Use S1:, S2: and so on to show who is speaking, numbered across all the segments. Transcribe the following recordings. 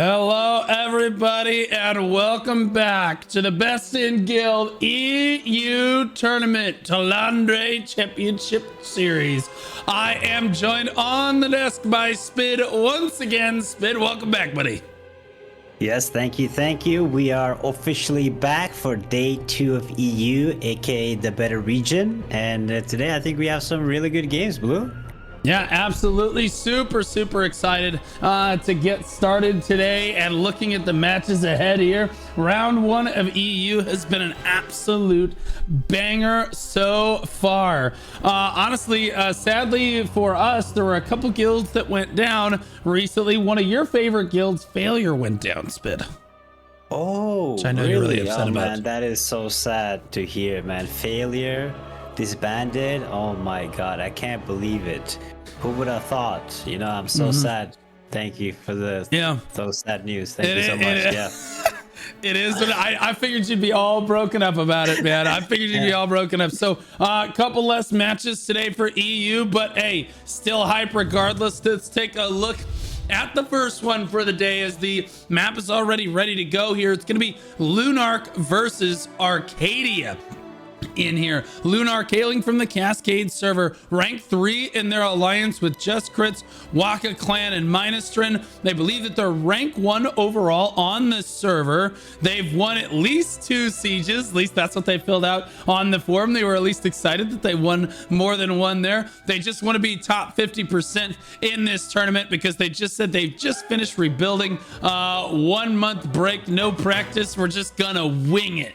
S1: Hello, everybody, and welcome back to the Best in Guild EU Tournament Talandre Championship Series. I am joined on the desk by Spid once again. Spid, welcome back, buddy.
S2: Yes, thank you. We are officially back for day 2 of EU, aka the better region. And today I think we have some really good games, Blue.
S1: Yeah, absolutely. Super excited to get started today and looking at the matches ahead here. Round 1 of EU has been an absolute banger so far. Honestly, sadly for us, there were a couple guilds that went down recently. One of your favorite guilds, Failure, went down, Spid.
S2: Oh,
S1: which I know you're really upset about.
S2: Man, that is so sad to hear, man. Failure disbanded. Oh my god, I can't believe it. Who would have thought? You know, I'm so sad. Thank you for so sad news. Thank you so much.
S1: It is, but I figured you'd be all broken up about it, man. I figured you'd be all broken up. So a couple less matches today for EU, but hey, still hype regardless. Let's take a look at the first one for the day, as the map is already ready to go here. It's going to be Lunarch versus Arcadia in here. Lunarch hailing from the Cascade server, rank 3 in their alliance with Just Crits, WakaClan, and Minestrin. They believe that they're rank 1 overall on this server. They've won at least 2 sieges. At least that's what they filled out on the forum. They were at least excited that they won more than one there. They just want to be top 50% in this tournament because they just said they've just finished rebuilding. 1 month break, no practice. We're just gonna wing it.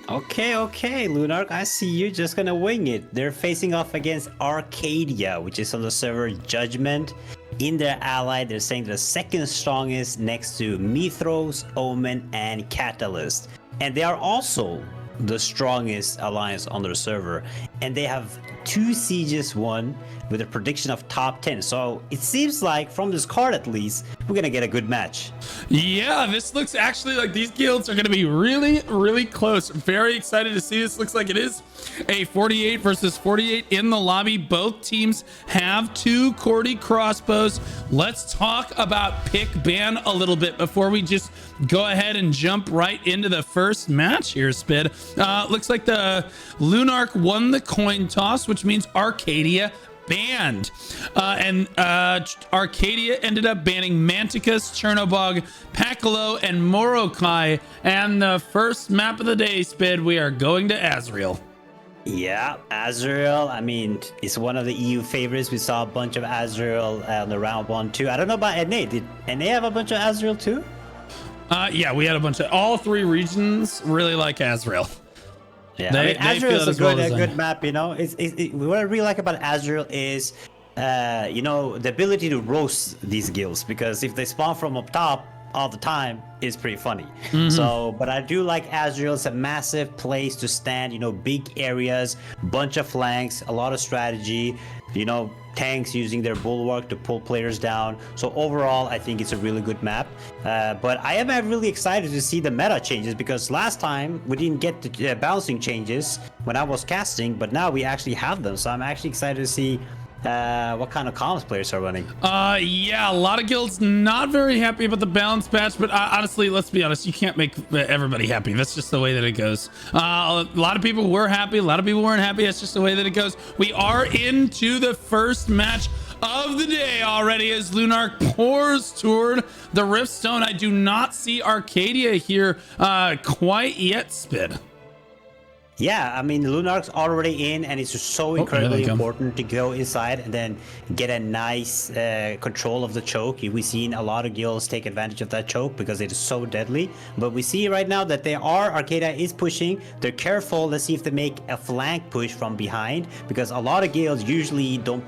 S2: Okay, Lunarch, I see you just gonna wing it. They're facing off against Arcadia, which is on the server Judgment. In their ally, they're saying they're the second strongest next to Mythros, Omen, and Catalyst. And they are also the strongest alliance on their server. And they have 2 sieges won with a prediction of top 10. So it seems like from this card, at least, we're gonna get a good match.
S1: Yeah, this looks actually like these guilds are gonna be really close. Very excited to see this. Looks like it is a 48 versus 48 in the lobby. Both teams have 2 Cordy crossbows. Let's talk about pick ban a little bit before we just go ahead and jump right into the first match here, Spid. Looks like the Lunarch won the coin toss, which means Arcadia banned. Arcadia ended up banning Manticus, Chernobog, Pakalo, and Morokai. And the first map of the day, Spid, we are going to Azrael.
S2: Yeah, Azrael, I mean, it's one of the EU favorites. We saw a bunch of Azrael on the round 1 too. I don't know about NA. Did NA have a bunch of Azrael too?
S1: Yeah, we had a bunch of all 3 regions really like Azrael.
S2: Yeah, I mean, Azrael is a good map, you know. What I really like about Azrael is, you know, the ability to roast these guilds, because if they spawn from up top all the time, is pretty funny. So, but I do like Azrael. It's a massive place to stand, you know, big areas, bunch of flanks, a lot of strategy, you know, tanks using their bulwark to pull players down. So overall, I think it's a really good map. But I am really excited to see the meta changes, because last time we didn't get the bouncing changes when I was casting, but now we actually have them. So I'm actually excited to see what kind of comms players are running.
S1: Yeah, a lot of guilds not very happy about the balance patch, but honestly, let's be honest, you can't make everybody happy. That's just the way that it goes. A lot of people were happy, a lot of people weren't happy. That's just the way that it goes. We are into the first match of the day already as Lunarch pours toward the Riftstone. I do not see Arcadia here quite yet, Spid.
S2: Yeah, I mean, Lunarch's already in, and it's just so incredibly important to go inside and then get a nice control of the choke. We've seen a lot of guilds take advantage of that choke because it is so deadly. But we see right now that Arcadia is pushing. They're careful. Let's see if they make a flank push from behind, because a lot of guilds usually don't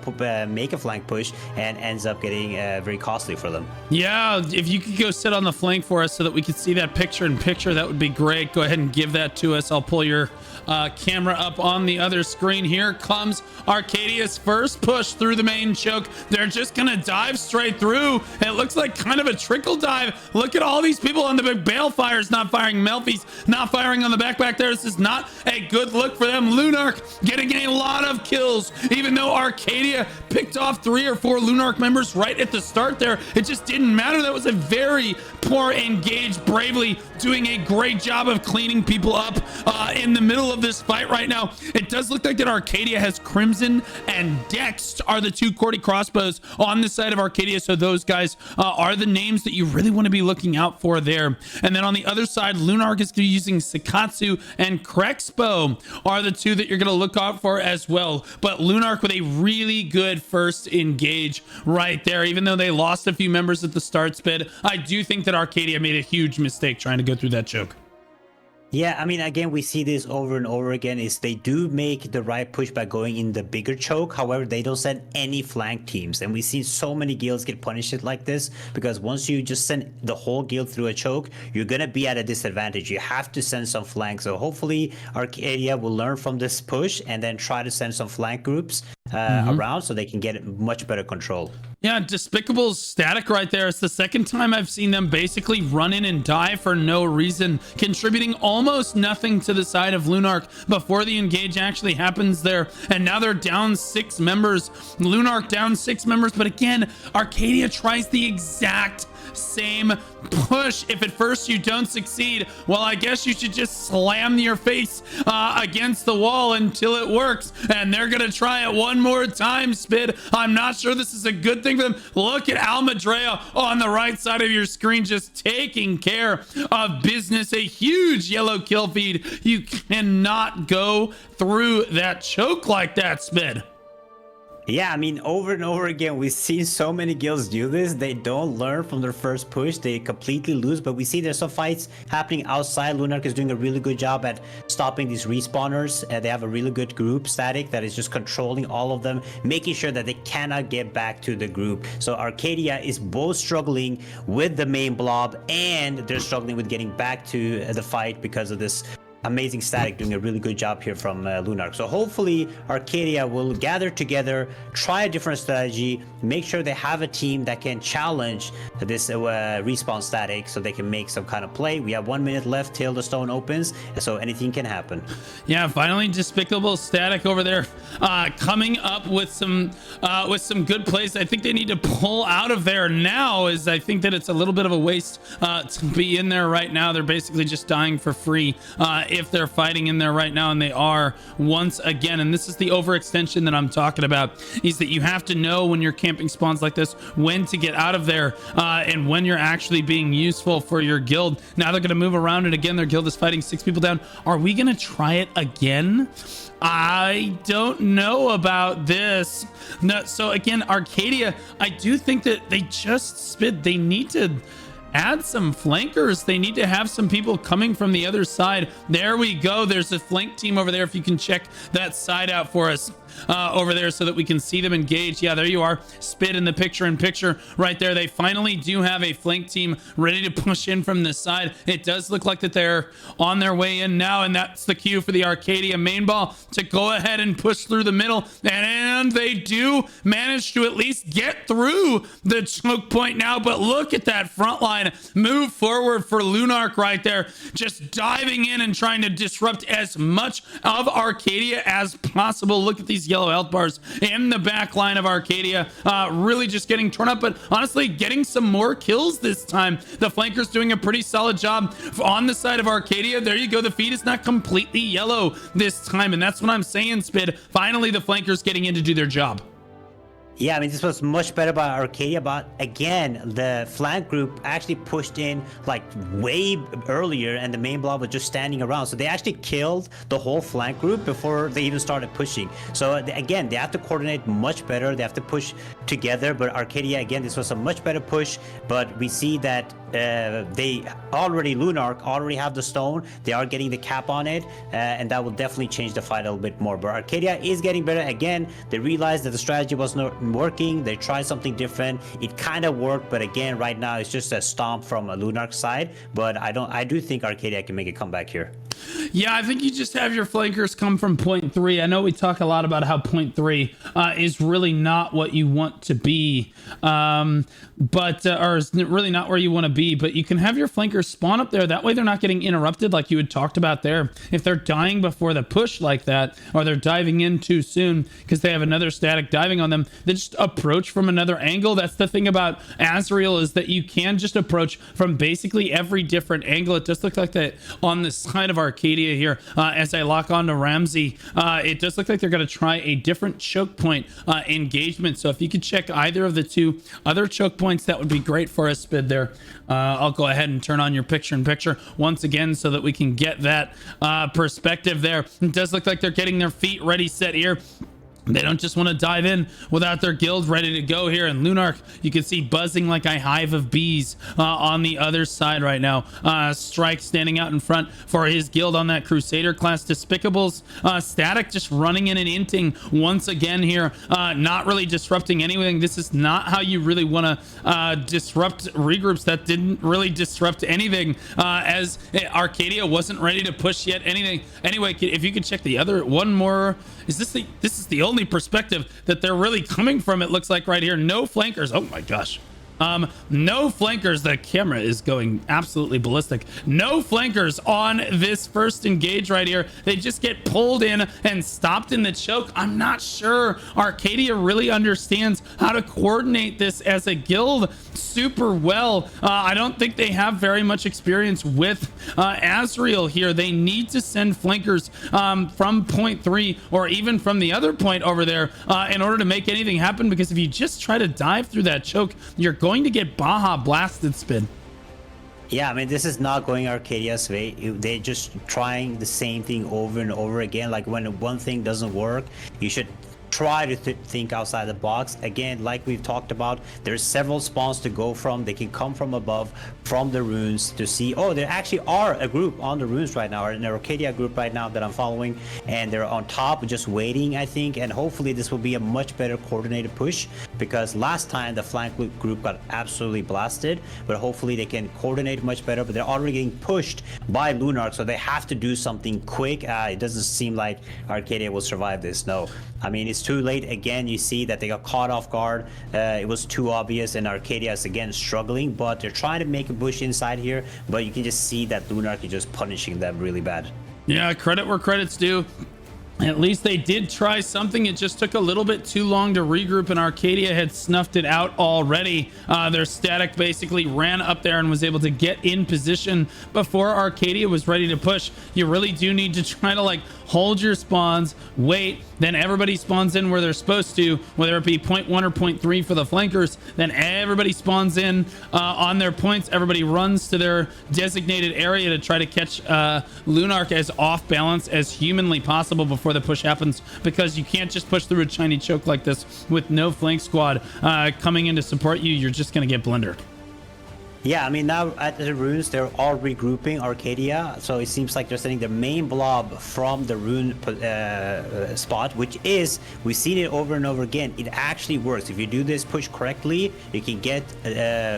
S2: make a flank push and ends up getting very costly for them.
S1: Yeah, if you could go sit on the flank for us so that we could see that picture in picture, that would be great. Go ahead and give that to us. I'll pull your camera up on the other screen. Here comes Arcadia's first push through the main choke. They're just gonna dive straight through. It looks like kind of a trickle dive. Look at all these people on the big balefires not firing, Melfi's not firing on the back there. This is not a good look for them. Lunarch getting a lot of kills, even though Arcadia picked picked off 3 or 4 Lunarch members right at the start there. It just didn't matter. That was a very poor engage, bravely doing a great job of cleaning people up in the middle of this fight right now. It does look like that Arcadia has Crimson and Dex are the 2 Cordy crossbows on the side of Arcadia. So those guys are the names that you really want to be looking out for there. And then on the other side, Lunarch is using Sakatsu and Krexpo are the 2 that you're going to look out for as well. But Lunarch with a really good first engage right there. Even though they lost a few members at the start, Spid, I do think that Arcadia made a huge mistake trying to go through that choke.
S2: Yeah, I mean, again, we see this over and over again is they do make the right push by going in the bigger choke. However, they don't send any flank teams. And we see so many guilds get punished like this because once you just send the whole guild through a choke, you're going to be at a disadvantage. You have to send some flank. So hopefully Arcadia will learn from this push and then try to send some flank groups around so they can get much better control.
S1: Yeah, Despicable's static right there. It's the second time I've seen them basically run in and die for no reason, contributing almost nothing to the side of Lunarch before the engage actually happens there. And now they're down 6 members. Lunarch down 6 members. But again, Arcadia tries the exact same push. If at first you don't succeed, well, I guess you should just slam your face against the wall until it works. And they're gonna try it one more time, Spid. I'm not sure this is a good thing for them. Look at Almadrea on the right side of your screen just taking care of business. A huge yellow kill feed. You cannot go through that choke like that, Spid.
S2: Yeah, I mean, over and over again, we've seen so many guilds do this. They don't learn from their first push. They completely lose, but we see there's some fights happening outside. Lunarch is doing a really good job at stopping these respawners. They have a really good group static that is just controlling all of them, making sure that they cannot get back to the group. So Arcadia is both struggling with the main blob and they're struggling with getting back to the fight because of this amazing static doing a really good job here from Lunarch. So hopefully Arcadia will gather together, try a different strategy, make sure they have a team that can challenge this respawn static so they can make some kind of play. We have 1 minute left till the stone opens, so anything can happen.
S1: Yeah, finally Despicable static over there coming up with some good plays. I think they need to pull out of there now, as I think that it's a little bit of a waste to be in there right now. They're basically just dying for free if they're fighting in there right now, and they are once again. And this is the overextension that I'm talking about, is that you have to know when you're camping spawns like this when to get out of there and when you're actually being useful for your guild. Now they're going to move around, and again their guild is fighting 6 people down. Are we going to try it again? I don't know about this. No, so again, Arcadia, I do think that they need to add some flankers. They need to have some people coming from the other side. There we go. There's a flank team over there. If you can check that side out for us over there so that we can see them engage. Yeah, there you are. Spit in the picture right there. They finally do have a flank team ready to push in from this side. It does look like that they're on their way in now, and that's the cue for the Arcadia main ball to go ahead and push through the middle, and they do manage to at least get through the choke point now. But look at that front line move forward for Lunarch right there, just diving in and trying to disrupt as much of Arcadia as possible. Look at these yellow health bars in the back line of Arcadia, really just getting torn up, but honestly getting some more kills this time. The flankers doing a pretty solid job on the side of Arcadia. There you go. The feed is not completely yellow this time, and that's what I'm saying, Spid. Finally the flankers getting in to do their job.
S2: Yeah, I mean, this was much better by Arcadia, but again, the flank group actually pushed in like way earlier, and the main blob was just standing around. So they actually killed the whole flank group before they even started pushing. So again, they have to coordinate much better. They have to push together. But Arcadia, again, this was a much better push. But we see that Lunarch already have the stone. They are getting the cap on it, and that will definitely change the fight a little bit more. But Arcadia is getting better. Again, they realized that the strategy was not working. They tried something different. It kind of worked, but again, right now it's just a stomp from a Lunarch side. But I do think Arcadia can make a comeback here.
S1: Yeah, I think you just have your flankers come from point 3. I know we talk a lot about how point 3 is really not what you want to be, or is really not where you want to be, but you can have your flankers spawn up there. That way they're not getting interrupted like you had talked about there. If they're dying before the push like that, or they're diving in too soon because they have another static diving on them, they just approach from another angle. That's the thing about Azrael, is that you can just approach from basically every different angle. It does look like that on the side of Arcadia here. As I lock on to Ramsey, it does look like they're going to try a different choke point engagement. So if you could check either of the 2 other choke points, that would be great for us, Spid, there. I'll go ahead and turn on your picture-in-picture once again so that we can get that perspective there. It does look like they're getting their feet ready, set here. They don't just want to dive in without their guild ready to go here. And Lunarch, you can see buzzing like a hive of bees on the other side right now. Strike standing out in front for his guild on that Crusader class. Despicables, Static just running in and inting once again here. Not really disrupting anything. This is not how you really want to disrupt regroups. That didn't really disrupt anything, as Arcadia wasn't ready to push yet anything. Anyway, if you could check the other one more. This is the only perspective that they're really coming from, it looks like right here. No flankers. Oh my gosh. No flankers. The camera is going absolutely ballistic. No flankers on this first engage right here. They just get pulled in and stopped in the choke. I'm not sure Arcadia really understands how to coordinate this as a guild super well. I don't think they have very much experience with Azrael here. They need to send flankers from point 3 or even from the other point over there in order to make anything happen, because if you just try to dive through that choke, you're going to get Baja blasted, Spin.
S2: Yeah, I mean, this is not going Arcadia's way. They're just trying the same thing over and over again. Like, when one thing doesn't work, you should try to think outside the box. Again, like we've talked about, there's several spawns to go from. They can come from above, from the runes, to see, oh, there actually are a group on the runes right now, or an Arcadia group right now that I'm following, and they're on top just waiting, I think. And hopefully this will be a much better coordinated push, because last time the flank group got absolutely blasted, but hopefully they can coordinate much better. But they're already getting pushed by Lunarch, so they have to do something quick. It doesn't seem like Arcadia will survive this. No, I mean, it's too late. Again, you see that they got caught off guard. It was too obvious, and Arcadia is again struggling, but they're trying to make a push inside here, but you can just see that Lunarch is just punishing them really bad. Yeah,
S1: credit where credit's due. At least they did try something. It just took a little bit too long to regroup, and Arcadia had snuffed it out already. Their static basically ran up there and was able to get in position before Arcadia was ready to push. You really do need to try to like hold your spawns, wait, then everybody spawns in where they're supposed to, whether it be point 1 or point 3 for the flankers. Then everybody spawns in on their points. Everybody runs to their designated area to try to catch Lunarch as off balance as humanly possible before the push happens, because you can't just push through a shiny choke like this with no flank squad coming in to support you. You're just gonna get blendered.
S2: Yeah, I mean, now at the runes, they're all regrouping Arcadia, so it seems like they're sending the main blob from the rune spot, which is, we've seen it over and over again. It actually works. If you do this push correctly, you can get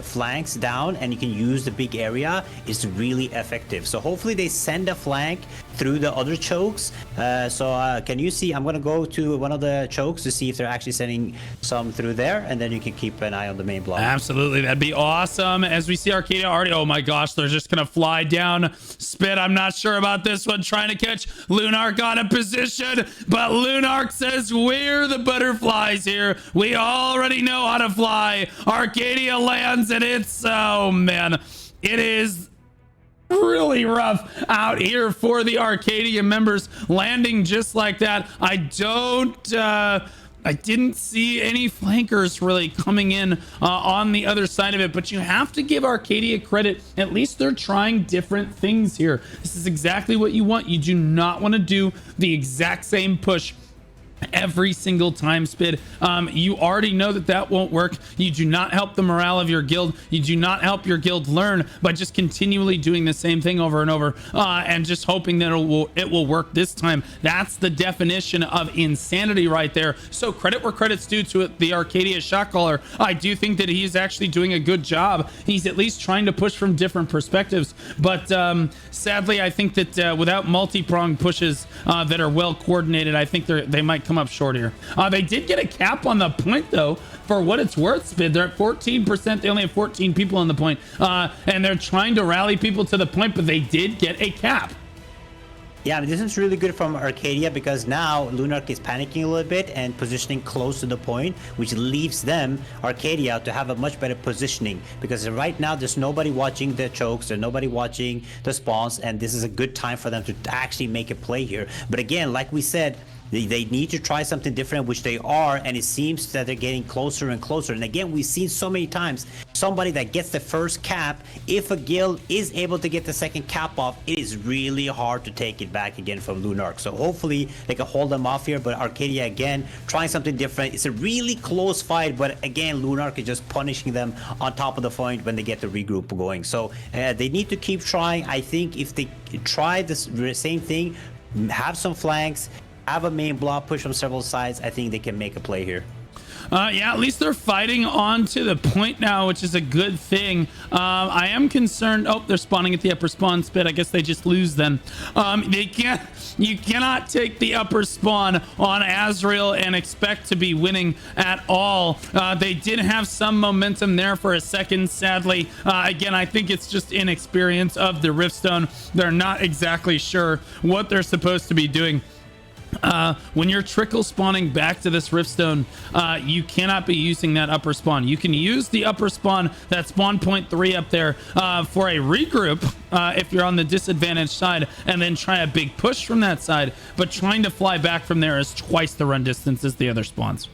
S2: flanks down, and you can use the big area. It's really effective. So hopefully they send a flank through the other chokes. Can you see? I'm going to go to one of the chokes to see if they're actually sending some through there, and then you can keep an eye on the main blob.
S1: Absolutely, that'd be awesome. As we see Arcadia already, oh my gosh, they're just gonna fly down. Spit, I'm not sure about this one, trying to catch Lunarch on a position, but Lunarch says we're the butterflies here. We already know how to fly. Arcadia lands, and it's, oh man, it is really rough out here for the Arcadia members, landing just like that. I didn't see any flankers really coming in on the other side of it, but you have to give Arcadia credit. At least they're trying different things here. This is exactly what you want. You do not want to do the exact same push every single time, Spid. You already know that won't work. You do not help the morale of your guild. You do not help your guild learn by just continually doing the same thing over and over and just hoping that it will work this time. That's the definition of insanity right there. So credit where credit's due to the Arcadia shot caller. I do think that he's actually doing a good job. He's at least trying to push from different perspectives, but sadly I think that without multi-pronged pushes that are well coordinated, I think they might come up short here. They did get a cap on the point though, for what it's worth, Spid. They're at 14%. They only have 14 people on the point, and they're trying to rally people to the point, but they did get a cap.
S2: Yeah, I mean, this is really good from Arcadia because now Lunarch is panicking a little bit and positioning close to the point, which leaves them, Arcadia, to have a much better positioning because right now there's nobody watching the chokes, there's nobody watching the spawns, and this is a good time for them to actually make a play here. But again, like we said, they need to try something different, which they are, and it seems that they're getting closer and closer. And again, we've seen so many times somebody that gets the first cap, if a guild is able to get the second cap off, it is really hard to take it back again from Lunarch. So hopefully they can hold them off here, but Arcadia again trying something different. It's a really close fight, but again Lunarch is just punishing them on top of the point when they get the regroup going. So they need to keep trying. I think if they try this same thing, have some flanks, have a main block push from several sides, I think they can make a play here.
S1: Yeah, at least they're fighting on to the point now, which is a good thing. I am concerned. Oh, they're spawning at the upper spawn, Spit. I guess they just lose then. You cannot take the upper spawn on Azrael and expect to be winning at all. They did have some momentum there for a second, sadly. Again, I think it's just inexperience of the Riftstone. They're not exactly sure what they're supposed to be doing. When you're trickle spawning back to this Riftstone, you cannot be using that upper spawn. You can use the upper spawn, that spawn point 3 up there, for a regroup if you're on the disadvantaged side, and then try a big push from that side. But trying to fly back from there is twice the run distance as the other spawns.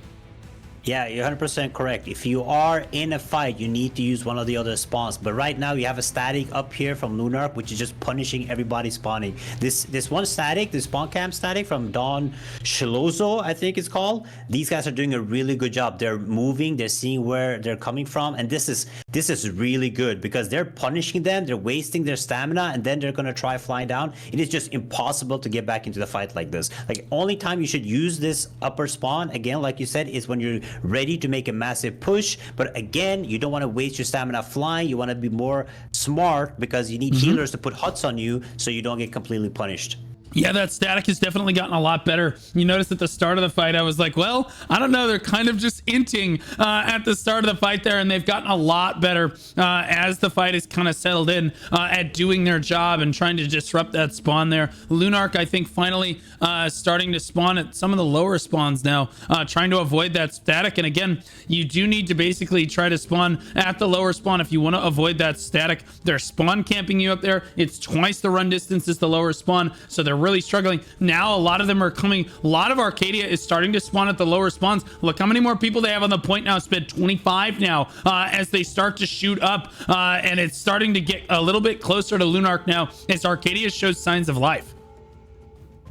S2: Yeah, you're 100% correct. If you are in a fight, you need to use one of the other spawns. But right now, you have a static up here from Lunarch, which is just punishing everybody spawning. This one static, the spawn camp static from Don Shilozo, I think it's called. These guys are doing a really good job. They're moving, they're seeing where they're coming from, and this is really good because they're punishing them, they're wasting their stamina, and then they're gonna try flying down. It is just impossible to get back into the fight like this. Like, only time you should use this upper spawn, again, like you said, is when you're ready to make a massive push. But again, you don't want to waste your stamina flying. You want to be more smart because you need healers to put huts on you so you don't get completely punished.
S1: Yeah, that static has definitely gotten a lot better. You notice at the start of the fight, I was like, well, I don't know. They're kind of just inting at the start of the fight there, and they've gotten a lot better as the fight is kind of settled in at doing their job and trying to disrupt that spawn there. Lunarch, I think, finally starting to spawn at some of the lower spawns now, trying to avoid that static. And again, you do need to basically try to spawn at the lower spawn if you want to avoid that static. They're spawn camping you up there. It's twice the run distance as the lower spawn, so they're really struggling. Now a lot of them are coming. A lot of Arcadia is starting to spawn at the lower spawns. Look how many more people they have on the point now. Spent 25 now as they start to shoot up, and it's starting to get a little bit closer to Lunarch now as Arcadia shows signs of life.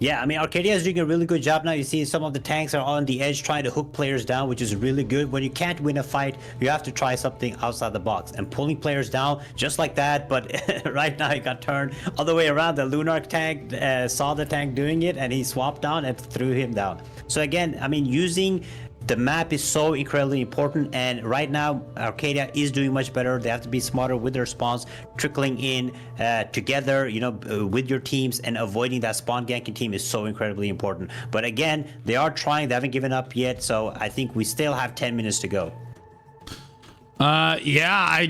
S2: Yeah, I mean, Arcadia is doing a really good job now. You see some of the tanks are on the edge trying to hook players down, which is really good. When you can't win a fight, you have to try something outside the box. And pulling players down just like that, but right now he got turned all the way around. The Lunarch tank saw the tank doing it, and he swapped down and threw him down. So again, I mean, using the map is so incredibly important, and right now Arcadia is doing much better. They have to be smarter with their spawns, trickling in together, you know, with your teams, and avoiding that spawn ganking team is so incredibly important. But again, they are trying. They haven't given up yet, so I think we still have 10 minutes to go.
S1: Yeah,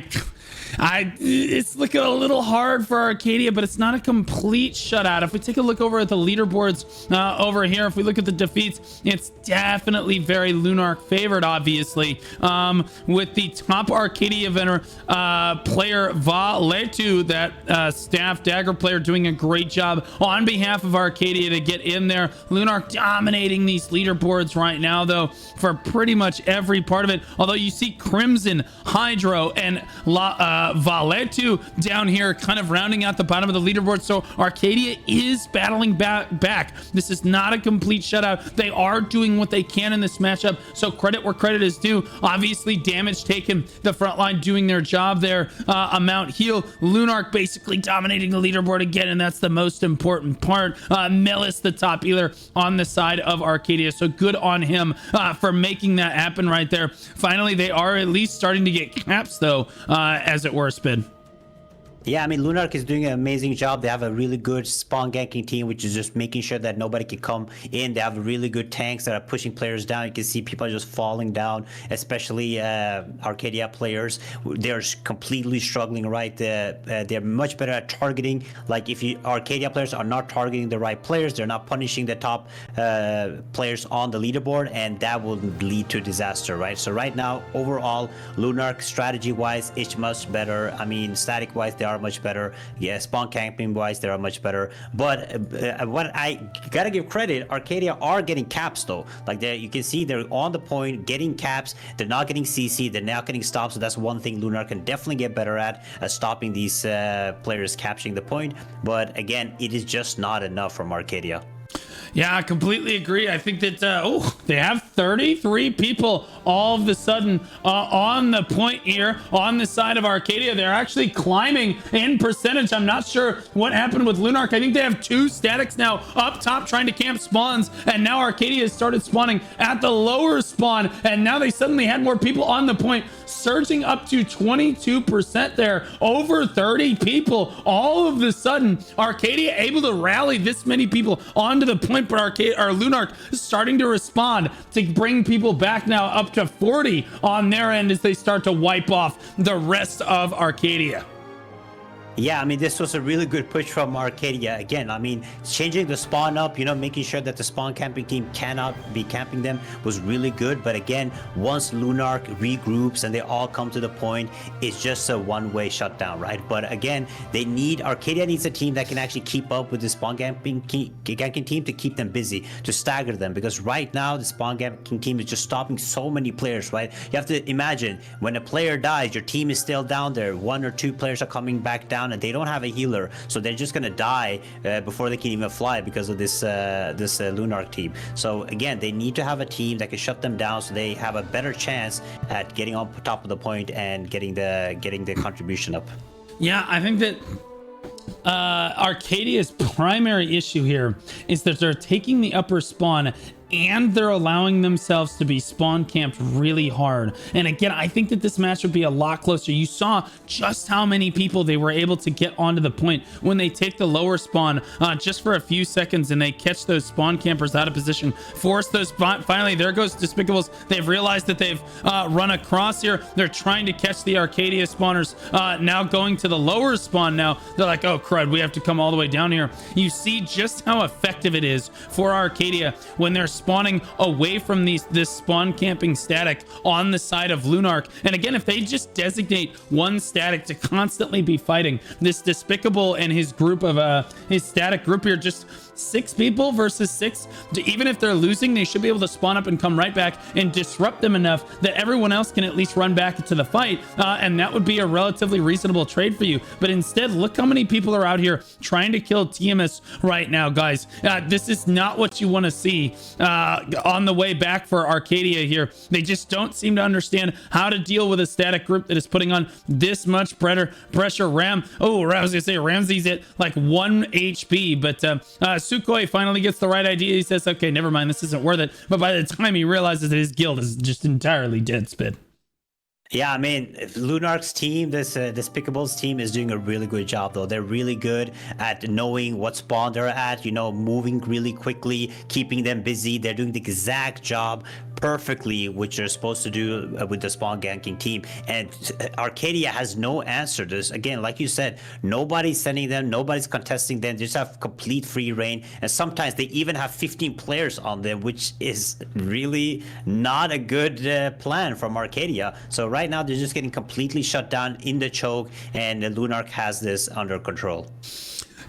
S1: it's looking a little hard for Arcadia, but it's not a complete shutout. If we take a look over at the leaderboards over here, if we look at the defeats, it's definitely very Lunarch favored, obviously, with the top Arcadia vendor player Valetu, that staff dagger player, doing a great job on behalf of Arcadia to get in there. Lunarch dominating these leaderboards right now, though, for pretty much every part of it, although you see Crimson, Hydro, and Valetu down here kind of rounding out the bottom of the leaderboard. So Arcadia is battling back. This is not a complete shutout. They are doing what they can in this matchup, so credit where credit is due. Obviously damage taken, the front line doing their job there. Amount heal, Lunarch basically dominating the leaderboard again, and that's the most important part. Melis the top healer on the side of Arcadia, so good on him for making that happen right there. Finally, they are at least starting to get caps though, as it were, Spin.
S2: Yeah, I mean, Lunarch is doing an amazing job. They have a really good spawn ganking team, which is just making sure that nobody can come in. They have really good tanks that are pushing players down. You can see people are just falling down, especially Arcadia players. They're completely struggling, right? They're much better at targeting. Like, if Arcadia players are not targeting the right players, they're not punishing the top players on the leaderboard, and that will lead to disaster, right? So right now, overall, Lunarch strategy-wise, it's much better. I mean, static-wise, they are much better. Yeah, spawn camping wise, they are much better. But what I gotta give credit, Arcadia are getting caps though. Like, you can see they're on the point, getting caps. They're not getting CC. They're not getting stopped. So that's one thing Lunarch can definitely get better at, stopping these players capturing the point. But again, it is just not enough from Arcadia.
S1: Yeah, I completely agree. I think that, they have 33 people all of a sudden on the point here on the side of Arcadia. They're actually climbing in percentage. I'm not sure what happened with Lunarch. I think they have 2 statics now up top trying to camp spawns, and now Arcadia has started spawning at the lower spawn, and now they suddenly had more people on the point, surging up to 22% there. Over 30 people all of a sudden. Arcadia able to rally this many people onto the point, but Lunarch is starting to respond to bring people back now up to 40 on their end as they start to wipe off the rest of Arcadia.
S2: Yeah, I mean, this was a really good push from Arcadia. Again, I mean, changing the spawn up, making sure that the spawn camping team cannot be camping them was really good. But again, once Lunarch regroups and they all come to the point, it's just a one-way shutdown, right? But again, Arcadia needs a team that can actually keep up with the spawn camping team to keep them busy, to stagger them. Because right now, the spawn camping team is just stopping so many players, right? You have to imagine, when a player dies, your team is still down there. 1 or 2 players are coming back down, and they don't have a healer, so they're just gonna die before they can even fly because of this Lunarch team. So again, they need to have a team that can shut them down, so they have a better chance at getting on top of the point and getting the contribution up.
S1: Yeah, I think that Arcadia's primary issue here is that they're taking the upper spawn and they're allowing themselves to be spawn camped really hard. And again, I think that this match would be a lot closer. You saw just how many people they were able to get onto the point when they take the lower spawn just for a few seconds, and they catch those spawn campers out of position, force those spawn. Finally, there goes Despicables. They've realized that they've run across here. They're trying to catch the Arcadia spawners, now going to the lower spawn. Now they're like, oh crud, we have to come all the way down here. You see just how effective it is for Arcadia when they're spawning away from this spawn camping static on the side of Lunarch. And again, if they just designate one static to constantly be fighting, this Despicable and his group of his static group here, just 6 people versus 6, even if they're losing, they should be able to spawn up and come right back and disrupt them enough that everyone else can at least run back into the fight, and that would be a relatively reasonable trade for you. But instead, look how many people are out here trying to kill TMS right now, guys. This is not what you want to see on the way back for Arcadia here. They just don't seem to understand how to deal with a static group that is putting on this much pressure. I was gonna say Ramsey's at like 1 HP, but Sukhoi finally gets the right idea. He says, okay, never mind, this isn't worth it. But by the time he realizes that his guild is just entirely dead, Spit.
S2: Yeah, I mean, Lunarch's team, this Despicables team, is doing a really good job, though. They're really good at knowing what spawn they're at, moving really quickly, keeping them busy. They're doing the exact job perfectly, which they're supposed to do with the spawn ganking team. And Arcadia has no answer to this. Again, like you said, nobody's sending them, nobody's contesting them. They just have complete free reign. And sometimes they even have 15 players on them, which is really not a good plan from Arcadia. So right now, they're just getting completely shut down in the choke, and Lunarch has this under control.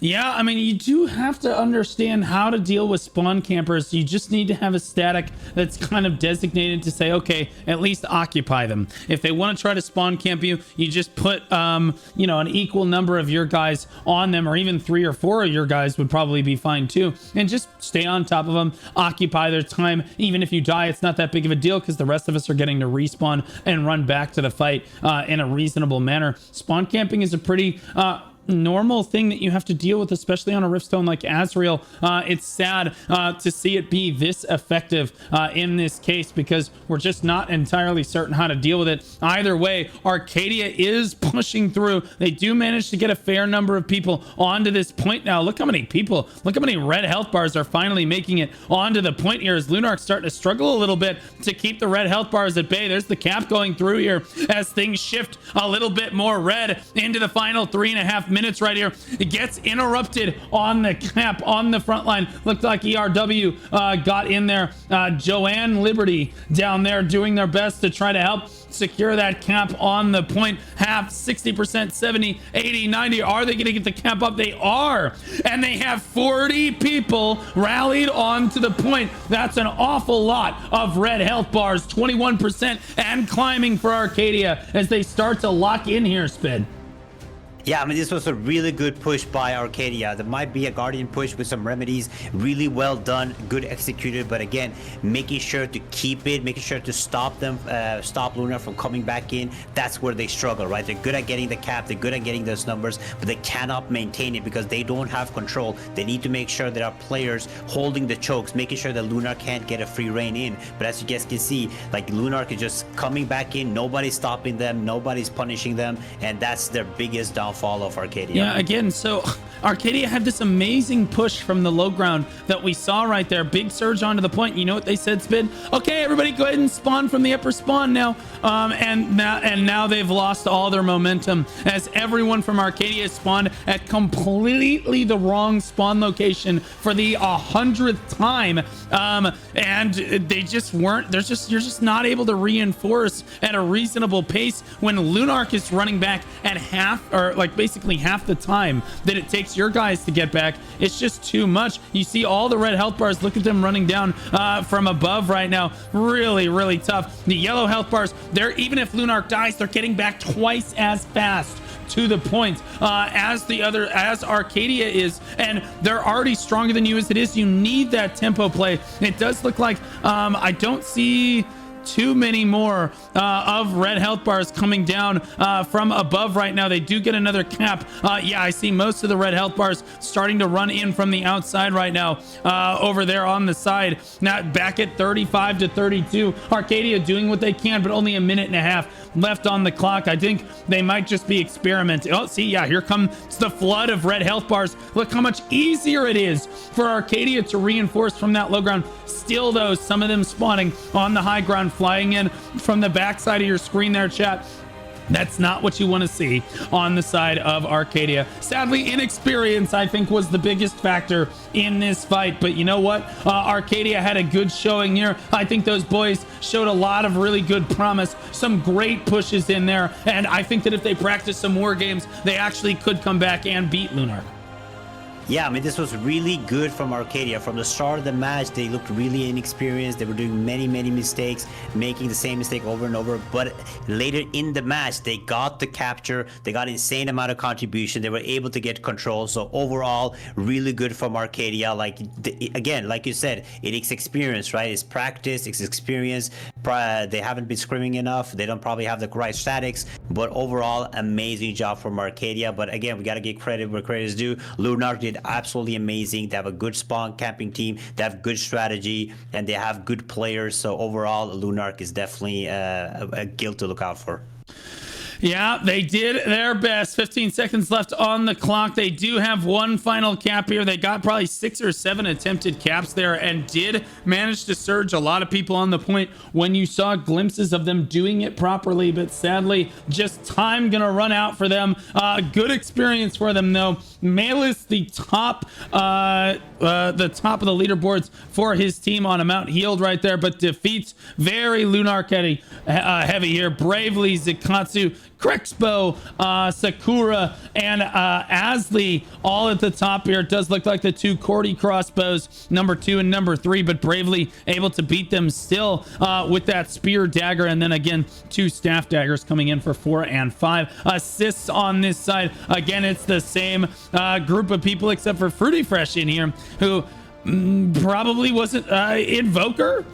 S1: Yeah, I mean, you do have to understand how to deal with spawn campers. You just need to have a static that's kind of designated to say, okay, at least occupy them. If they want to try to spawn camp you, you just put, you know, an equal number of your guys on them, or even 3 or 4 of your guys would probably be fine too. And just stay on top of them, occupy their time. Even if you die, it's not that big of a deal because the rest of us are getting to respawn and run back to the fight in a reasonable manner. Spawn camping is a pretty normal thing that you have to deal with, especially on a riftstone like Azrael. It's sad to see it be this effective in this case, because we're just not entirely certain how to deal with it. Either way, Arcadia is pushing through. They do manage to get a fair number of people onto this point now. Look how many people, look how many red health bars are finally making it onto the point here, as Lunarch's starting to struggle a little bit to keep the red health bars at bay. There's the cap going through here as things shift a little bit more red into the final 3.5 minutes right here. It gets interrupted on the cap on the front line. Looked like ERW got in there. Joanne Liberty down there doing their best to try to help secure that cap on the point. Half, 60%, 70, 80, 90. Are they going to get the cap up? They are. And they have 40 people rallied onto the point. That's an awful lot of red health bars, 21% and climbing for Arcadia as they start to lock in here, Spid.
S2: Yeah, I mean, this was a really good push by Arcadia. There might be a Guardian push with some remedies. Really well done, good executed. But again, making sure to keep it, making sure to stop them, stop Luna from coming back in. That's where they struggle, right? They're good at getting the cap, they're good at getting those numbers, but they cannot maintain it because they don't have control. They need to make sure there are players holding the chokes, making sure that Lunarch can't get a free reign in. But as you guys can see, like, Lunarch is just coming back in. Nobody's stopping them, nobody's punishing them, and that's their biggest downfall of Arcadia.
S1: Yeah, again, so Arcadia had this amazing push from the low ground that we saw right there. Big surge onto the point. You know what they said, Spin? Okay, everybody go ahead and spawn from the upper spawn now. And now they've lost all their momentum as everyone from Arcadia spawned at completely the wrong spawn location for the 100th time. And they just weren't, you're just not able to reinforce at a reasonable pace when Lunarch is running back at half, or like basically half the time that it takes your guys to get back. It's just too much. You see all the red health bars. Look at them running down from above right now. Really, really tough. The yellow health bars, they're, even if Lunarch dies, they're getting back twice as fast to the point as Arcadia is, and they're already stronger than you as it is. You need that tempo play. It does look like I don't see too many more of red health bars coming down from above right now. They do get another cap. Yeah, I see most of the red health bars starting to run in from the outside right now over there on the side. Now back at 35 to 32. Arcadia doing what they can, but only a minute and a half left on the clock. I think they might just be experimenting. Oh, see, yeah, here comes the flood of red health bars. Look how much easier it is for Arcadia to reinforce from that low ground. Still, though, some of them spawning on the high ground, flying in from the backside of your screen there, chat. That's not what you want to see on the side of Arcadia. Sadly, inexperience, I think, was the biggest factor in this fight. But you know what? Arcadia had a good showing here. I think those boys showed a lot of really good promise. Some great pushes in there. And I think that if they practice some more games, they actually could come back and beat Lunarch.
S2: Yeah, I mean, this was really good from Arcadia. From the start of the match, they looked really inexperienced. They were doing many mistakes, making the same mistake over and over. But later in the match, they got the capture. They got insane amount of contribution. They were able to get control. So overall, really good from Arcadia. Like, again, like you said, it's experience, right? It's practice, it's experience. They haven't been scrimming enough. They don't probably have the right statics. But overall, amazing job from Arcadia. But again, we got to give credit where credit is due. Lunarch did absolutely amazing. They have a good spawn camping team, they have good strategy, and they have good players. So overall, Lunarch is definitely a guild to look out for.
S1: Yeah, they did their best. 15 seconds left on the clock. They do have one final cap here. They got probably 6 or 7 attempted caps there and did manage to surge a lot of people on the point when you saw glimpses of them doing it properly. But sadly, just time gonna run out for them. Good experience for them though. Malus, the top of the leaderboards for his team on amount healed right there, but defeats very Lunarch heavy here. Bravely, Zikatsu Krexbo, Sakura, and Asli all at the top here. It does look like the two Cordy crossbows, number 2 and number 3, but bravely able to beat them still with that spear dagger, and then again 2 staff daggers coming in for 4 and 5 assists on this side. Again, it's the same group of people except for Fruity Fresh in here, who probably wasn't Invoker.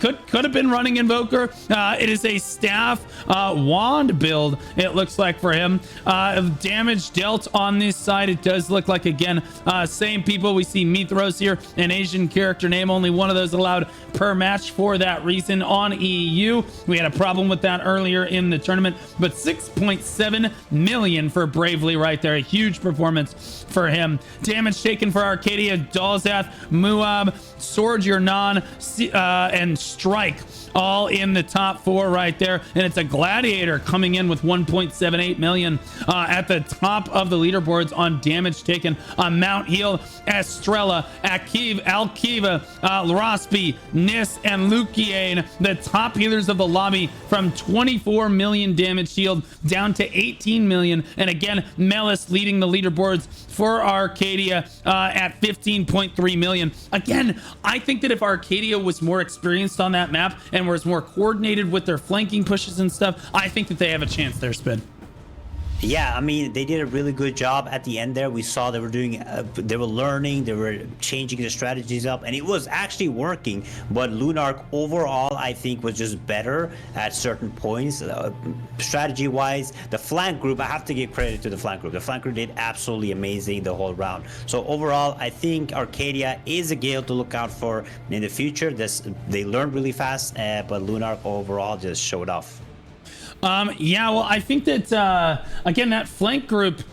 S1: Could have been running Invoker. It is a staff wand build, it looks like, for him. Damage dealt on this side, it does look like, again, same people. We see Mithros here, an Asian character name, only one of those allowed per match for that reason on EU. We had a problem with that earlier in the tournament, but 6.7 million for Bravely right there. A huge performance for him. Damage taken for Arcadia, Dalzath, Muab, Sword Yernan, and Strike, all in the top 4 right there. And it's a Gladiator coming in with 1.78 million at the top of the leaderboards on damage taken. Mount Heal, Estrella, Alkiva, Rospi, Nis, and Lukiane, the top healers of the lobby, from 24 million damage shield down to 18 million. And again, Melis leading the leaderboards for Arcadia at 15.3 million. Again, I think that if Arcadia was more experienced on that map and was more coordinated with their flanking pushes and stuff, I think that they have a chance there, Spin.
S2: Yeah, I mean, they did a really good job at the end there. We saw they were doing, they were learning, they were changing their strategies up, and it was actually working. But Lunarch overall, I think, was just better at certain points. Strategy-wise, the flank group, I have to give credit to the flank group. The flank group did absolutely amazing the whole round. So overall, I think Arcadia is a guild to look out for in the future. They learned really fast, but Lunarch overall just showed off.
S1: Yeah, well, I think that, again, that flank group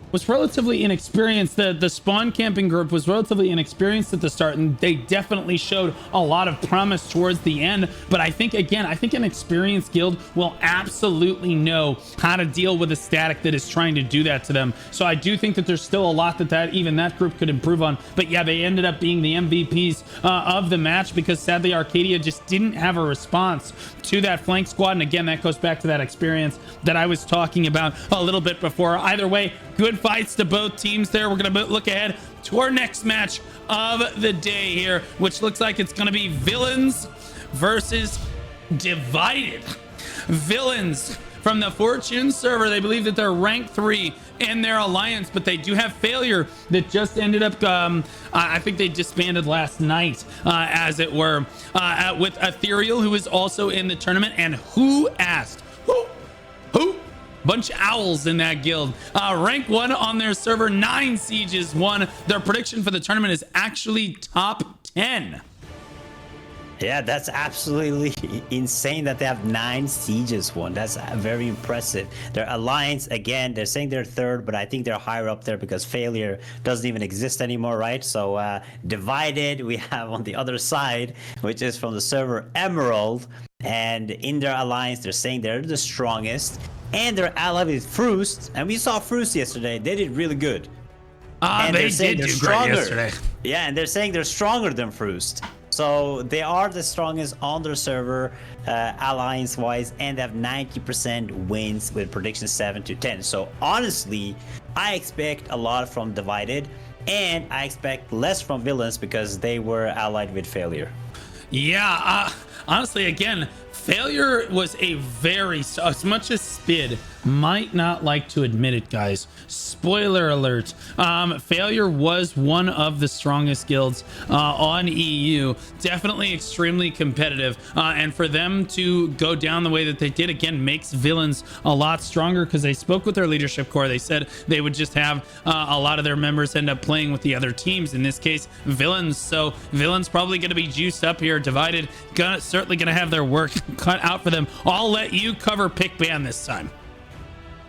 S1: was relatively inexperienced. The spawn camping group was relatively inexperienced at the start, and they definitely showed a lot of promise towards the end. But I think, again, I think an experienced guild will absolutely know how to deal with a static that is trying to do that to them. So I do think that there's still a lot that even that group could improve on. But yeah, they ended up being the MVPs of the match, because sadly Arcadia just didn't have a response to that flank squad. And again, that goes back to that experience that I was talking about a little bit before. Either way, good fights to both teams there. We're going to look ahead to our next match of the day here, which looks like it's going to be Villains versus Divided. Villains from the Fortune server, they believe that they're rank 3 in their alliance, but they do have Failure that just ended up, I think they disbanded last night, as it were, with Ethereal, who is also in the tournament. And who asked? Who? Bunch of owls in that guild. Rank 1 on their server, 9 sieges won. Their prediction for the tournament is actually top 10.
S2: Yeah, that's absolutely insane that they have 9 sieges won. That's very impressive. Their alliance, again, they're saying they're 3rd, but I think they're higher up there because Failure doesn't even exist anymore, right? So Divided, we have on the other side, which is from the server Emerald. And in their alliance, they're saying they're the strongest. And they're allied with Frust. And we saw Frust yesterday. They did really good. And
S1: they did do great yesterday.
S2: Yeah, and they're saying they're stronger than Frust. So they are the strongest on their server, alliance-wise, and they have 90% wins with prediction 7 to 10. So honestly, I expect a lot from Divided, and I expect less from Villains because they were allied with Failure.
S1: Yeah, honestly, again, Failure was a very, as much as Spid might not like to admit it, guys, spoiler alert, Failure was one of the strongest guilds on EU. Definitely extremely competitive, and for them to go down the way that they did, again, makes Villains a lot stronger, because they spoke with their leadership core. They said they would just have a lot of their members end up playing with the other teams, in this case Villains. So Villains probably going to be juiced up here. Divided certainly going to have their work cut out for them. I'll let you cover pick ban this time.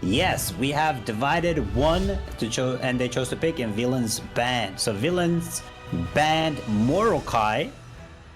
S2: Yes, we have Divided 1 to choose, and they chose to pick, and Villains banned. So Villains banned Morokai,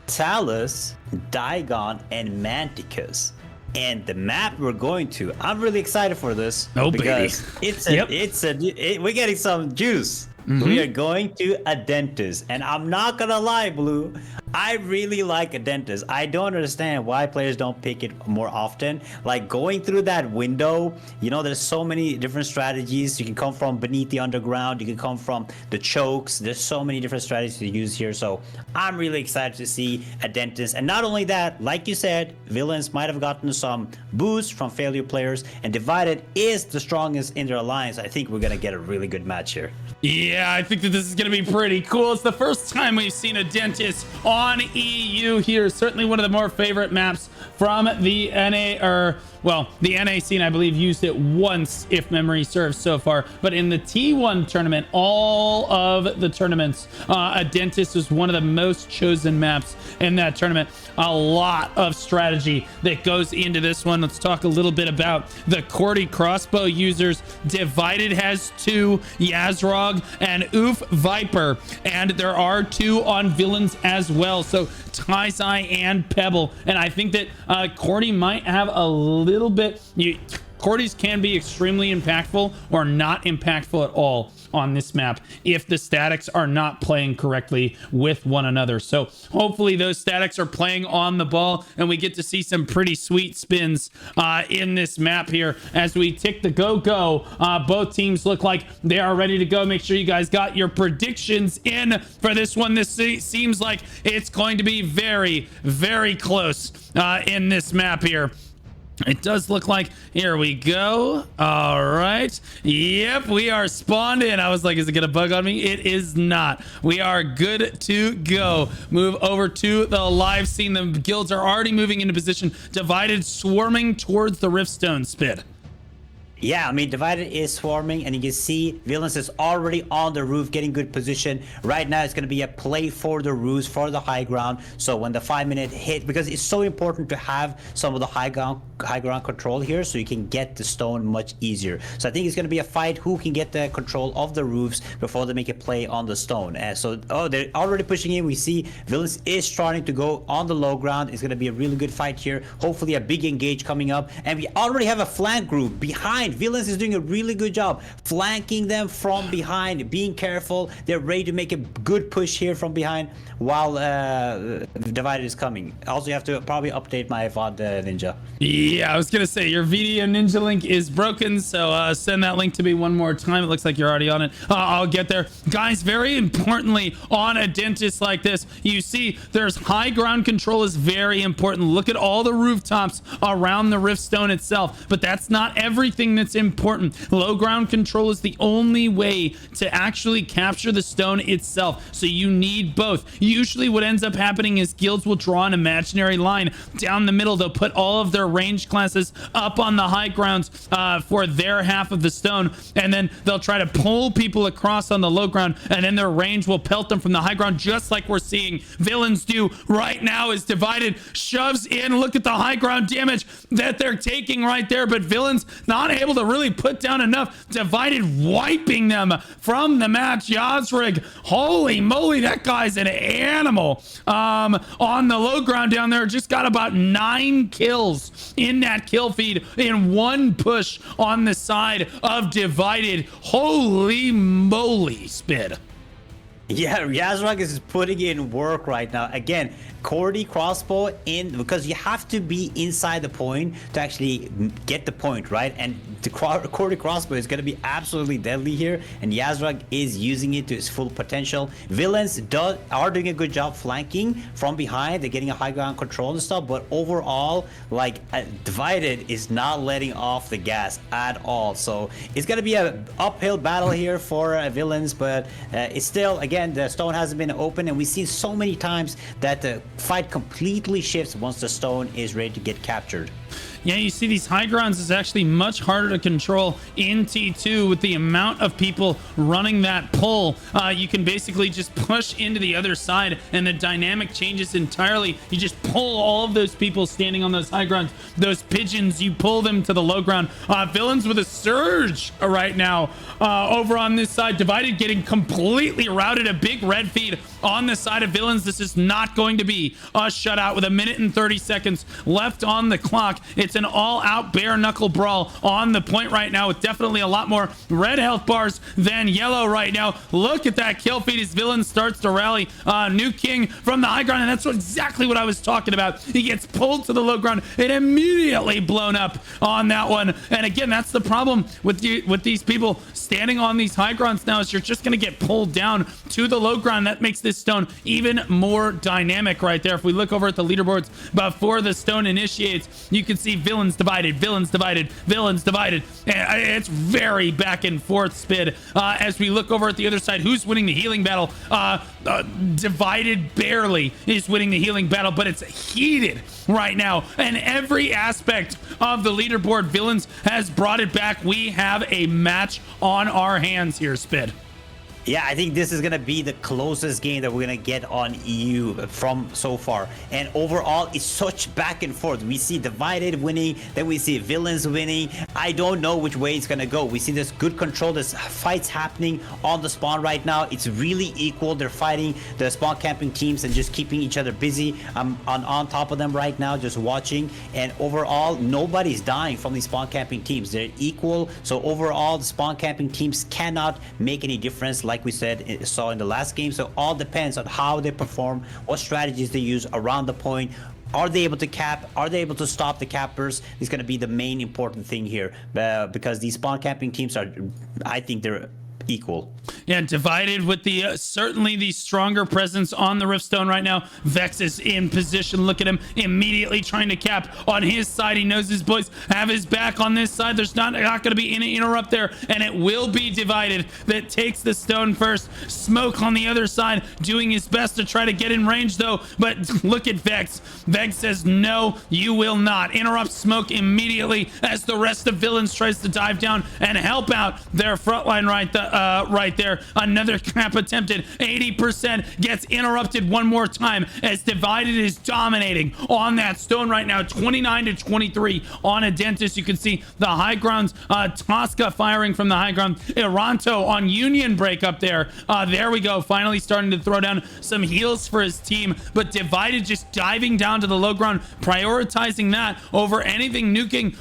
S2: Talus, Daigon, and Manticus. And the map we're going to, I'm really excited for this.
S1: Oh,
S2: because
S1: baby.
S2: We're getting some juice. Mm-hmm. We are going to Adentis, and I'm not gonna lie, Blue, I really like a dentist. I don't understand why players don't pick it more often. Like going through that window, you know, there's so many different strategies. You can come from beneath the underground. You can come from the chokes. There's so many different strategies to use here. So I'm really excited to see a dentist. And not only that, like you said, villains might have gotten some boosts from failure players, and Divided is the strongest in their alliance. I think we're going to get a really good match here.
S1: Yeah, I think that this is going to be pretty cool. It's the first time we've seen a dentist on EU here. Certainly one of the more favorite maps from the NA, or well, the NA scene, I believe, used it once, if memory serves so far. But in the T1 tournament, all of the tournaments, a dentist was one of the most chosen maps in that tournament. A lot of strategy that goes into this one. Let's talk a little bit about the Cordy crossbow users. Divided has 2, Yazrog and Oof Viper, and there are 2 on villains as well. So Taizai and Pebble, and I think that Cordy might have a little bit. Cordy's can be extremely impactful or not impactful at all on this map if the statics are not playing correctly with one another. So hopefully those statics are playing on the ball, and we get to see some pretty sweet spins in this map here as we tick the go. Both teams look like they are ready to go. Make sure you guys got your predictions in for this one. This seems like it's going to be very, very close in this map here. It does look like, here we go. All right. Yep, we are spawned in. I was like, is it gonna bug on me? It is not. We are good to go. Move over to the live scene. The guilds are already moving into position. Divided swarming towards the Riftstone Spit.
S2: Yeah, I mean, Divided is swarming, and you can see Villains is already on the roof, getting good position. Right now, it's going to be a play for the roofs, for the high ground. So when the 5-minute hit, because it's so important to have some of the high ground control here, so you can get the stone much easier. So I think it's going to be a fight who can get the control of the roofs before they make a play on the stone. They're already pushing in. We see Villains is starting to go on the low ground. It's going to be a really good fight here. Hopefully, a big engage coming up, and we already have a flank group behind. Villains is doing a really good job flanking them from behind, being careful. They're ready to make a good push here from behind while Divided is coming. Also, you have to probably update my VOD Ninja.
S1: Yeah, I was gonna say your video Ninja link is broken, so send that link to me one more time. It looks like you're already on it. I'll get there. Guys, very importantly, on a dentist like this, you see there's high ground control is very important. Look at all the rooftops around the Riftstone itself, but that's not everything that's important. Low ground control is the only way to actually capture the stone itself, so you need both. Usually what ends up happening is guilds will draw an imaginary line down the middle. They'll put all of their range classes up on the high grounds for their half of the stone, and then they'll try to pull people across on the low ground, and then their range will pelt them from the high ground, just like we're seeing Villains do right now as Divided shoves in. Look at the high ground damage that they're taking right there, but Villains not able to really put down enough. Divided wiping them from the match. Yazrig, holy moly, that guy's an animal. On the low ground down there, just got about 9 kills in that kill feed in one push on the side of Divided. Holy moly, Spid.
S2: Yeah, Yazrag is putting in work right now. Again, Cordy crossbow in, because you have to be inside the point to actually get the point, right? And the Cordy crossbow is going to be absolutely deadly here, and Yazrag is using it to its full potential. Villains are doing a good job flanking from behind. They're getting a high ground control and stuff, but overall, like, Divided is not letting off the gas at all. So it's going to be an uphill battle here for Villains, but it's still, again, the stone hasn't been open, and we see so many times that the fight completely shifts once the stone is ready to get captured.
S1: Yeah, you see these high grounds is actually much harder to control in T2 with the amount of people running that pull. You can basically just push into the other side and the dynamic changes entirely. You just pull all of those people standing on those high grounds. Those pigeons, you pull them to the low ground. Villains with a surge right now over on this side. Divided getting completely routed. A big red feed on the side of Villains. This is not going to be a shutout with 1 minute and 30 seconds left on the clock. It's It's an all-out bare knuckle brawl on the point right now with definitely a lot more red health bars than yellow right now. Look at that kill feed as Villain starts to rally. New King from the high ground, and that's exactly what I was talking about. He gets pulled to the low ground and immediately blown up on that one. And again, that's the problem with these people standing on these high grounds now, is you're just going to get pulled down to the low ground. That makes this stone even more dynamic right there. If we look over at the leaderboards before the stone initiates, you can see Villains divided, Villains divided, Villains divided. And it's very back and forth, Spid. As we look over at the other side, who's winning the healing battle? Divided barely is winning the healing battle, but it's heated right now. And every aspect of the leaderboard, Villains has brought it back. We have a match on our hands here, Spid.
S2: Yeah, I think this is going to be the closest game that we're going to get on EU from so far. And overall, it's such back and forth. We see Divided winning, then we see Villains winning. I don't know which way it's going to go. We see this good control. There's fights happening on the spawn right now. It's really equal. They're fighting the spawn camping teams and just keeping each other busy. I'm on top of them right now, just watching. And overall, nobody's dying from these spawn camping teams. They're equal. So overall, the spawn camping teams cannot make any difference, like we saw in the last game. So all depends on how they perform, what strategies they use around the point. Are they able to cap? Are they able to stop the cappers? It's going to be the main important thing here, because these spawn camping teams are, I think they're equal.
S1: Yeah, Divided with the certainly the stronger presence on the Riftstone right now. Vex is in position. Look at him immediately trying to cap on his side. He knows his boys have his back on this side. There's not going to be any interrupt there, and it will be Divided that takes the stone first. Smoke on the other side doing his best to try to get in range though, but look at Vex. Vex says no, you will not. Interrupt Smoke immediately as the rest of Villains tries to dive down and help out their front line right there. Another cap attempted. 80% gets interrupted one more time as Divided is dominating on that stone right now. 29-23 on a Dentist. You can see the high grounds. Tosca firing from the high ground. Iranto on Union break up there. There we go. Finally starting to throw down some heals for his team, but Divided just diving down to the low ground, prioritizing that over anything, nuking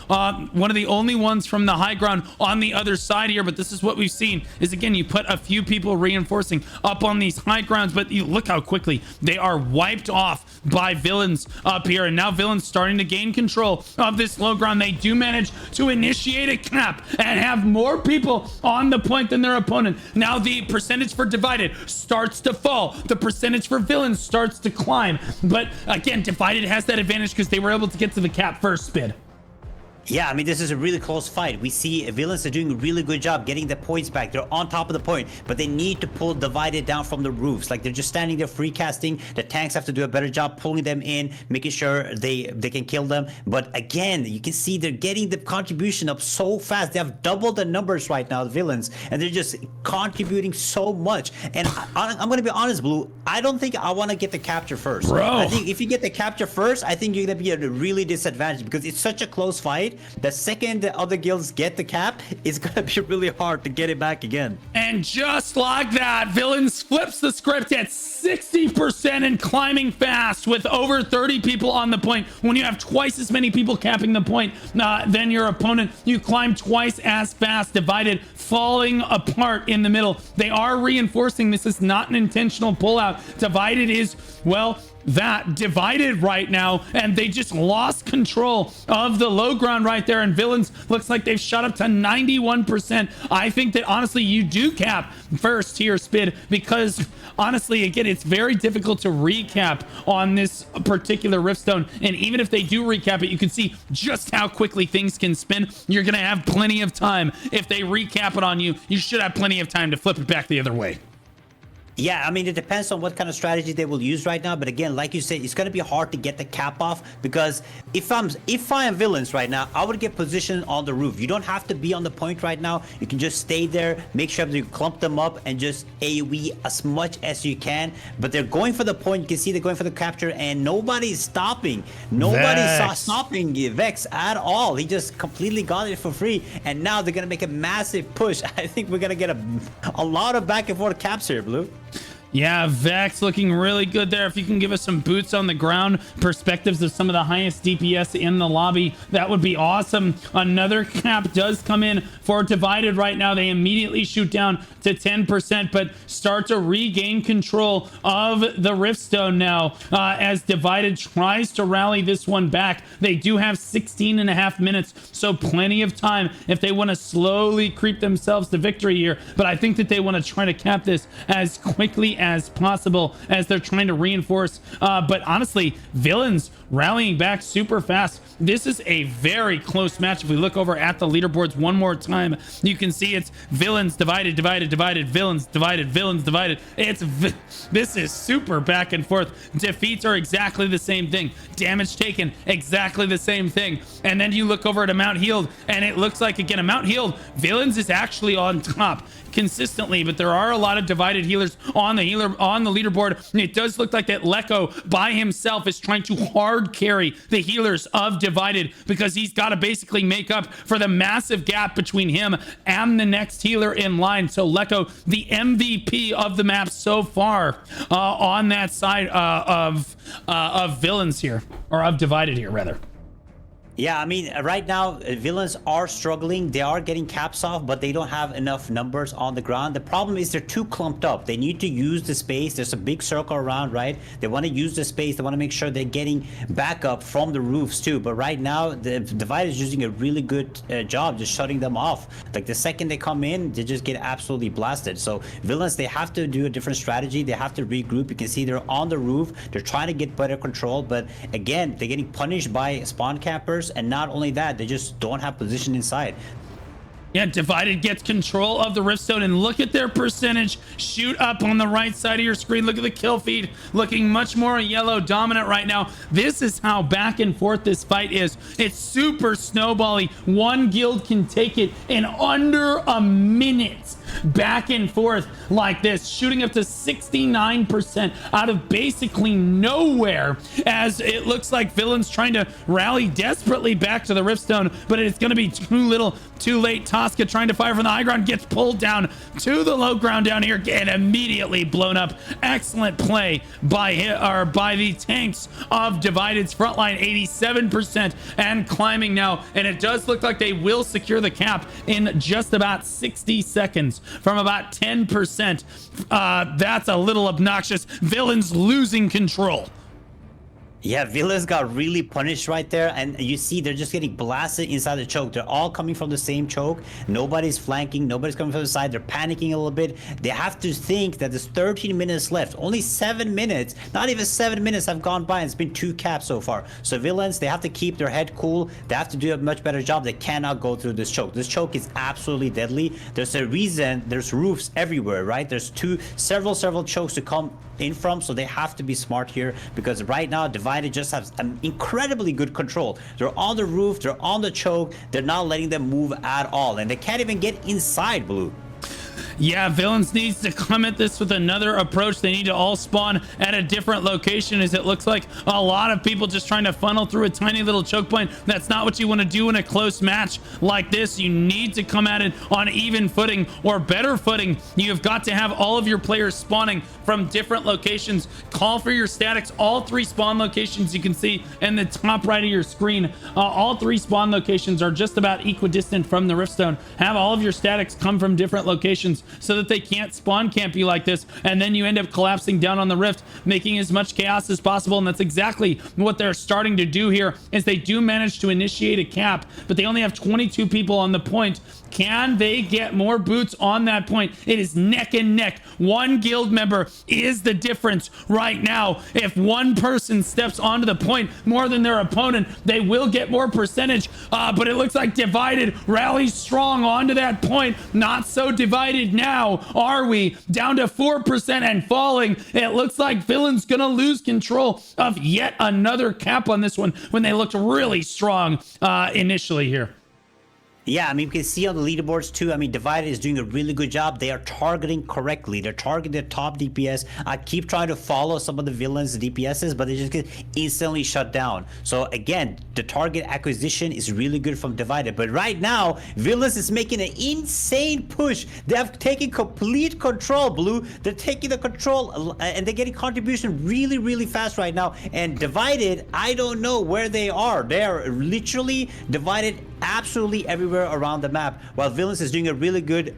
S1: one of the only ones from the high ground on the other side here. But this is what we've seen, is again, you put a few people reinforcing up on these high grounds, but you look how quickly they are wiped off by Villains up here. And now Villains starting to gain control of this low ground. They do manage to initiate a cap and have more people on the point than their opponent. Now the percentage for Divided starts to fall. The percentage for Villains starts to climb. But again, Divided has that advantage because they were able to get to the cap first, Spid.
S2: Yeah, I mean, this is a really close fight. We see Villains are doing a really good job getting the points back. They're on top of the point, but they need to pull Divided down from the roofs. Like, they're just standing there free casting. The tanks have to do a better job pulling them in, making sure they can kill them. But again, you can see they're getting the contribution up so fast. They have double the numbers right now, the Villains, and they're just contributing so much. And I'm going to be honest, Blue, I don't think I want to get the capture first.
S1: Bro.
S2: I think if you get the capture first, I think you're going to be at a really disadvantage because it's such a close fight. The second the other guilds get the cap, it's gonna be really hard to get it back again.
S1: And just like that, Villains flips the script at 60% and climbing fast with over 30 people on the point. When you have twice as many people capping the point than your opponent, you climb twice as fast. Divided falling apart in the middle. They are reinforcing. This is not an intentional pullout. Divided is, well, that Divided right now, and they just lost control of the low ground right there. And Villains looks like they've shot up to 91%. I think that honestly you do cap first here, Spid, because honestly, again, it's very difficult to recap on this particular Riftstone. And even if they do recap it, you can see just how quickly things can spin. You're gonna have plenty of time. If they recap it on you, you should have plenty of time to flip it back the other way.
S2: Yeah, I mean, it depends on what kind of strategy they will use right now. But again, like you said, it's going to be hard to get the cap off because if I am Villains right now, I would get positioned on the roof. You don't have to be on the point right now. You can just stay there, make sure that you clump them up and just AoE as much as you can. But they're going for the point. You can see they're going for the capture and nobody's stopping. Nobody's stopping Vex at all. He just completely got it for free. And now they're going to make a massive push. I think we're going to get a lot of back and forth caps here, Blue.
S1: Yeah, Vex looking really good there. If you can give us some boots on the ground, perspectives of some of the highest DPS in the lobby, that would be awesome. Another cap does come in for Divided right now. They immediately shoot down to 10%, but start to regain control of the Riftstone now as Divided tries to rally this one back. They do have 16.5 minutes, so plenty of time if they want to slowly creep themselves to victory here. But I think that they want to try to cap this as quickly as possible as they're trying to reinforce. But honestly, Villains rallying back super fast. This is a very close match. If we look over at the leaderboards one more time, you can see it's Villains divided, Villains divided. This is super back and forth. Defeats are exactly the same thing. Damage taken, exactly the same thing. And then you look over at Amount Healed, and it looks like, again, Amount Healed, Villains is actually on top consistently, but there are a lot of Divided healers on the leaderboard. It does look like that Lecco by himself is trying to hard carry the healers of Divided, because he's got to basically make up for the massive gap between him and the next healer in line. So Lecco, the MVP of the map so far, on that side of Villains here, or of Divided here rather.
S2: Yeah, I mean, right now, Villains are struggling. They are getting caps off, but they don't have enough numbers on the ground. The problem is they're too clumped up. They need to use the space. There's a big circle around, right? They want to use the space. They want to make sure they're getting backup from the roofs, too. But right now, the Divide is using a really good job just shutting them off. Like, the second they come in, they just get absolutely blasted. So, Villains, they have to do a different strategy. They have to regroup. You can see they're on the roof. They're trying to get better control. But, again, they're getting punished by spawn campers. And not only that, they just don't have position inside.
S1: Yeah, Divided gets control of the Riftstone, and look at their percentage shoot up on the right side of your screen. Look at the kill feed, looking much more yellow dominant right now. This is how back and forth this fight is. It's super snowbally. One guild can take it in under a minute. Back and forth like this, shooting up to 69% out of basically nowhere, as it looks like Villains trying to rally desperately back to the Riftstone, but it's going to be too little, too late. Tosca trying to fire from the high ground, gets pulled down to the low ground down here and immediately blown up. Excellent play by the tanks of Divided's front line, 87% and climbing now, and it does look like they will secure the cap in just about 60 seconds from about 10%. That's a little obnoxious. Villains losing control.
S2: Yeah, Villains got really punished right there, and you see they're just getting blasted inside the choke. They're all coming from the same choke. Nobody's flanking. Nobody's coming from the side. They're panicking a little bit. They have to think that there's 13 minutes left. Only 7 minutes. Not even 7 minutes have gone by, and it's been 2 caps so far. So Villains, they have to keep their head cool. They have to do a much better job. They cannot go through this choke. This choke is absolutely deadly. There's a reason there's roofs everywhere, right? There's several chokes to come in from, so they have to be smart here, because right now Divided just has an incredibly good control. They're on the roof, they're on the choke, they're not letting them move at all, and they can't even get inside Blue.
S1: Yeah, Villains needs to come at this with another approach. They need to all spawn at a different location, as it looks like a lot of people just trying to funnel through a tiny little choke point. That's not what you want to do in a close match like this. You need to come at it on even footing or better footing. You've got to have all of your players spawning from different locations. Call for your statics. All 3 spawn locations you can see in the top right of your screen. All 3 spawn locations are just about equidistant from the Riftstone. Have all of your statics come from different locations so that they can't spawn camp you like this, and then you end up collapsing down on the rift, making as much chaos as possible. And that's exactly what they're starting to do here, is they do manage to initiate a cap, but they only have 22 people on the point. Can they get more boots on that point? It is neck and neck. One guild member is the difference right now. If one person steps onto the point more than their opponent, they will get more percentage. But it looks like Divided rallies strong onto that point. Not so divided now, are we? Down to 4% and falling. It looks like Villains gonna lose control of yet another cap on this one, when they looked really strong initially here.
S2: Yeah, I mean, you can see on the leaderboards too. I mean, Divided is doing a really good job. They are targeting correctly. They're targeting their top DPS. I keep trying to follow some of the villains' DPSs, but they just get instantly shut down. So again, the target acquisition is really good from Divided. But right now, Villains is making an insane push. They have taken complete control, Blue. They're taking the control and they're getting contribution really, really fast right now. And Divided, I don't know where they are. They are literally divided absolutely everywhere around the map, while Villains is doing a really good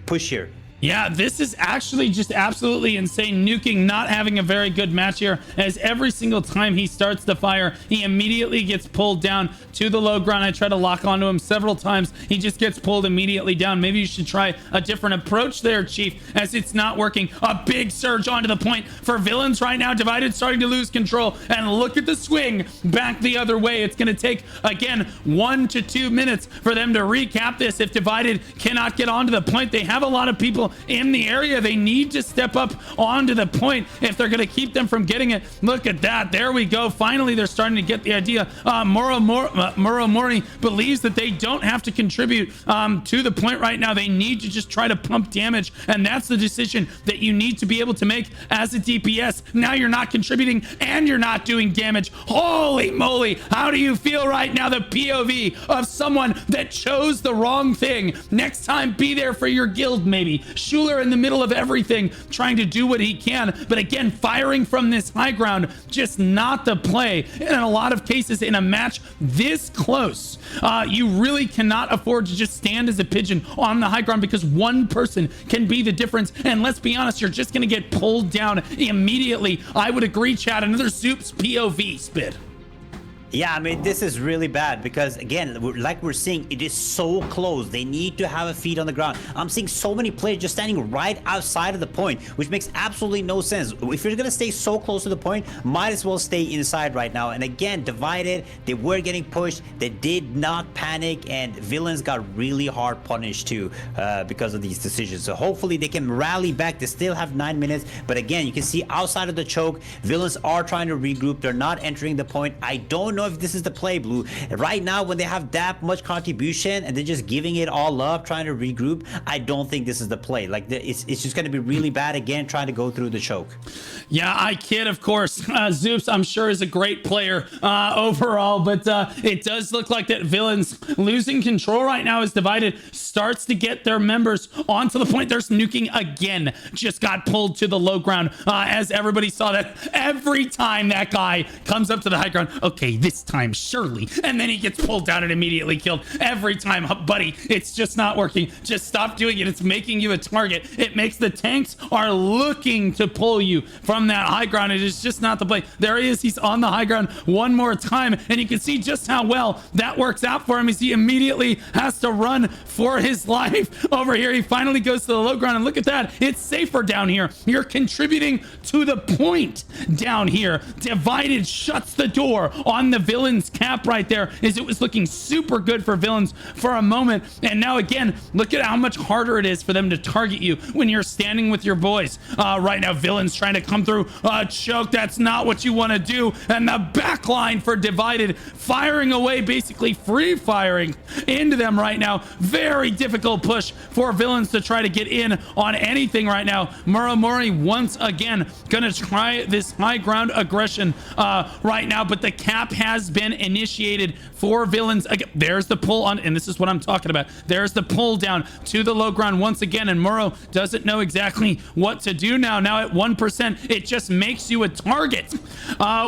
S2: push here.
S1: Yeah, this is actually just absolutely insane. Nuking not having a very good match here, as every single time he starts the fire, he immediately gets pulled down to the low ground. I try to lock onto him several times. He just gets pulled immediately down. Maybe you should try a different approach there, Chief, as it's not working. A big surge onto the point for Villains right now. Divided starting to lose control, and look at the swing back the other way. It's going to take, again, 1 to 2 minutes for them to recap this. If Divided cannot get onto the point, they have a lot of people in the area. They need to step up onto the point if they're going to keep them from getting it. Look at that. There we go. Finally, they're starting to get the idea. Mori believes that they don't have to contribute to the point right now. They need to just try to pump damage, and that's the decision that you need to be able to make as a DPS. Now you're not contributing and you're not doing damage. Holy moly. How do you feel right now? The POV of someone that chose the wrong thing. Next time, be there for your guild, maybe. Schuler in the middle of everything, trying to do what he can, but again, firing from this high ground, just not the play. And in a lot of cases, in a match this close, you really cannot afford to just stand as a pigeon on the high ground, because one person can be the difference. And let's be honest, you're just going to get pulled down immediately. I would agree, Chad. Another Zoop's POV spit.
S2: Yeah, I mean, this is really bad because, again, like we're seeing, it is so close. They need to have a feet on the ground. I'm seeing so many players just standing right outside of the point, which makes absolutely no sense. If you're going to stay so close to the point, might as well stay inside right now. And again, Divided, they were getting pushed. They did not panic, and Villains got really hard punished too because of these decisions. So hopefully they can rally back. They still have 9 minutes. But again, you can see outside of the choke, Villains are trying to regroup. They're not entering the point. I don't know if this is the play, Blue. Right now, when they have that much contribution and they're just giving it all up, trying to regroup, I don't think this is the play. Like, it's just going to be really bad again, trying to go through the choke.
S1: Yeah, I kid, of course. Zeus, I'm sure, is a great player overall, but it does look like that Villains losing control right now as Divided starts to get their members onto the point. There's Nuking again. Just got pulled to the low ground as everybody saw that. Every time that guy comes up to the high ground, okay, this time surely, and then he gets pulled down and immediately killed. Every time, buddy, it's just not working. Just stop doing it. It's making you a target. It makes the tanks are looking to pull you from that high ground. It is just not the play. There he is. He's on the high ground one more time, and you can see just how well that works out for him as he immediately has to run for his life. Over here, he finally goes to the low ground, and look at that. It's safer down here. You're contributing to the point down here. Divided shuts the door on the Villains cap right there, as it was looking super good for Villains for a moment. And now again, look at how much harder it is for them to target you when you're standing with your boys. Right now, Villains trying to come through. Choke, that's not what you want to do. And the back line for Divided, firing away, basically free firing into them right now. Very difficult push for Villains to try to get in on anything right now. Muramori once again gonna try this high ground aggression right now, but the cap has been initiated for Villains. Again, there's the pull on, and this is what I'm talking about. There's the pull down to the low ground once again, and Muro doesn't know exactly what to do now. Now at 1%, it just makes you a target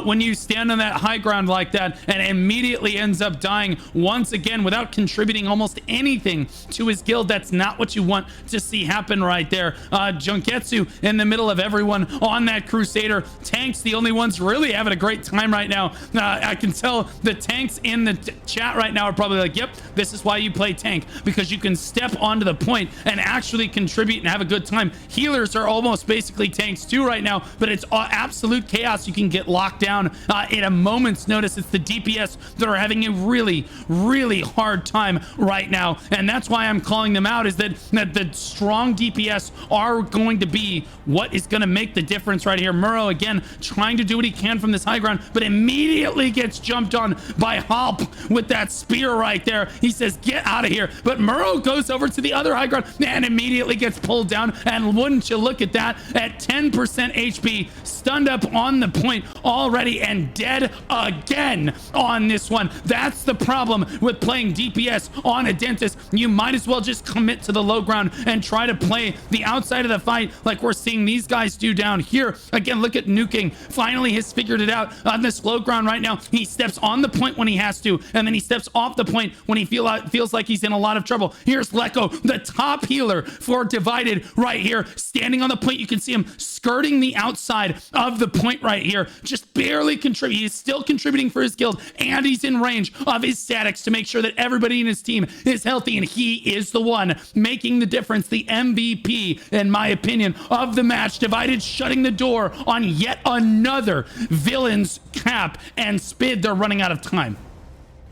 S1: when you stand on that high ground like that, and immediately ends up dying once again without contributing almost anything to his guild. That's not what you want to see happen right there. Junketsu in the middle of everyone on that Crusader. Tanks, the only ones really having a great time right now. I can tell the tanks in the chat right now are probably like, yep, this is why you play tank, because you can step onto the point and actually contribute and have a good time. Healers are almost basically tanks too right now, but it's absolute chaos. You can get locked down in a moment's notice. It's the DPS that are having a really, really hard time right now, and that's why I'm calling them out, is that the strong DPS are going to be what is going to make the difference right here. Muro again trying to do what he can from this high ground, but immediately gets jumped on by Hop with that spear right there. He says, get out of here. But Murrow goes over to the other high ground and immediately gets pulled down. And wouldn't you look at that, at 10% HP, stunned up on the point already and dead again on this one. That's the problem with playing DPS on a Dentist. You might as well just commit to the low ground and try to play the outside of the fight like we're seeing these guys do down here. Again, look at Nuking. Finally has figured it out on this low ground right now. He steps on the point when he has to, and then he steps off the point when he feels like he's in a lot of trouble. Here's Lecco, the top healer for Divided right here, standing on the point. You can see him skirting the outside of the point right here, just barely contributing. He's still contributing for his guild, and he's in range of his statics to make sure that everybody in his team is healthy, and he is the one making the difference, the MVP, in my opinion, of the match. Divided shutting the door on yet another Villains cap and Spid. They're running out of time.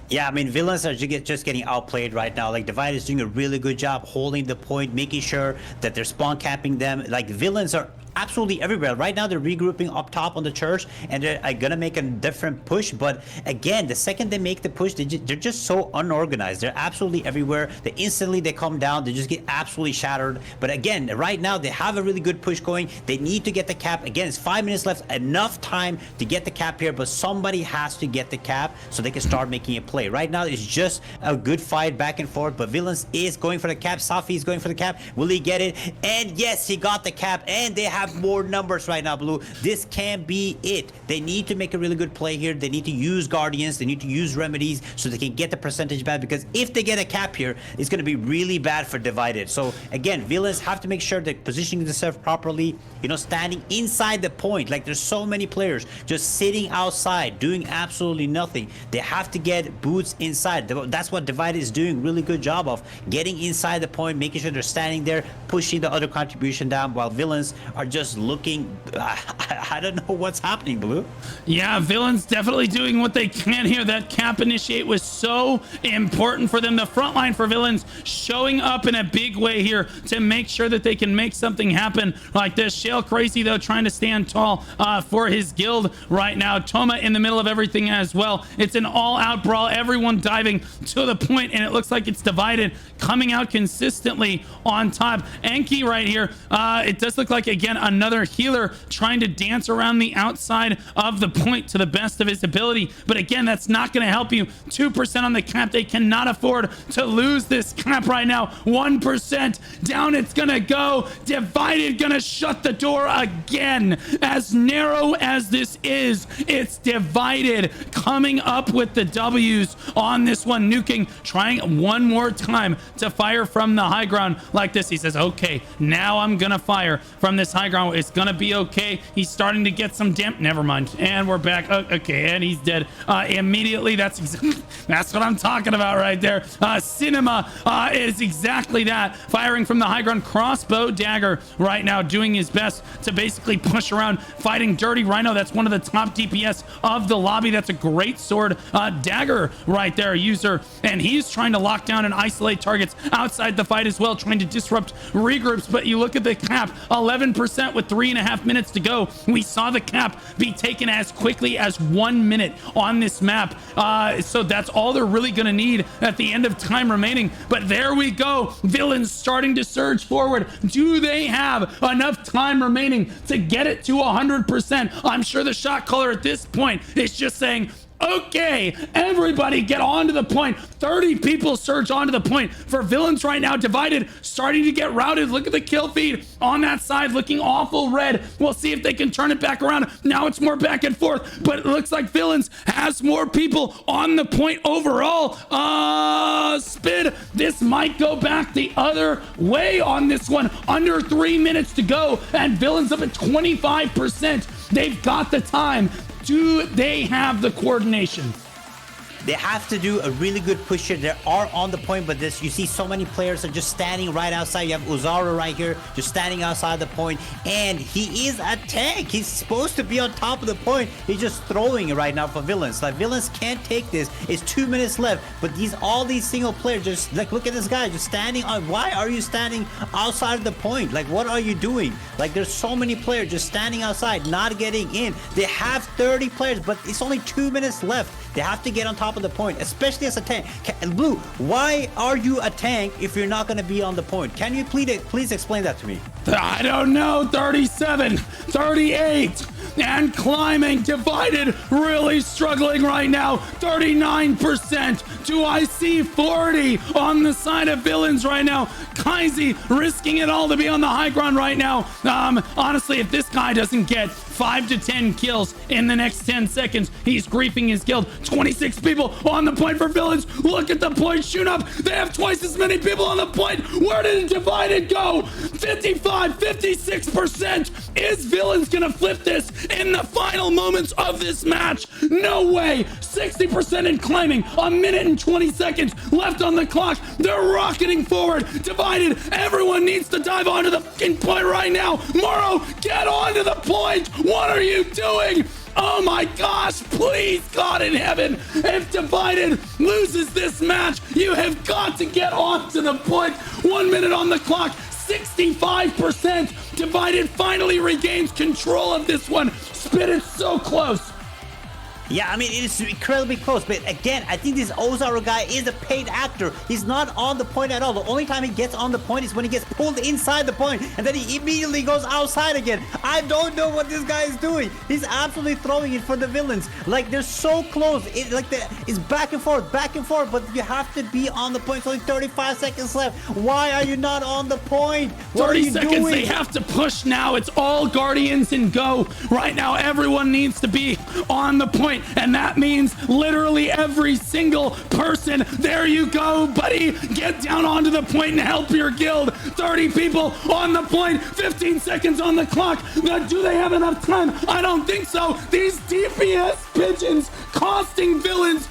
S2: Yeah, I mean, Villains are just getting outplayed right now. Like, Divide is doing a really good job holding the point, making sure that they're spawn capping them. Like, Villains are absolutely everywhere. Right now, they're regrouping up top on the church, and they're gonna make a different push. But again, the second they make the push, they're just so unorganized. They're absolutely everywhere. They come down, they just get absolutely shattered. But again, right now, they have a really good push going. They need to get the cap. Again, it's 5 minutes left, enough time to get the cap here, but somebody has to get the cap so they can start making a play. Right now, it's just a good fight back and forth, but Villains is going for the cap. Safi is going for the cap. Will he get it? And yes, he got the cap, and they have more numbers right now, Blue. This can be it. They need to make a really good play here. They need to use Guardians. They need to use Remedies so they can get the percentage back, because if they get a cap here, it's going to be really bad for Divided. So again, Villains have to make sure they're positioning themselves properly, you know, standing inside the point. Like, there's so many players just sitting outside doing absolutely nothing. They have to get boots inside. That's what Divided is doing really good job of, getting inside the point, making sure they're standing there, pushing the other contribution down, while Villains are just looking, I don't know what's happening, Blue.
S1: Yeah, Villains definitely doing what they can here. That cap initiate was so important for them. The front line for Villains showing up in a big way here to make sure that they can make something happen like this. Shale Crazy, though, trying to stand tall for his guild right now. Toma in the middle of everything as well. It's an all-out brawl. Everyone diving to the point, and it looks like it's Divided coming out consistently on top. Enki right here. It does look like, again, another healer trying to dance around the outside of the point to the best of his ability. But again, that's not going to help you. 2% on the cap. They cannot afford to lose this cap right now. 1% down it's going to go. Divided going to shut the door again. As narrow as this is, it's Divided coming up with the W's on this one. Nuking trying one more time to fire from the high ground like this. He says, okay, now I'm going to fire from this high ground. It's gonna be okay. He's starting to get some never mind, and we're back. Okay, and he's dead immediately. That's what I'm talking about right there. Cinema is exactly that, firing from the high ground. Crossbow Dagger right now doing his best to basically push around, fighting Dirty Rhino. That's one of the top DPS of the lobby. That's a great sword. Dagger right there, user, and he's trying to lock down and isolate targets outside the fight as well, trying to disrupt regroups. But you look at the cap, 11% with 3.5 minutes to go. We saw the cap be taken as quickly as 1 minute on this map. So that's all they're really going to need at the end of time remaining. But there we go. Villains starting to surge forward. Do they have enough time remaining to get it to 100%? I'm sure the shot caller at this point is just saying, okay, everybody get onto the point. 30 people surge onto the point for Villains right now. Divided, starting to get routed. Look at the kill feed on that side, looking awful red. We'll see if they can turn it back around. Now it's more back and forth, but it looks like Villains has more people on the point overall. Spid, this might go back the other way on this one. Under 3 minutes to go, and Villains up at 25%. They've got the time. Do they have the coordination?
S2: They have to do a really good push here. They are on the point, but this, you see so many players are just standing right outside. You have Uzara right here, just standing outside the point, and he is a tank. He's supposed to be on top of the point. He's just throwing it right now for villains. Like, villains can't take this. It's 2 minutes left, but all these single players just, like, look at this guy just standing on. Why are you standing outside of the point? Like, what are you doing? Like, there's so many players just standing outside, not getting in. They have 30 players, but it's only 2 minutes left. They have to get on top of the point, especially as a tank. Blue, why are you a tank if you're not going to be on the point? Can you please explain that to me?
S1: I don't know. 37, 38, and climbing. Divided, really struggling right now. 39%. Do I see 40 on the side of villains right now? Kaizi risking it all to be on the high ground right now. Honestly, if this guy doesn't get 5 to 10 kills in the next 10 seconds, he's griefing his guild. 26 people on the point for villains. Look at the point shoot up. They have twice as many people on the point. Where did Divided go? 55, 56%. Is villains gonna flip this in the final moments of this match? No way. 60% in climbing. A minute and 20 seconds left on the clock. They're rocketing forward. Divided. Everyone needs to dive onto the fucking point right now. Morrow, get onto the point. What are you doing? Oh my gosh, please, God in heaven, if Divided loses this match, you have got to get onto the point. 1 minute on the clock, 65%. Divided finally regains control of this one. Spit is so close.
S2: Yeah, I mean, it's incredibly close, but again, I think this Ozaru guy is a paid actor. He's not on the point at all. The only time he gets on the point is when he gets pulled inside the point, and then he immediately goes outside again. I don't know what this guy is doing. He's absolutely throwing it for the villains. Like, they're so close. It's back and forth, but you have to be on the point. It's only 35 seconds left. Why are you not on the point? What
S1: 30
S2: are you
S1: seconds,
S2: doing?
S1: They have to push now. It's all Guardians and go. Right now, everyone needs to be on the point. And that means literally every single person. There you go, buddy. Get down onto the point and help your guild. 30 people on the point. 15 seconds on the clock. Now, do they have enough time? I don't think so. These DPS pigeons costing villains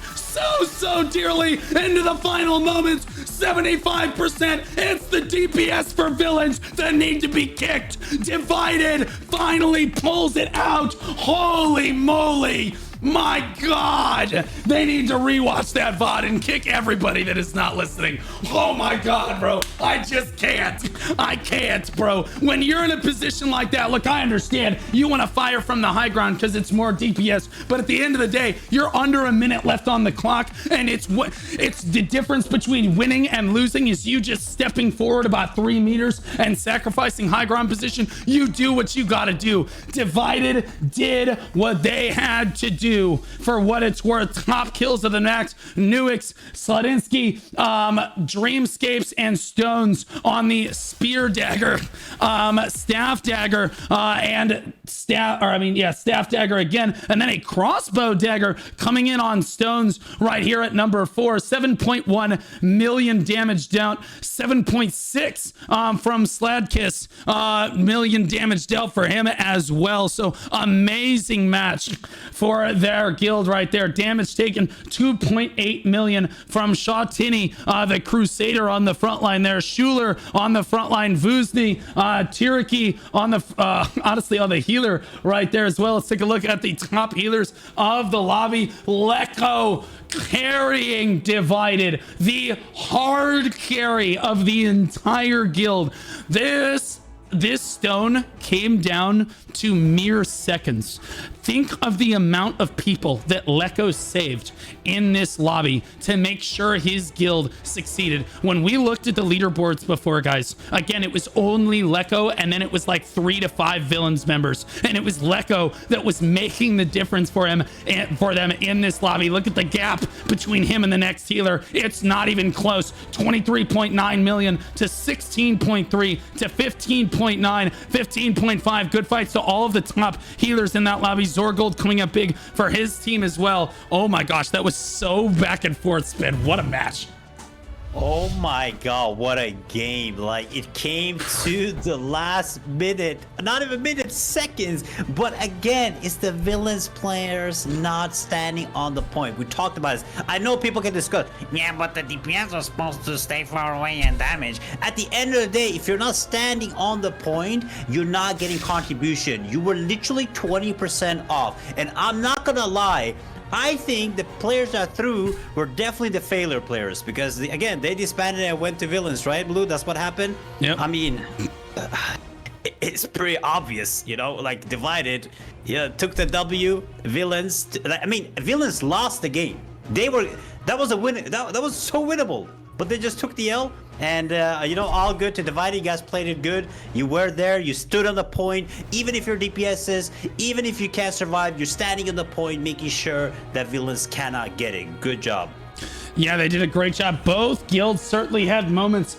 S1: so dearly into the final moments. 75%. It's the DPS for villains that need to be kicked. Divided finally pulls it out. Holy moly. My God, they need to rewatch that VOD and kick everybody that is not listening. Oh my God, bro. I just can't. I can't, bro. When you're in a position like that, look, I understand you want to fire from the high ground because it's more DPS, but at the end of the day, you're under a minute left on the clock, and it's the difference between winning and losing is you just stepping forward about 3 meters and sacrificing high ground position. You do what you got to do. Divided did what they had to do. For what it's worth, top kills of the match, Nuix, Sladinsky, Dreamscapes, and Stones on the Spear Dagger, Staff Dagger, Staff Dagger again, and then a Crossbow Dagger coming in on Stones right here at number 4. 7.1 million damage down, 7.6 from Sladkiss, million damage dealt for him as well. So amazing match for their guild right there. Damage taken 2.8 million from Shawtini, the Crusader on the front line there. Schuler on the front line. Vuzni, Tiriki on the honestly on the healer right there as well. Let's take a look at the top healers of the lobby. Leko carrying Divided, the hard carry of the entire guild. This stone came down to mere seconds. Think of the amount of people that Leko saved in this lobby to make sure his guild succeeded. When we looked at the leaderboards before, guys, again, it was only Leko, and then it was like 3 to 5 villains members, and it was Leko that was making the difference for him and for them in this lobby. Look at the gap between him and the next healer. It's not even close. 23.9 million to 16.3 to 15.9, 15.5. Good fights to all of the top healers in that lobby. Zorgold coming up big for his team as well. Oh my gosh, that was so back and forth, Spin. What a match.
S2: Oh my god, what a game. Like, it came to the last minute, not even minute, seconds. But again, it's the villains players not standing on the point. We talked about this. I know people can discuss, yeah, but the DPS are supposed to stay far away and damage. At the end of the day, if you're not standing on the point, you're not getting contribution. You were literally 20% off. And I'm not gonna lie, I think the players that threw were definitely the failure players because, again, they disbanded and went to villains, right, Blue? That's what happened?
S1: Yep.
S2: I mean, it's pretty obvious, you know, like Divided, yeah, took the W, villains. I mean, villains lost the game. That was a win. That was so winnable, but they just took the L. And, you know, all good to Divide. You guys played it good. You were there. You stood on the point. Even if your DPS is, even if you can't survive, you're standing on the point, making sure that villains cannot get it. Good job.
S1: Yeah, they did a great job. Both guilds certainly had moments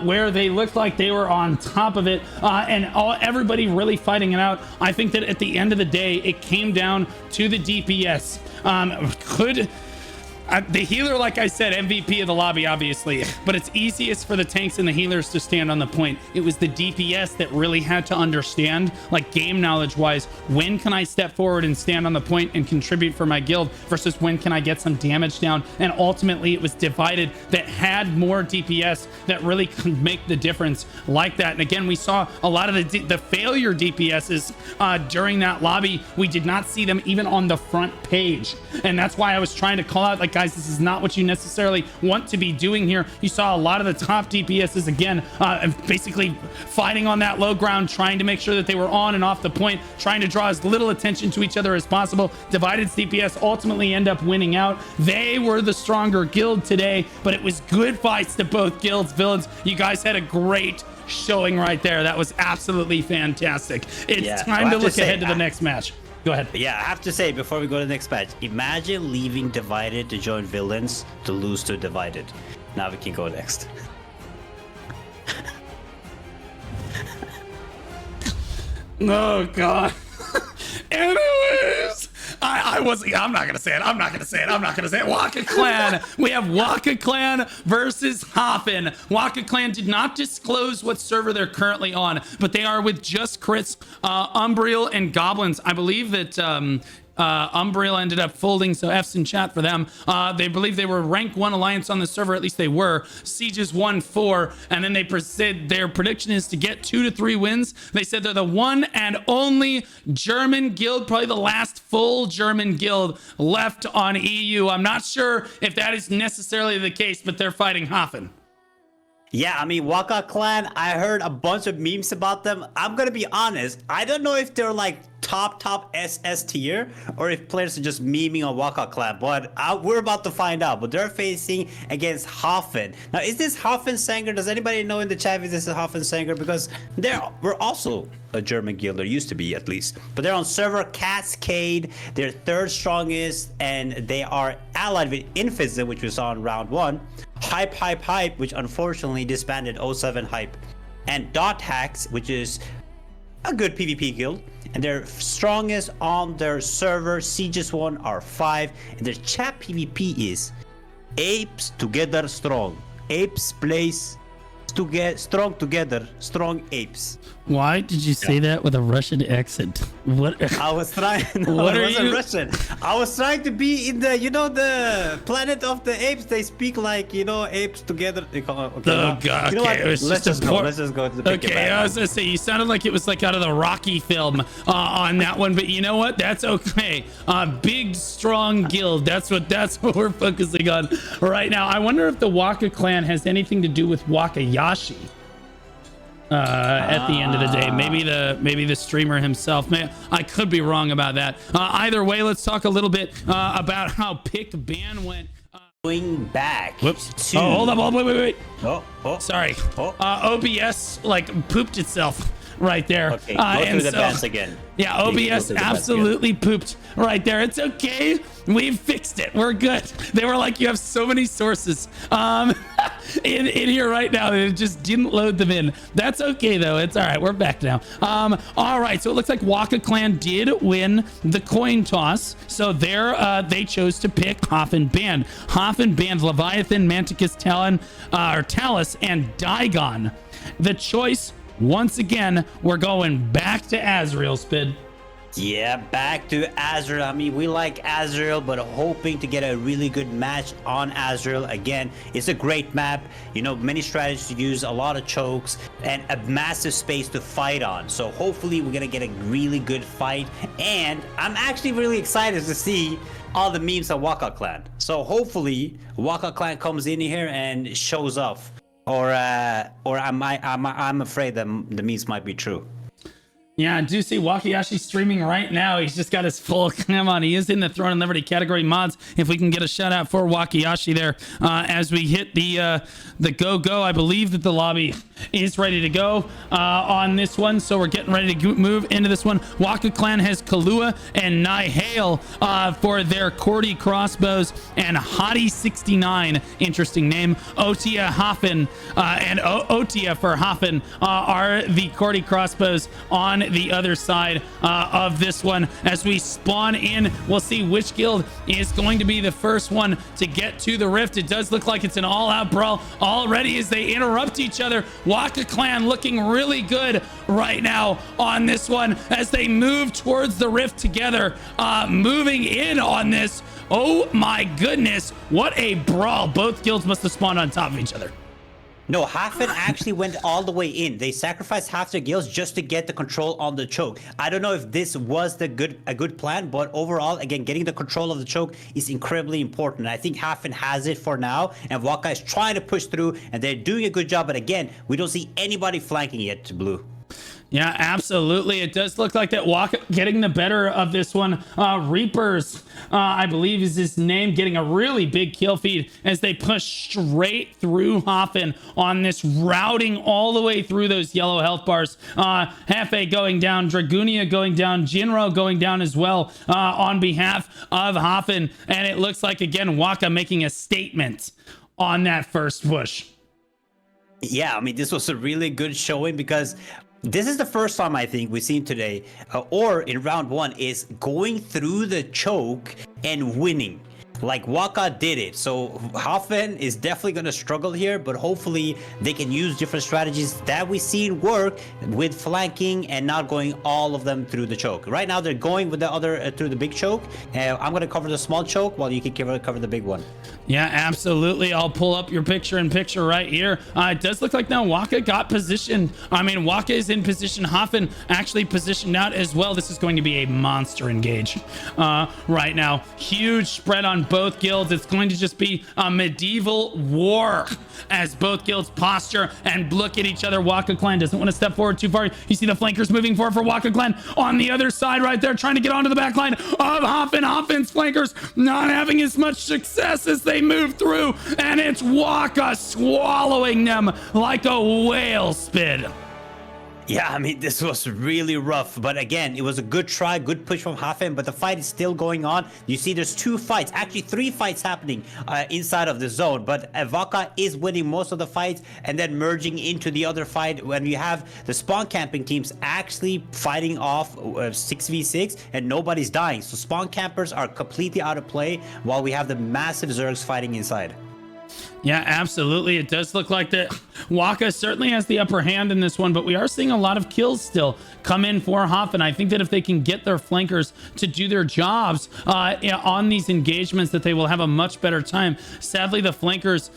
S1: where they looked like they were on top of it, and everybody really fighting it out. I think that at the end of the day, it came down to the DPS. The healer, like I said, MVP of the lobby, obviously, but it's easiest for the tanks and the healers to stand on the point. It was the DPS that really had to understand, like game knowledge wise, when can I step forward and stand on the point and contribute for my guild versus when can I get some damage down. And ultimately it was Divided that had more DPS that really could make the difference like that. And again, we saw a lot of the failure DPSs during that lobby. We did not see them even on the front page. And that's why I was trying to call out, like, guys, this is not what you necessarily want to be doing here. You saw a lot of the top DPSs again, basically fighting on that low ground, trying to make sure that they were on and off the point, trying to draw as little attention to each other as possible. Divided's DPS ultimately end up winning out. They were the stronger guild today, but it was good fights to both guilds. Villains, you guys had a great showing right there. That was absolutely fantastic. It's time to look ahead to the next match. Go ahead.
S2: Yeah, I have to say, before we go to the next match, imagine leaving Divided to join Villains to lose to Divided. Now we can go next.
S1: Oh, God. Anyways, I'm not gonna say it. WakaClan. We have WakaClan versus HAFEN. WakaClan did not disclose what server they're currently on, but they are with just crits, Umbriel, and Goblins. I believe that Umbriel ended up folding, so F's in chat for them. They believe they were rank 1 alliance on the server, at least they were. Sieges 1-4, and then they said their prediction is to get 2 to 3 wins. They said they're the one and only German guild, probably the last full German guild left on EU. I'm not sure if that is necessarily the case, but they're fighting HAFEN.
S2: Yeah, I mean, WakaClan, I heard a bunch of memes about them. I'm gonna be honest, I don't know if they're like top SS tier or if players are just memeing on WakaClan, but we're about to find out. But they're facing against HAFEN. Now, is this HAFEN Sanger? Does anybody know in the chat if this is HAFEN Sanger? Because we're also a German guild, or used to be at least, but they're on server Cascade. They're 3rd strongest, and they are allied with Infizim, which we saw in round 1. Hype, which unfortunately disbanded 07 Hype, and Dot Hacks, which is a good PvP guild, and their strongest on their server Sieges 1 are 5, and their chat PvP is apes together strong. Apes plays strong together, strong apes.
S1: Why did you say that with a Russian accent? What?
S2: I was trying. No,
S1: what
S2: it
S1: are
S2: wasn't
S1: you?
S2: Russian. I was trying to be in the, you know, the planet of the apes. They speak like, you know, apes together. Okay,
S1: Oh God!
S2: You know
S1: Okay,
S2: what?
S1: it was
S2: Let's just go. Let's just go to the pick.
S1: Okay, I was gonna say you sounded like it was like out of the Rocky film on that one, but you know what? That's okay. Big strong guild. That's what we're focusing on right now. I wonder if the WakaClan has anything to do with Wakayashi. At the end of the day, maybe the streamer himself. I could be wrong about that. Either way, let's talk a little bit about how pick ban went.
S2: Going back.
S1: Whoops.
S2: To...
S1: Oh, hold up. Wait.
S2: Oh.
S1: Sorry.
S2: Oh.
S1: OBS like pooped itself right there.
S2: Okay, go through the bans again.
S1: Yeah, OBS absolutely pooped right there. It's okay. We've fixed it. We're good. They were like, you have so many sources in here right now. It just didn't load them in. That's okay, though. It's all right. We're back now. All right. So it looks like WakaClan did win the coin toss. So they chose to pick HAFEN banned. HAFEN banned Leviathan, Manticus, Talus, and Digon. The choice, once again, we're going back to Azrael, Spid.
S2: Yeah, back to Azrael. I mean, we like Azrael, but hoping to get a really good match on Azrael. Again, it's a great map. You know, many strategies to use, a lot of chokes, and a massive space to fight on. So hopefully we're going to get a really good fight. And I'm actually really excited to see all the memes of WakaClan. So hopefully WakaClan comes in here and shows off. Or I'm afraid that the memes might be true.
S1: Yeah, I do see Wakiyashi streaming right now. He's just got his full cam on. He is in the Throne and Liberty category mods. If we can get a shout out for Wakiyashi there as we hit the go. I believe that the lobby is ready to go on this one. So we're getting ready to move into this one. WakaClan has Kalua and Nihale for their Cordy crossbows, and Hottie69, interesting name, Otia HAFEN and Otia for HAFEN are the Cordy crossbows on the other side of this one. As we spawn in, we'll see which guild is going to be the first one to get to the rift. It does look like it's an all-out brawl already as they interrupt each other. WakaClan looking really good right now on this one as they move towards the rift together, moving in on this. Oh my goodness, what a brawl. Both guilds must have spawned on top of each other.
S2: No, HAFEN actually went all the way in. They sacrificed half their guilds just to get the control on the choke. I don't know if this was a good plan, but overall, again, getting the control of the choke is incredibly important. I think HAFEN has it for now, and Waka is trying to push through, and they're doing a good job. But again, we don't see anybody flanking yet to blue.
S1: Yeah, absolutely. It does look like that Waka getting the better of this one. Reapers, I believe is his name, getting a really big kill feed as they push straight through HAFEN on this, routing all the way through those yellow health bars. Hefe going down, Dragunia going down, Jinro going down as well on behalf of HAFEN. And it looks like, again, Waka making a statement on that first push.
S2: Yeah, I mean, this was a really good showing because this is the first time I think we've seen today, or in round one, is going through the choke and winning. Like Waka did it. So HAFEN is definitely going to struggle here, but hopefully they can use different strategies that we've seen work with flanking and not going all of them through the choke. Right now they're going with the other through the big choke. I'm going to cover the small choke while you can cover the big one.
S1: Yeah, absolutely. I'll pull up your picture-in-picture right here. It does look like now Waka got positioned. I mean, Waka is in position. HAFEN actually positioned out as well. This is going to be a monster engage right now. Huge spread on both guilds. It's going to just be a medieval war as both guilds posture and look at each other. WakaClan doesn't want to step forward too far. You see the flankers moving forward for WakaClan on the other side right there, trying to get onto the back line of HAFEN. HAFEN's flankers not having as much success as they move through, and it's Waka swallowing them like a whale, Spid.
S2: Yeah, I mean, this was really rough, but again, it was a good try, good push from HAFEN, but the fight is still going on. You see there's two fights, actually three fights happening inside of the zone, but Waka is winning most of the fights and then merging into the other fight when you have the spawn camping teams actually fighting off 6v6 and nobody's dying. So spawn campers are completely out of play while we have the massive Zergs fighting inside.
S1: Yeah, absolutely. It does look like that Waka certainly has the upper hand in this one, but we are seeing a lot of kills still come in for HAFEN. I think that if they can get their flankers to do their jobs on these engagements, that they will have a much better time. Sadly, the flankers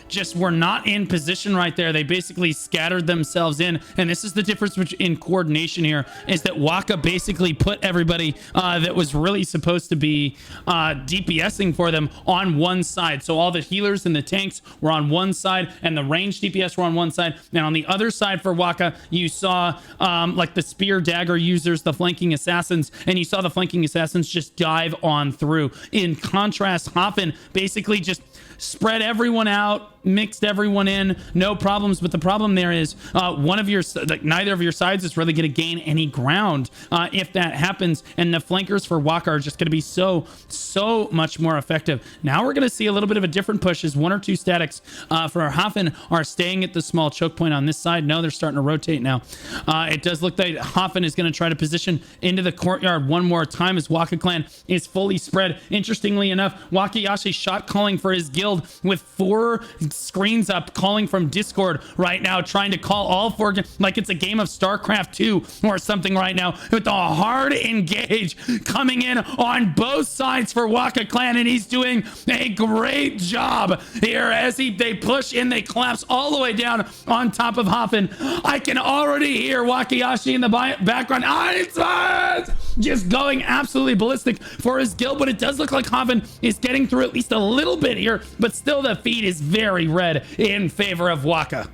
S1: just were not in position right there. They basically scattered themselves in, and this is the difference in coordination here, is that Waka basically put everybody that was really supposed to be DPSing for them on one side. So all the healers and the tanks were on one side, and the ranged DPS were on one side. And on the other side for Waka, you saw like the spear dagger users, the flanking assassins, and you saw the flanking assassins just dive on through. In contrast, HAFEN basically just spread everyone out, mixed everyone in, no problems. But the problem there is neither of your sides is really going to gain any ground if that happens. And the flankers for Waka are just going to be so much more effective. Now we're going to see a little bit of a different push as 1 or 2 statics for HAFEN are staying at the small choke point on this side. No, they're starting to rotate now. It does look like HAFEN is going to try to position into the courtyard one more time as WakaClan is fully spread. Interestingly enough, Wakayashi shot calling for his guild with 4 screens up, calling from Discord right now, trying to call all 4 like it's a game of StarCraft 2 or something right now, with the hard engage coming in on both sides for WakaClan, and he's doing a great job here as they push in, they collapse all the way down on top of HAFEN. I can already hear Wakayashi in the background. Just going absolutely ballistic for his guild, but it does look like HAFEN is getting through at least a little bit here, but still the feed is very red in favor of Waka.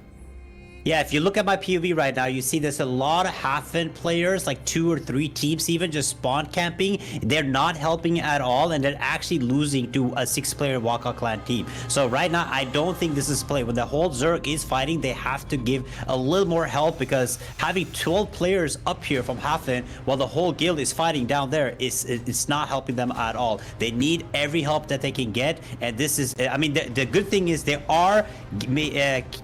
S2: Yeah, if you look at my POV right now, you see there's a lot of HAFEN players, like 2 or 3 teams even, just spawn camping. They're not helping at all, and they're actually losing to a 6-player WakaClan team. So right now, I don't think this is play. When the whole Zerg is fighting, they have to give a little more help, because having 12 players up here from HAFEN while the whole guild is fighting down there, it's not helping them at all. They need every help that they can get, and this is, I mean, the good thing is they are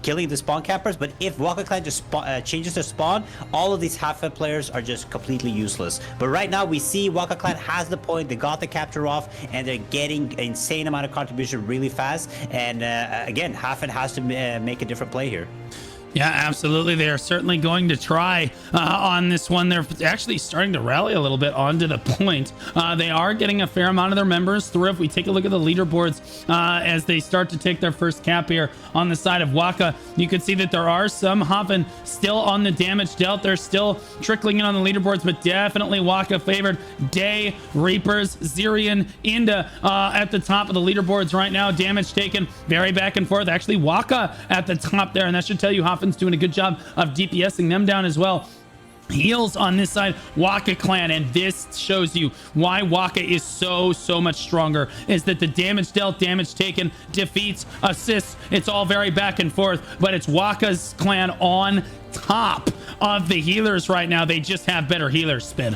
S2: killing the spawn campers, but if WakaClan just changes their spawn, all of these HAFEN players are just completely useless. But right now we see WakaClan has the point, they got the capture off, and they're getting an insane amount of contribution really fast. And again, HAFEN has to make a different play here.
S1: Yeah, absolutely. They are certainly going to try on this one. They're actually starting to rally a little bit onto the point. They are getting a fair amount of their members through. If we take a look at the leaderboards as they start to take their first cap here on the side of Waka, you can see that there are some HAFEN still on the damage dealt. They're still trickling in on the leaderboards, but definitely Waka favored. Day, Reapers, Zirian, Inda at the top of the leaderboards right now. Damage taken, very back and forth. Actually, Waka at the top there, and that should tell you HAFEN's doing a good job of DPSing them down as well. Heals on this side, WakaClan, and this shows you why Waka is so much stronger, is that the damage dealt, damage taken, defeats, assists, it's all very back and forth, but it's Waka's clan on top of the healers right now. They just have better healers, Spin.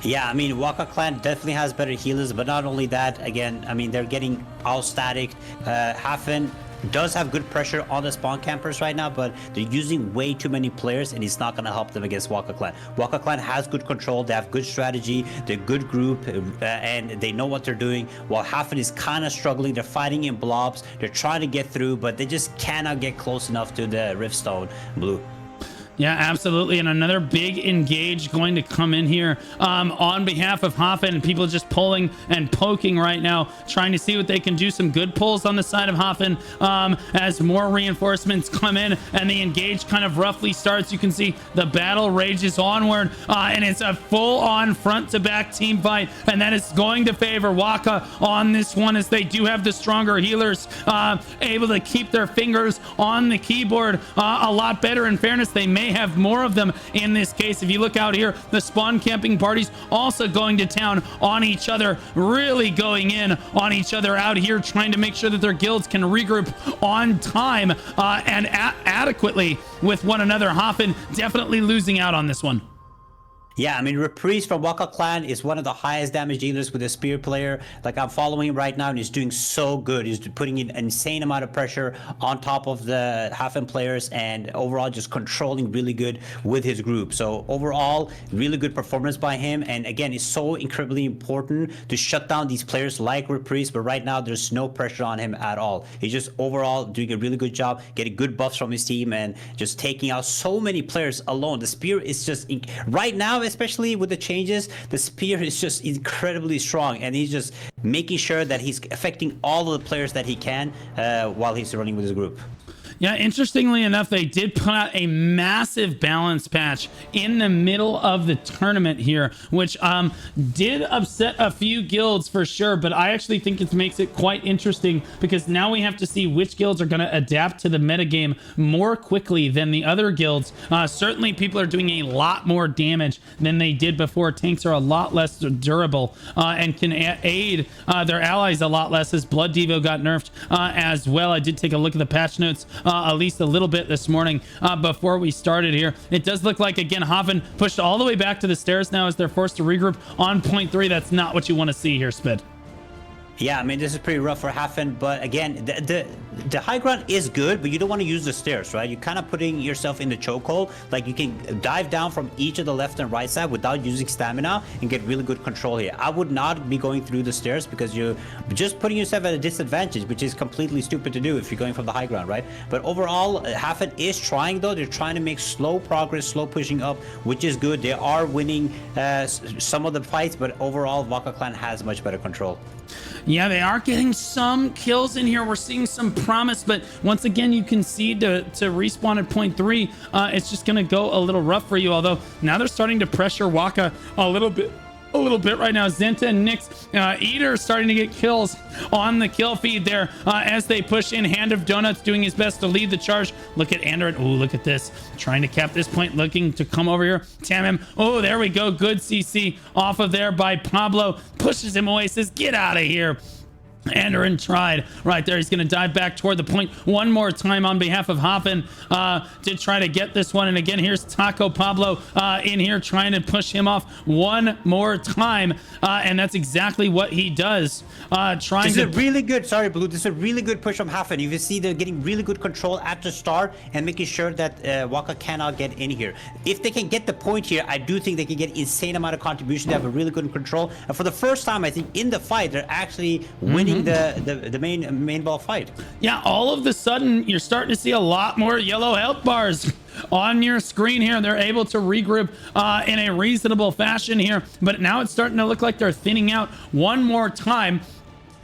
S2: Yeah, I mean, WakaClan definitely has better healers, but not only that, again, I mean, they're getting all static. HAFEN does have good pressure on the spawn campers right now, but they're using way too many players, and it's not going to help them against WakaClan. WakaClan has good control, they have good strategy, they're a good group, and they know what they're doing, while HAFEN is kind of struggling. They're fighting in blobs, they're trying to get through, but they just cannot get close enough to the Riftstone Blue.
S1: Yeah, absolutely. And another big engage going to come in here on behalf of HAFEN, and people just pulling and poking right now, trying to see what they can do. Some good pulls on the side of HAFEN as more reinforcements come in, and the engage kind of roughly starts. You can see the battle rages onward, and it's a full-on front-to-back team fight, and that is going to favor Waka on this one, as they do have the stronger healers, able to keep their fingers on the keyboard a lot better. In fairness, they may have more of them in this case. If you look out here, the spawn camping parties also going to town on each other, really going in on each other out here, trying to make sure that their guilds can regroup on time and adequately with one another. HAFEN definitely losing out on this one.
S2: Yeah, I mean, Reprise from WakaClan is one of the highest damage dealers with a spear player. Like, I'm following him right now, and he's doing so good. He's putting in an insane amount of pressure on top of the HAFEN players, and overall just controlling really good with his group. So overall, really good performance by him. And again, it's so incredibly important to shut down these players like Reprise, but right now there's no pressure on him at all. He's just overall doing a really good job, getting good buffs from his team, and just taking out so many players alone. The spear is just, right now, especially with the changes, the spear is just incredibly strong, and he's just making sure that he's affecting all of the players that he can while he's running with his group.
S1: Yeah, interestingly enough, they did put out a massive balance patch in the middle of the tournament here, which did upset a few guilds for sure, but I actually think it makes it quite interesting because now we have to see which guilds are going to adapt to the metagame more quickly than the other guilds. Certainly people are doing a lot more damage than they did before. Tanks are a lot less durable and can aid their allies a lot less, as Blood Devo got nerfed as well. I did take a look at the patch notes at least a little bit this morning before we started here. It does look like, again, HAFEN pushed all the way back to the stairs now as they're forced to regroup on point 3. That's not what you want to see here, Spid.
S2: Yeah, I mean, this is pretty rough for HAFEN, but again, the high ground is good, but you don't want to use the stairs, right? You're kind of putting yourself in the chokehold. Like, you can dive down from each of the left and right side without using stamina and get really good control here. I would not be going through the stairs because you're just putting yourself at a disadvantage, which is completely stupid to do if you're going from the high ground, right? But overall, HAFEN is trying, though. They're trying to make slow progress, slow pushing up, which is good. They are winning some of the fights, but overall, WakaClan has much better control.
S1: Yeah, they are getting some kills in here. We're seeing some promise, but once again, you concede to respawn at point 3. It's just going to go a little rough for you, although now they're starting to pressure Waka a little bit right now. Zenta and Nyx, Eater starting to get kills on the kill feed there as they push in. Hand of Donuts doing his best to lead the charge. Look at Andrew. Oh, look at this. Trying to cap this point, looking to come over here. Tamim. Oh, there we go. Good CC off of there by Pablo. Pushes him away, says, get out of here. Andoran tried right there. He's going to dive back toward the point one more time on behalf of HAFEN to try to get this one. And again, here's Taco Pablo in here trying to push him off one more time. And that's exactly what he does. This is a really good, sorry, Blue. This is a really good push from HAFEN. You can see they're getting really good control at the start and making sure that Waka cannot get in here. If they can get the point here, I do think they can get insane amount of contribution. They have a really good control. And for the first time, I think in the fight, they're actually winning the main ball fight. Yeah, all of the sudden you're starting to see a lot more yellow health bars on your screen here. They're able to regroup in a reasonable fashion here, but now it's starting to look like they're thinning out one more time.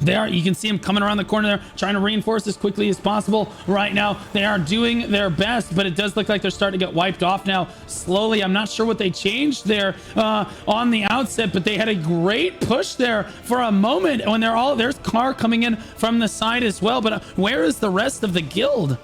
S1: There, you can see them coming around the corner there, trying to reinforce as quickly as possible. Right now, they are doing their best, but it does look like they're starting to get wiped off now slowly. I'm not sure what they changed there on the outset, but they had a great push there for a moment when there's Car coming in from the side as well. But where is the rest of the guild?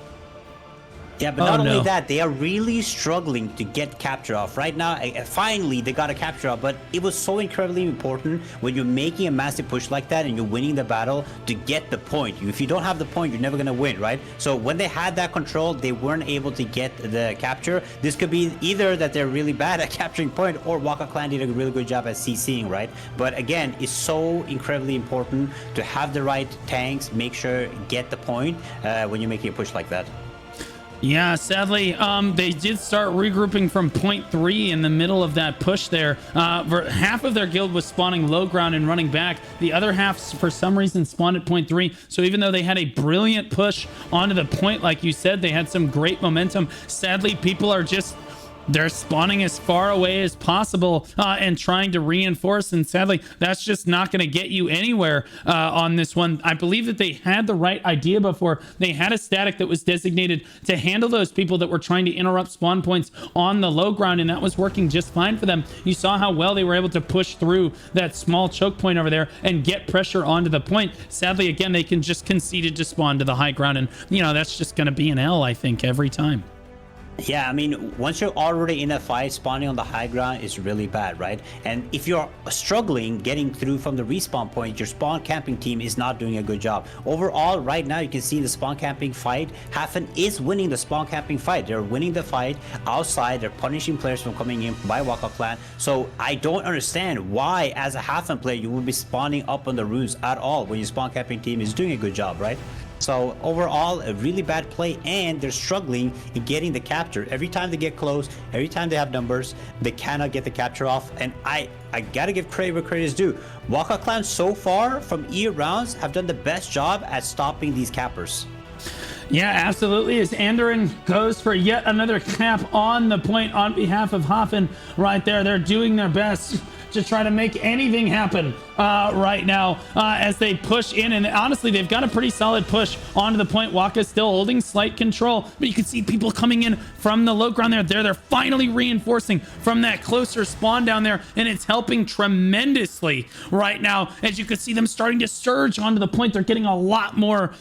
S1: Yeah, but not only that, they are really struggling to get capture off. Right now, finally, they got a capture off, but it was so incredibly important when you're making a massive push like that and you're winning the battle to get the point. If you don't have the point, you're never going to win, right? So when they had that control, they weren't able to get the capture. This could be either that they're really bad at capturing point or WakaClan did a really good job at CCing, right? But again, it's so incredibly important to have the right tanks, make sure get the point when you're making a push like that. Yeah, sadly, they did start regrouping from point 3 in the middle of that push there. Half of their guild was spawning low ground and running back. The other half, for some reason, spawned at point 3. So even though they had a brilliant push onto the point, like you said, they had some great momentum. Sadly, people are just... they're spawning as far away as possible and trying to reinforce, and sadly that's just not going to get you anywhere on this one. I believe that they had the right idea before. They had a static that was designated to handle those people that were trying to interrupt spawn points on the low ground, and that was working just fine for them. You saw how well they were able to push through that small choke point over there and get pressure onto the point. Sadly, again, they can just conceded to spawn to the high ground, and you know that's just going to be an L, I think, every time. Yeah, I mean, once you're already in a fight, spawning on the high ground is really bad, right? And if you're struggling getting through from the respawn point, your spawn camping team is not doing a good job. Overall, right now, you can see the spawn camping fight. HAFEN is winning the spawn camping fight. They're winning the fight outside. They're punishing players from coming in by WakaClan. So I don't understand why, as a HAFEN player, you would be spawning up on the roofs at all when your spawn camping team is doing a good job, right? So overall, a really bad play, and they're struggling in getting the capture. Every time they get close, every time they have numbers, they cannot get the capture off. And I gotta give credit where credit is due. WakaClan so far from EA rounds have done the best job at stopping these cappers. Yeah, absolutely. As Andoran goes for yet another cap on the point on behalf of HAFEN right there. They're doing their best to try to make anything happen right now as they push in. And honestly, they've got a pretty solid push onto the point. Waka still holding slight control, but you can see people coming in from the low ground there. They're finally reinforcing from that closer spawn down there, and it's helping tremendously right now. As you can see them starting to surge onto the point, they're getting a lot more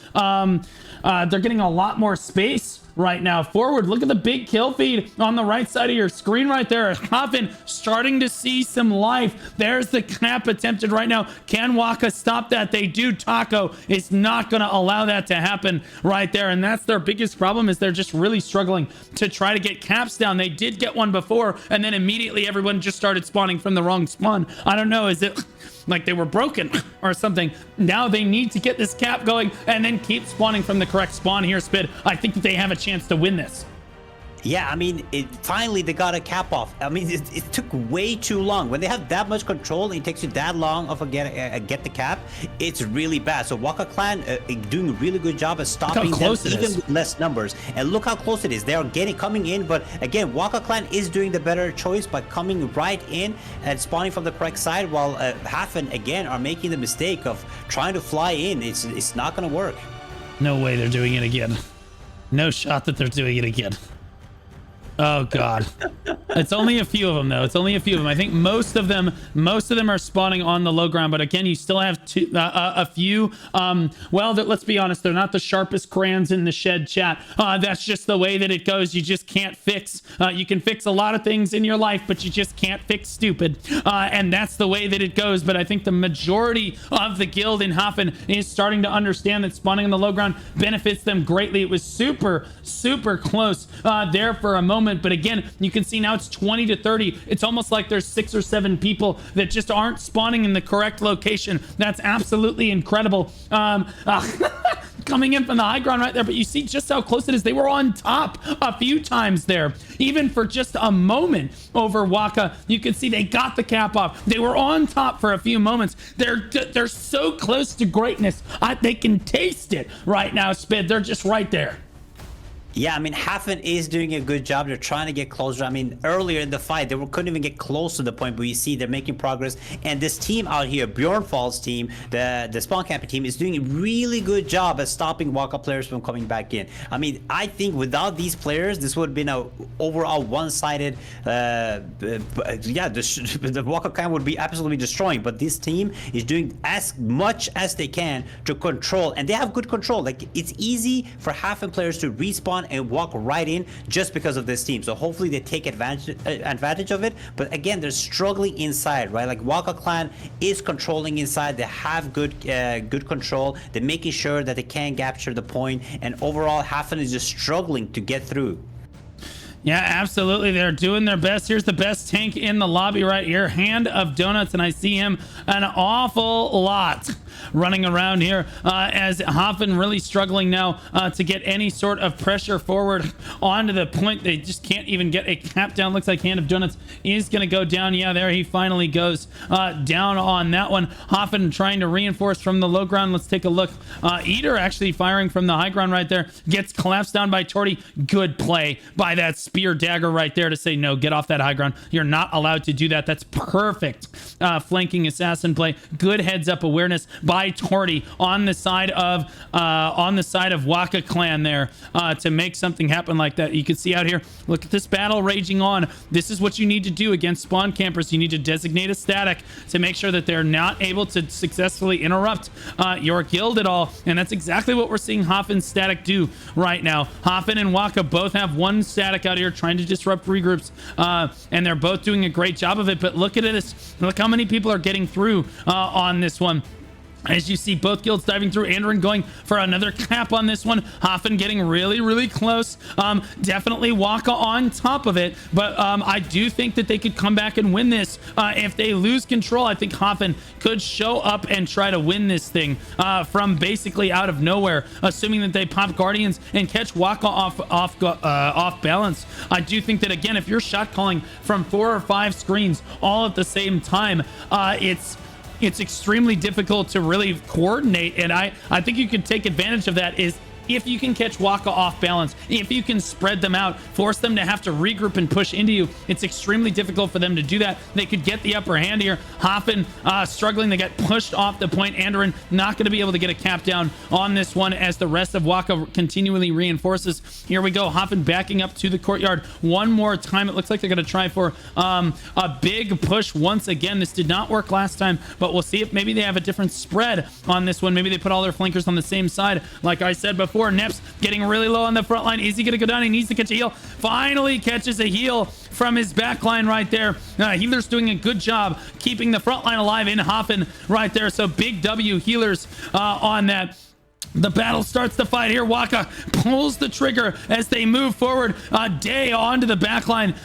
S1: space right now forward. Look at the big kill feed on the right side of your screen right there. HAFEN starting to see some life. There's the cap attempted right now. Can Waka stop that? They do. Taco is not going to allow that to happen right there, and that's their biggest problem, is they're just really struggling to try to get caps down. They did get one before, and then immediately everyone just started spawning from the wrong spawn. I don't know, is it like they were broken or something? Now they need to get this cap going and then keep spawning from the correct spawn here, Spid. I think that they have a chance to win this.
S2: Yeah, I mean, finally they got a cap off. I mean, it took way too long. When they have that much control and it takes you that long of get the cap, it's really bad. So WakaClan doing a really good job at stopping them, even with less numbers. And look how close it is. They are coming in, but again, WakaClan is doing the better choice by coming right in and spawning from the correct side, while HAFEN again are making the mistake of trying to fly in. It's not going to work.
S1: No way they're doing it again. No shot that they're doing it again. Oh God. It's only a few of them though. It's only a few of them. I think most of them are spawning on the low ground, but again, you still have a few. Well, let's be honest, they're not the sharpest crayons in the shed, chat. That's just the way that it goes. You just can't fix. You can fix a lot of things in your life, but you just can't fix stupid. And that's the way that it goes. But I think the majority of the guild in HAFEN is starting to understand that spawning on the low ground benefits them greatly. It was super close there for a moment. But again, you can see now it's 20 to 30. It's almost like there's 6 or 7 people that just aren't spawning in the correct location. That's absolutely incredible. Coming in from the high ground right there, but you see just how close it is. They were on top a few times there, even for just a moment over Waka. You can see they got the cap off. They were on top for a few moments. They're so close to greatness. They can taste it right now, Spid. They're just right there.
S2: Yeah, I mean, HAFEN is doing a good job. They're trying to get closer. I mean, earlier in the fight, they couldn't even get close to the point, but you see they're making progress. And this team out here, Bjornfall's team, the spawn camping team, is doing a really good job at stopping Waka players from coming back in. I mean, I think without these players, this would have been a overall one-sided, the WakaClan would be absolutely destroying. But this team is doing as much as they can to control, and they have good control. Like, it's easy for HAFEN players to respawn and walk right in just because of this team. So hopefully they take advantage of it. But again, they're struggling inside, right? Like, WakaClan is controlling inside. They have good control. They're making sure that they can capture the point, and overall HAFEN is just struggling to get through.
S1: Yeah, absolutely. They're doing their best. Here's the best tank in the lobby right here, Hand of Donuts, and I see him an awful lot running around here as HAFEN really struggling now to get any sort of pressure forward onto the point. They just can't even get a cap down. Looks like Hand of Donuts is going to go down. Yeah, there he finally goes down on that one. HAFEN trying to reinforce from the low ground. Let's take a look. Eater actually firing from the high ground right there. Gets collapsed down by Torty. Good play by that spear dagger right there to say, no, get off that high ground. You're not allowed to do that. That's perfect flanking assassin play. Good heads up awareness by Torty on the side of WakaClan there to make something happen like that. You can see out here, look at this battle raging on. This is what you need to do against spawn campers. You need to designate a static to make sure that they're not able to successfully interrupt your guild at all, and that's exactly what we're seeing HAFEN static do right now. HAFEN and Waka both have one static out here trying to disrupt regroups, and they're both doing a great job of it. But look at this. Look how many people are getting through on this one. As you see, both guilds diving through. Andrin going for another cap on this one. HAFEN getting really close. Definitely Waka on top of it, but I do think that they could come back and win this. If they lose control, I think HAFEN could show up and try to win this thing from basically out of nowhere, assuming that they pop Guardians and catch Waka off balance. I do think that, again, if you're shot calling from 4 or 5 screens all at the same time, it's extremely difficult to really coordinate, and I think you can take advantage of that. Is if you can catch Waka off balance, if you can spread them out, force them to have to regroup and push into you, it's extremely difficult for them to do that. They could get the upper hand here. HAFEN struggling to get pushed off the point. Andoran not going to be able to get a cap down on this one as the rest of Waka continually reinforces. Here we go. HAFEN backing up to the courtyard one more time. It looks like they're going to try for a big push once again. This did not work last time, but we'll see if maybe they have a different spread on this one. Maybe they put all their flankers on the same side. Like I said before, Neps getting really low on the front line. Is he going to go down? He needs to catch a heal. Finally catches a heal from his back line right there. Healers doing a good job keeping the front line alive in HAFEN right there. So big W healers on that. The battle starts to fight here. Waka pulls the trigger as they move forward. Day onto the backline,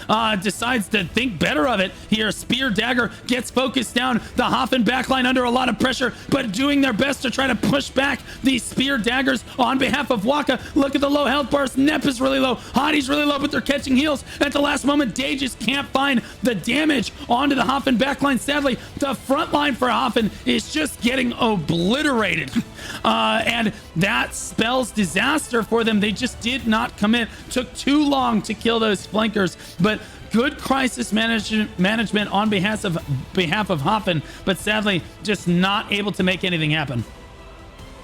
S1: decides to think better of it here. Spear Dagger gets focused down. The HAFEN backline under a lot of pressure, but doing their best to try to push back these Spear Daggers on behalf of Waka. Look at the low health bars. Nep is really low. Hadi's really low, but they're catching heals. At the last moment, Day just can't find the damage onto the HAFEN backline. Sadly, the front line for HAFEN is just getting obliterated. And that spells disaster for them. They just did not commit. Took too long to kill those flankers, but good crisis management on behalf of HAFEN, but sadly just not able to make anything happen.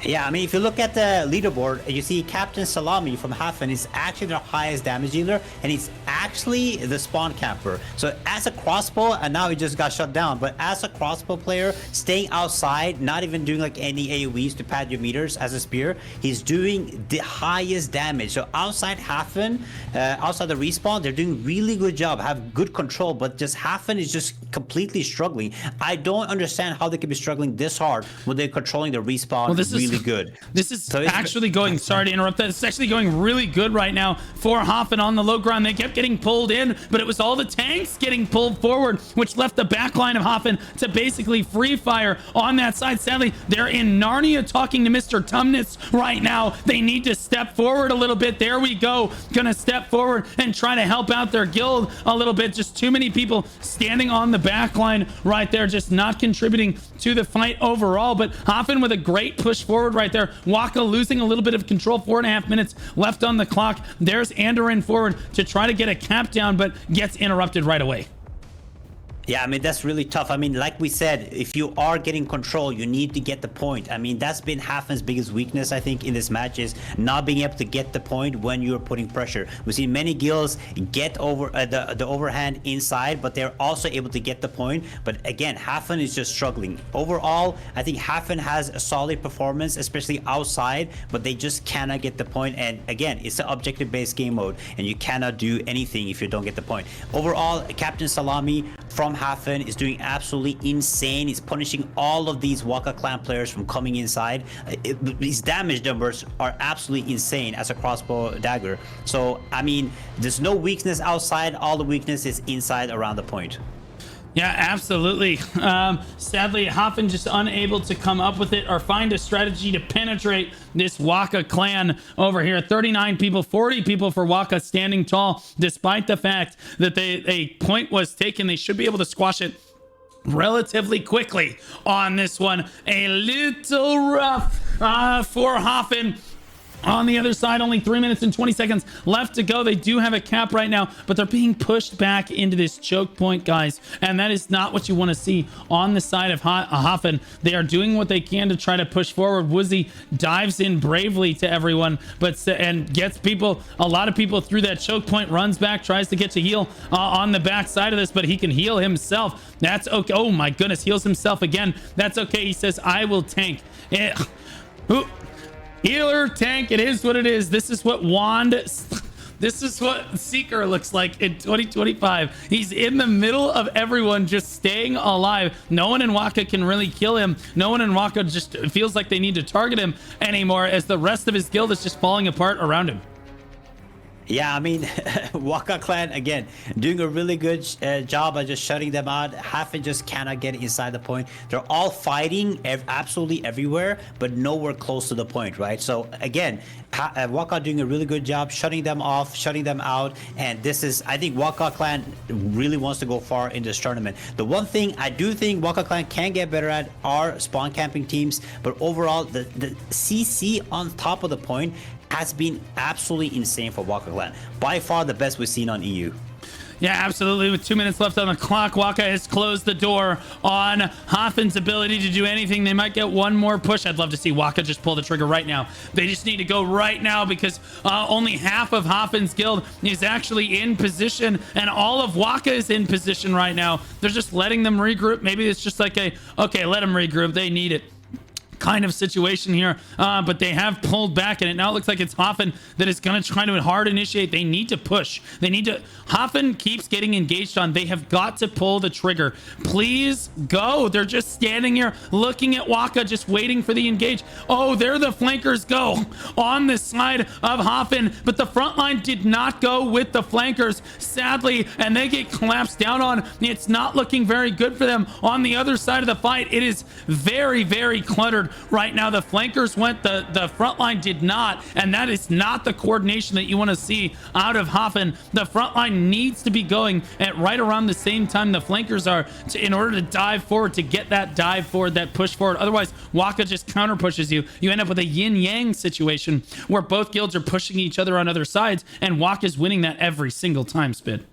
S2: Yeah, I mean, if you look at the leaderboard, you see Captain Salami from HAFEN is actually their highest damage dealer, and he's actually the spawn camper. So as a crossbow, and now he just got shut down, but as a crossbow player, staying outside, not even doing like any AoEs to pad your meters as a spear, he's doing the highest damage. So outside HAFEN, outside the respawn, they're doing really good job, have good control, but just HAFEN is just completely struggling. I don't understand how they can be struggling this hard when they're controlling the respawn. Well, this is good.
S1: This is actually going, sorry to interrupt that, it's actually going really good right now for HAFEN on the low ground. They kept getting pulled in, but it was all the tanks getting pulled forward, which left the back line of HAFEN to basically free fire on that side. Sadly, they're in Narnia talking to Mr. Tumnus right now. They need to step forward a little bit. There we go. Gonna step forward and try to help out their guild a little bit. Just too many people standing on the back line right there, just not contributing to the fight overall. But HAFEN with a great push forward right there. Waka losing a little bit of control. 4.5 minutes left on the clock. There's Andoran forward to try to get a cap down, but gets interrupted right away.
S2: Yeah, I mean, that's really tough. I mean, like we said, if you are getting control, you need to get the point. I mean, that's been HAFEN's biggest weakness, I think, in this match, is not being able to get the point when you're putting pressure. We've seen many guilds get over the overhand inside, but they're also able to get the point. But again, HAFEN is just struggling. Overall, I think HAFEN has a solid performance, especially outside, but they just cannot get the point. And again, it's an objective-based game mode, and you cannot do anything if you don't get the point. Overall, Captain Salami from HAFEN is doing absolutely insane. He's punishing all of these WakaClan players from coming inside. His damage numbers are absolutely insane as a crossbow dagger. So, I mean, there's no weakness outside. All the weakness is inside around the point.
S1: Yeah, absolutely. Sadly, HAFEN just unable to come up with it or find a strategy to penetrate this WakaClan over here. 39 people, 40 people for Waka standing tall, despite the fact that a point was taken. They should be able to squash it relatively quickly on this one. A little rough for HAFEN. On the other side, only 3 minutes and 20 seconds left to go. They do have a cap right now, but they're being pushed back into this choke point, guys. And that is not what you want to see on the side of HAFEN. They are doing what they can to try to push forward. Woozy dives in bravely to everyone, and gets a lot of people through that choke point, runs back, tries to get to heal on the back side of this, but he can heal himself. That's okay. Oh my goodness, heals himself again. That's okay. He says, I will tank. Healer, tank, it is what it is. This is what Seeker looks like in 2025. He's in the middle of everyone just staying alive. No one in Waka can really kill him. No one in Waka just feels like they need to target him anymore, as the rest of his guild is just falling apart around him.
S2: Yeah, I mean, WakaClan, again, doing a really good job of just shutting them out. HAFEN just cannot get inside the point. They're all fighting absolutely everywhere, but nowhere close to the point, right? So, again, Waka doing a really good job shutting them off, shutting them out. And this is, I think WakaClan really wants to go far in this tournament. The one thing I do think WakaClan can get better at are spawn camping teams. But overall, the CC on top of the point has been absolutely insane for WakaClan. By far the best we've seen on EU.
S1: Yeah, absolutely. With 2 minutes left on the clock, Waka has closed the door on HAFEN's ability to do anything. They might get one more push. I'd love to see Waka just pull the trigger right now. They just need to go right now because only half of HAFEN's guild is actually in position, and all of Waka is in position right now. They're just letting them regroup. Maybe it's just like okay, let them regroup. They need it kind of situation here, but they have pulled back, and it now looks like it's HAFEN that is going to try to hard initiate. They need to push. They need to. HAFEN keeps getting engaged on. They have got to pull the trigger. Please go. They're just standing here looking at Waka, just waiting for the engage. Oh, there the flankers go on the side of HAFEN, but the front line did not go with the flankers, sadly, and they get collapsed down on. It's not looking very good for them on the other side of the fight. It is very, very cluttered right now. The flankers went, the front line did not, and that is not the coordination that you want to see out of HAFEN. The front line needs to be going at right around the same time the flankers are in order to dive forward, to get that dive forward, that push forward. Otherwise, Waka just counter pushes you. You end up with a yin-yang situation where both guilds are pushing each other on other sides, and Waka's winning that every single time, Spid.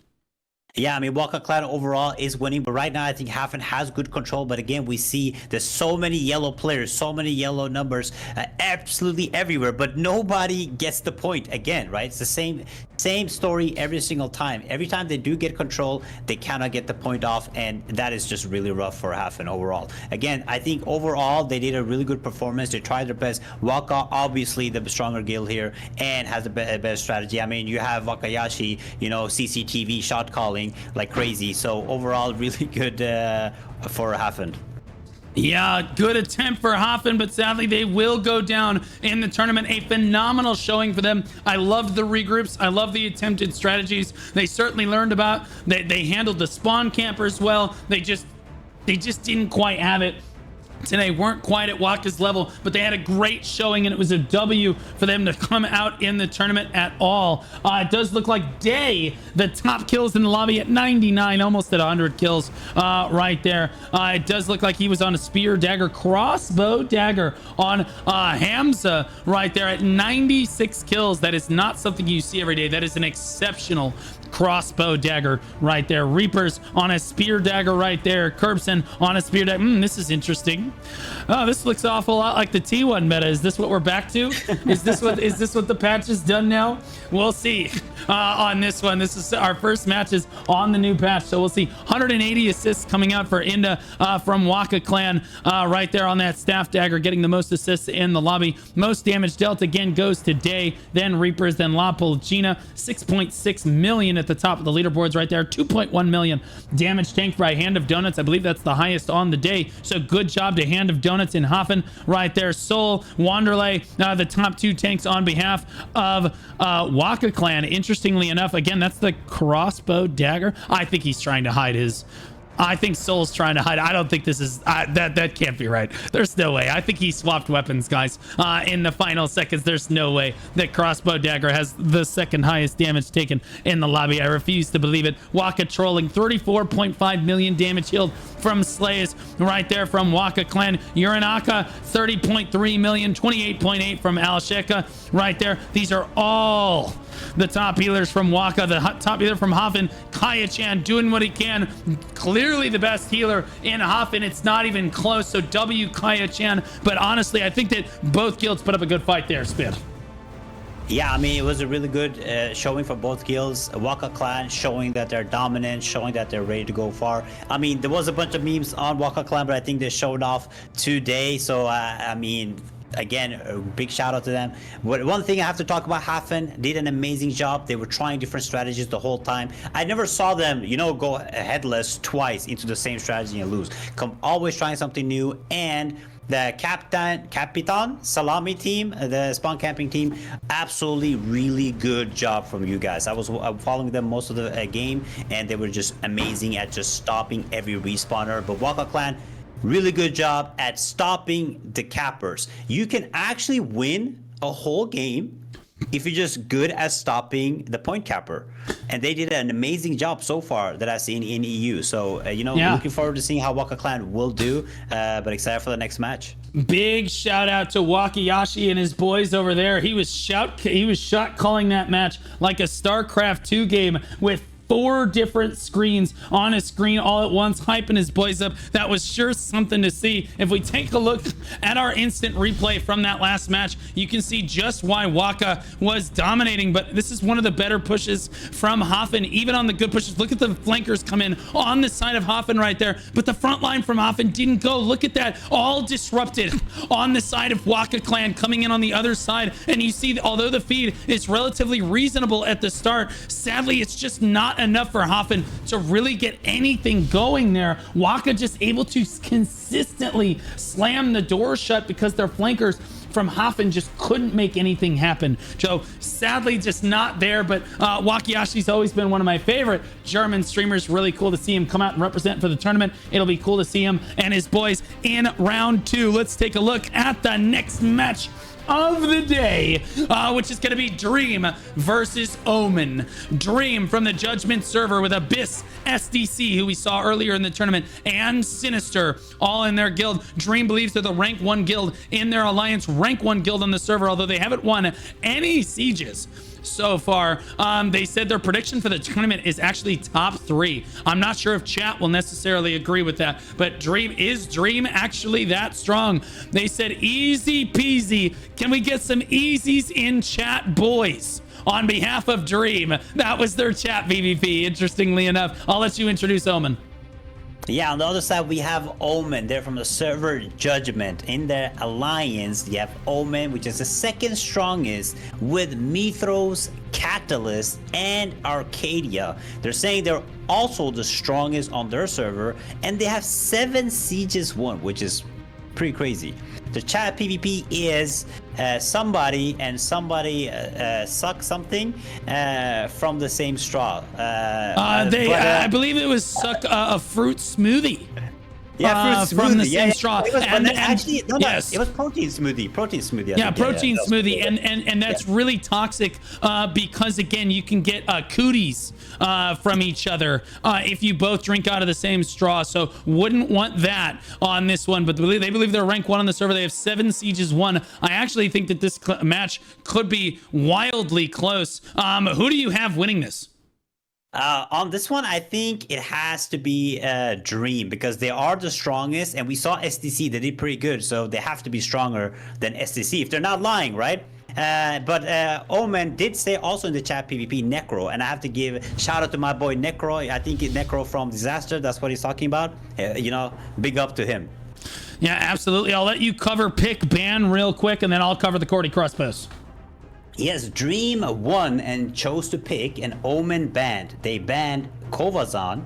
S2: Yeah, I mean, WakaClan overall is winning, but right now I think HAFEN has good control. But again, we see there's so many yellow players, so many yellow numbers, absolutely everywhere, but nobody gets the point again, right? It's the same story every single time. Every time they do get control, they cannot get the point off, and that is just really rough for HAFEN overall. Again, I think overall they did a really good performance. They tried their best. Waka, obviously the stronger guild here, and has a better strategy. I mean, you have Wakayashi, you know, CCTV shot calling like crazy. So overall, really good for HAFEN.
S1: Yeah, good attempt for HAFEN, but sadly they will go down in the tournament. A phenomenal showing for them. I loved the regroups. I love the attempted strategies. They certainly learned about. They handled the spawn campers well. They just didn't quite have it today, weren't quite at Waka's level, but they had a great showing, and it was a W for them to come out in the tournament at all. It does look like Day, the top kills in the lobby at 99, almost at 100 kills right there. It does look like he was on a spear, dagger, crossbow, dagger on Hamza right there at 96 kills. That is not something you see every day. That is an exceptional crossbow dagger right there. Reapers on a spear dagger right there. Curbson on a spear dagger. This is interesting. Oh, this looks an awful lot like the T1 meta. Is this what we're back to? Is this what the patch has done now? We'll see on this one. This is our first matches on the new patch, so we'll see. 180 assists coming out for Inda from WakaClan right there on that staff dagger, getting the most assists in the lobby. Most damage dealt again goes to Day, then Reapers, then La Polgina. 6.6 million at the top of the leaderboards right there. 2.1 million damage tanked by Hand of Donuts. I believe that's the highest on the day, so good job to Hand of Donuts in HAFEN right there. Soul, Wanderlei, the top two tanks on behalf of WakaClan. Interestingly enough, again, that's the crossbow dagger. I think he's trying to hide his... I think Soul's trying to hide. I don't think this is... that can't be right. There's no way. I think he swapped weapons, guys, in the final seconds. There's no way that crossbow dagger has the second highest damage taken in the lobby. I refuse to believe it. Waka trolling. 34.5 million damage healed from Slays right there from WakaClan. Uranaka, 30.3 million. 28.8 from Alsheka right there. These are all the top healers from Waka. The top healer from HAFEN, Kaya-chan, doing what he can. Clearly the best healer in HAFEN. It's not even close. So W Kaya-chan. But honestly, I think that both guilds put up a good fight there, Spit.
S2: Yeah, I mean, it was a really good showing for both guilds. WakaClan showing that they're dominant, showing that they're ready to go far. I mean, there was a bunch of memes on WakaClan, but I think they showed off today. So, I mean... Again, a big shout out to them. But one thing I have to talk about, HAFEN did an amazing job. They were trying different strategies the whole time. I never saw them, you know, go headless twice into the same strategy and lose. Always trying something new. And the Capitan Salami team, the spawn camping team, absolutely really good job from you guys. I was following them most of the game, and they were just amazing at just stopping every respawner. But WakaClan, really good job at stopping the cappers. You can actually win a whole game if you're just good at stopping the point capper. And they did an amazing job so far that I've seen in EU. So, looking forward to seeing how WakaClan will do, but excited for the next match.
S1: Big shout out to Wakayashi and his boys over there. He was shot calling that match like a StarCraft 2 game with 4 different screens on a screen all at once, hyping his boys up. That was sure something to see. If we take a look at our instant replay from that last match, you can see just why Waka was dominating. But this is one of the better pushes from HAFEN, even on the good pushes. Look at the flankers come in on the side of HAFEN right there, but the front line from HAFEN didn't go. Look at that, all disrupted on the side of WakaClan coming in on the other side. And you see, although the feed is relatively reasonable at the start, sadly, it's just not enough for HAFEN to really get anything going there. Waka just able to consistently slam the door shut because their flankers from HAFEN just couldn't make anything happen. So sadly, just not there. But Wakayashi's always been one of my favorite German streamers. Really cool to see him come out and represent for the tournament. It'll be cool to see him and his boys in round 2. Let's take a look at the next match of the day, which is going to be Dream versus Omen. Dream from the Judgment server with Abyss, SDC, who we saw earlier in the tournament, and Sinister, all in their guild. Dream believes they're the rank 1 guild in their alliance, rank 1 guild on the server, although they haven't won any sieges so far. They said their prediction for the tournament is actually top 3. I'm not sure if chat will necessarily agree with that, but Dream actually that strong? They said easy peasy. Can we get some easies in chat, boys? On behalf of Dream, that was their chat PvP. Interestingly enough, I'll let you introduce Omen.
S2: Yeah, on the other side, we have Omen. They're from the server Judgment. In their alliance, you have Omen, which is the 2nd strongest, with Mythros, Catalyst, and Arcadia. They're saying they're also the strongest on their server, and they have 7 sieges won, which is pretty crazy. The chat PvP is somebody suck something from the same straw.
S1: I believe it was suck a fruit smoothie.
S2: Yeah, fruit
S1: from
S2: smoothie.
S1: the same straw.
S2: It was, yes, it was protein smoothie. Protein smoothie.
S1: Protein smoothie, and that's really toxic because again, you can get cooties from each other if you both drink out of the same straw. So wouldn't want that on this one. But they believe they're rank 1 on the server. They have 7 sieges won. I actually think that this match could be wildly close. Who do you have winning this?
S2: On this one, I think it has to be Dream, because they are the strongest, and we saw SDC, they did pretty good, so they have to be stronger than SDC if they're not lying, right? But Omen did say also in the chat PvP Necro, and I have to give shout out to my boy Necro. I think Necro from Disaster, that's what he's talking about. Big up to him.
S1: Yeah, absolutely. I'll let you cover pick ban real quick, and then I'll cover the Cordy crossbows.
S2: Yes, Dream won and chose to pick an Omen banned. They banned Kovazan,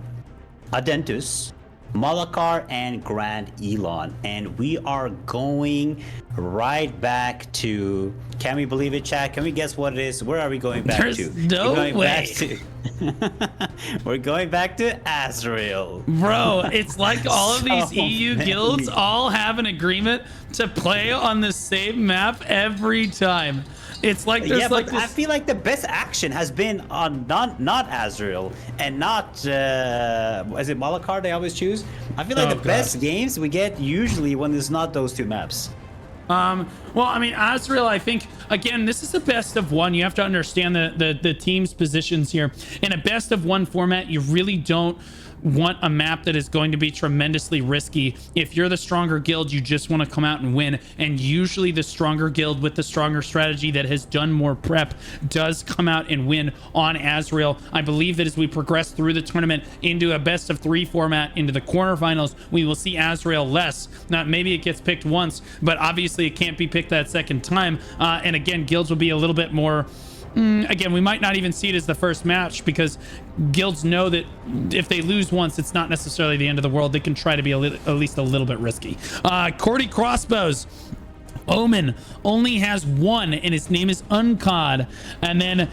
S2: Adentus, Malakar, and Grand Elon. And we are going right back to... Can we believe it, chat? Can we guess what it is? Where are we going back to?
S1: There's no way.
S2: We're going back to Azrael.
S1: Bro, it's like all of these EU guilds all have an agreement to play on the same map every time. It's like there's this...
S2: I feel like the best action has been on not Azrael and not is it Malakar they always choose? I feel like the best games we get usually when it's not those 2 maps.
S1: Well, I mean, Azrael, I think, again, this is a best of 1. You have to understand the team's positions here. In a best of 1 format, you really don't want a map that is going to be tremendously risky. If you're the stronger guild, you just want to come out and win. And usually the stronger guild with the stronger strategy that has done more prep does come out and win on Azrael. I believe that as we progress through the tournament into a best of 3 format, into the quarterfinals, we will see Azrael less. Now, maybe it gets picked once, but obviously it can't be picked that second time. And again, guilds will be a little bit more... Again, we might not even see it as the first match because guilds know that if they lose once, it's not necessarily the end of the world. They can try to be at least a little bit risky. Cordy crossbows. Omen only has 1, and his name is Uncod. And then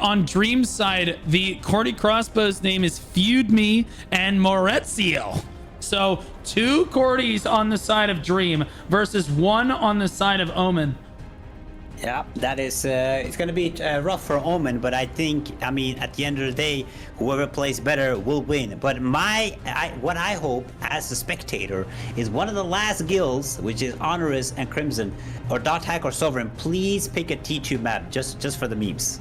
S1: on Dream's side, the Cordy crossbows name is Feud Me and Maurizio. So 2 Cordys on the side of Dream versus 1 on the side of Omen.
S2: Yeah, that is, it's going to be rough for Omen, but I think, I mean, at the end of the day, whoever plays better will win. But what I hope as a spectator is one of the last guilds, which is Honoris and Crimson, or Dot Hack or Sovereign, please pick a T2 map just for the memes.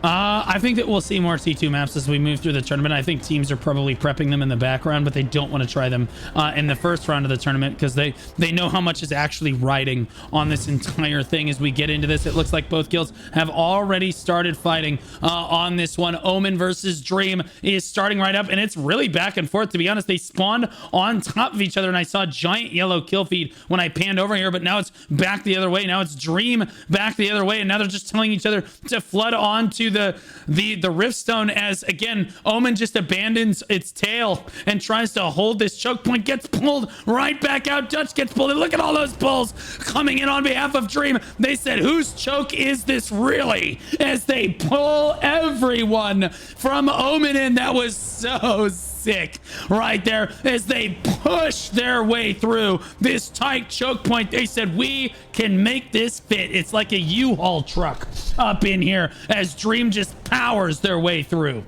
S1: I think that we'll see more T2 maps as we move through the tournament. I think teams are probably prepping them in the background, but they don't want to try them in the first round of the tournament because they know how much is actually riding on this entire thing as we get into this. It looks like both guilds have already started fighting on this one. Omen versus Dream is starting right up, and it's really back and forth. To be honest, they spawned on top of each other, and I saw a giant yellow kill feed when I panned over here, but now it's back the other way. Now it's Dream back the other way, and now they're just telling each other to flood onto the Riftstone as, again, Omen just abandons its tail and tries to hold this choke point, gets pulled right back out. Dutch gets pulled, and look at all those pulls coming in on behalf of Dream. They said, whose choke is this really? As they pull everyone from Omen in. That was so sick right there as they push their way through this tight choke point. They said, we can make this fit. It's like a U-Haul truck up in here as Dream just powers their way through.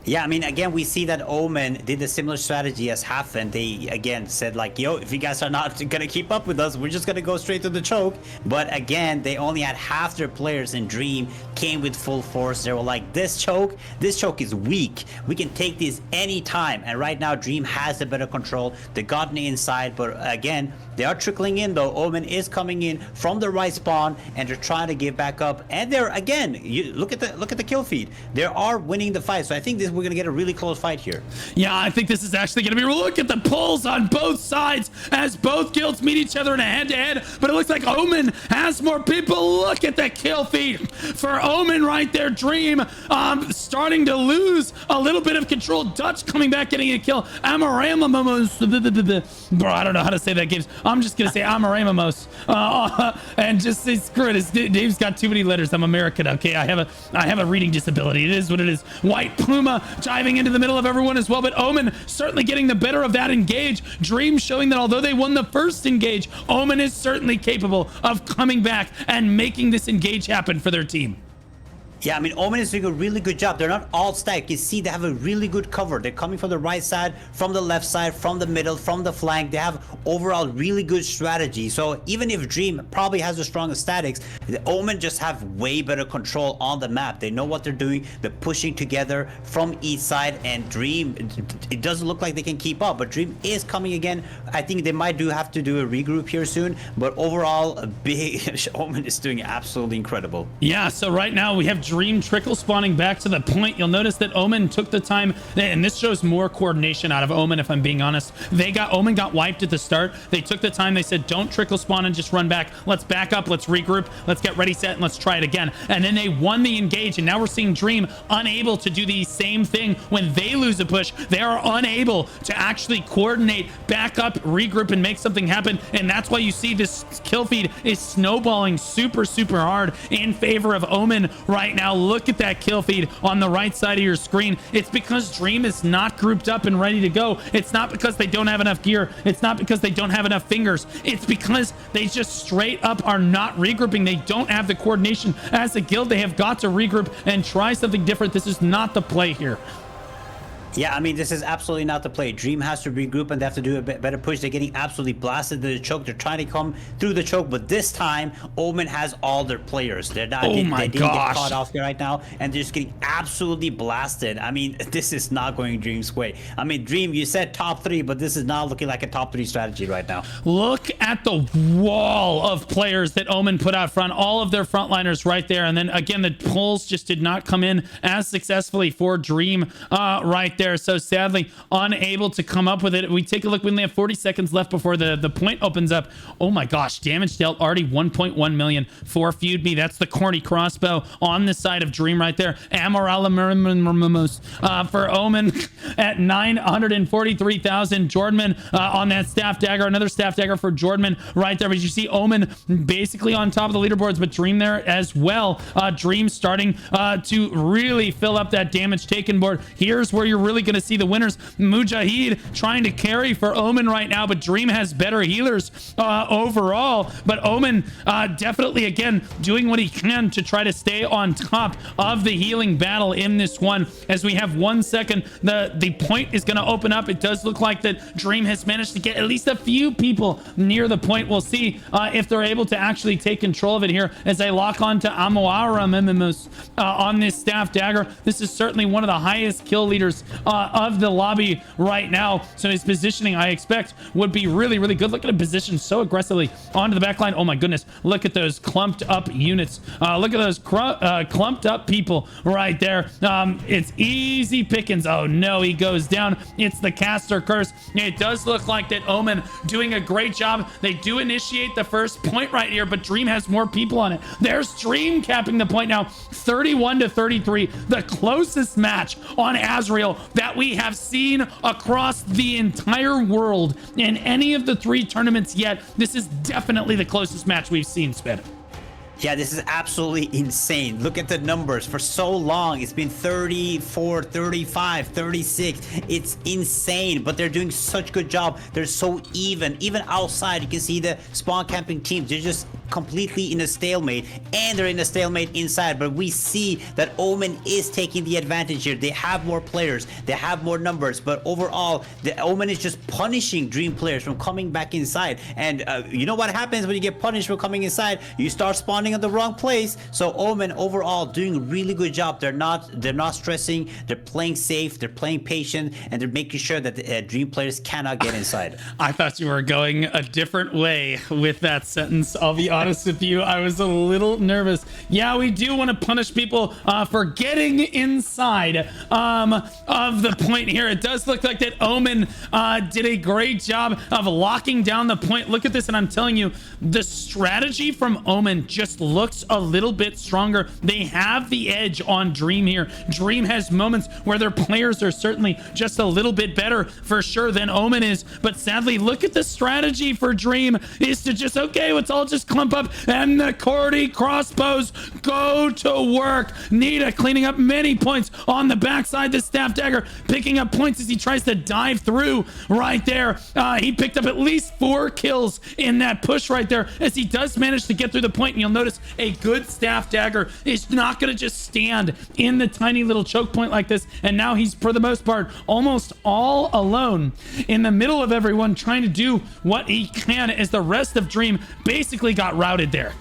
S2: Yeah, I mean, again, we see that Omen did a similar strategy as HAFEN. They, again, said like, yo, if you guys are not going to keep up with us, we're just going to go straight to the choke. But again, they only had half their players in Dream came with full force. They were like, this choke is weak. We can take this anytime. And right now, Dream has the better control. They got the inside, but again, they are trickling in though. Omen is coming in from the right spawn, and they're trying to give back up. And they're, again, you look at the kill feed. They are winning the fight. So I think we're gonna get a really close fight here.
S1: Yeah, I think this is actually gonna be. Look at the pulls on both sides as both guilds meet each other in a head-to-head. But it looks like Omen has more people. Look at the kill feed for Omen right there. Dream starting to lose a little bit of control. Dutch coming back, getting a kill. Amaramamos. Bro, I don't know how to say that, Games. I'm just gonna say Amaramamos. And just say screw it. Dave's got too many letters. I'm American. Okay, I have a reading disability. It is what it is. White Puma diving into the middle of everyone as well, but Omen certainly getting the better of that engage. Dream showing that although they won the first engage, Omen is certainly capable of coming back and making this engage happen for their team.
S2: Yeah, I mean, Omen is doing a really good job. They're not all stacked. You see, they have a really good cover. They're coming from the right side, from the left side, from the middle, from the flank. They have overall really good strategy. So even if Dream probably has the strongest statics, the Omen just have way better control on the map. They know what they're doing. They're pushing together from each side, and Dream, it doesn't look like they can keep up, but Dream is coming again. I think they might have to do a regroup here soon, but overall, Omen is doing absolutely incredible.
S1: Yeah, so right now we have Dream trickle spawning back to the point. You'll notice that Omen took the time, and this shows more coordination out of Omen, if I'm being honest. Omen got wiped at the start. They took the time. They said, don't trickle spawn and just run back. Let's back up. Let's regroup. Let's get ready, set, and let's try it again. And then they won the engage, and now we're seeing Dream unable to do the same thing when they lose a push. They are unable to actually coordinate, back up, regroup, and make something happen. And that's why you see this kill feed is snowballing super, super hard in favor of Omen right now. Look at that kill feed on the right side of your screen. It's because Dream is not grouped up and ready to go. It's not because they don't have enough gear. It's not because they don't have enough fingers. It's because they just straight up are not regrouping. They don't have the coordination. As a guild, they have got to regroup and try something different. This is not the play here.
S2: Yeah, I mean, this is absolutely not the play. Dream has to regroup, and they have to do a better push. They're getting absolutely blasted to the choke. They're trying to come through the choke, but this time, Omen has all their players. They're not. They didn't get caught off here right now, and they're just getting absolutely blasted. I mean, this is not going Dream's way. I mean, Dream, you said top 3, but this is not looking like a top 3 strategy right now.
S1: Look at the wall of players that Omen put out front. All of their frontliners right there, and then again, the pulls just did not come in as successfully for Dream right there. So sadly unable to come up with it. We take a look. We only have 40 seconds left before the point opens up. Oh my gosh, damage dealt already 1.1 million for Feud Me. That's the corny crossbow on the side of Dream right there. Amaral for Omen. at 943,000. Jordman on that staff dagger, another staff dagger for Jordman right there. But you see Omen basically on top of the leaderboards, but Dream there as well. Dream starting to really fill up that damage taken board. Here's where you're really going to see the winners. Mujahid trying to carry for Omen right now, but Dream has better healers overall. But Omen definitely, again, doing what he can to try to stay on top of the healing battle in this one. As we have 1 second, the point is going to open up. It does look like that Dream has managed to get at least a few people near the point. We'll see if they're able to actually take control of it here as they lock on to Amoara Mimimus on this staff dagger. This is certainly one of the highest kill leaders of the lobby right now. So his positioning, I expect, would be really, really good. Look at him position so aggressively onto the back line. Oh my goodness. Look at those clumped up units. Look at those clumped up people right there. It's easy pickings. Oh no, he goes down. It's the caster curse. It does look like that Omen doing a great job. They do initiate the first point right here, but Dream has more people on it. There's Dream capping the point now, 31-33, the closest match on Azrael that we have seen across the entire world in any of the 3 tournaments yet. This is definitely the closest match we've seen, Spin.
S2: Yeah, this is absolutely insane. Look at the numbers. For so long, it's been 34, 35, 36. It's insane, but they're doing such good job. They're so even. Even outside, you can see the spawn camping teams. They're just completely in a stalemate, and they're in a stalemate inside. But we see that Omen is taking the advantage here. They have more players. They have more numbers. But overall, the Omen is just punishing Dream players from coming back inside. And you know what happens when you get punished for coming inside? You start spawning in the wrong place. So Omen overall doing a really good job. They're not stressing. They're playing safe. They're playing patient, and they're making sure that the Dream players cannot get inside.
S1: I thought you were going a different way with that sentence. I'll be honest with you. I was a little nervous. Yeah, we do want to punish people for getting inside of the point here. It does look like that Omen did a great job of locking down the point. Look at this, and I'm telling you, the strategy from Omen just looks a little bit stronger. They have the edge on Dream here. Dream has moments where their players are certainly just a little bit better for sure than Omen is, but sadly, look at the strategy for Dream is to just, okay, let's all just clump up, and the Cordy crossbows go to work. Nita cleaning up many points on the backside. The staff dagger picking up points as he tries to dive through right there. He picked up at least 4 kills in that push right there as he does manage to get through the point. And you'll notice a good staff dagger is not going to just stand in the tiny little choke point like this. And now he's, for the most part, almost all alone in the middle of everyone trying to do what he can as the rest of Dream basically got routed there.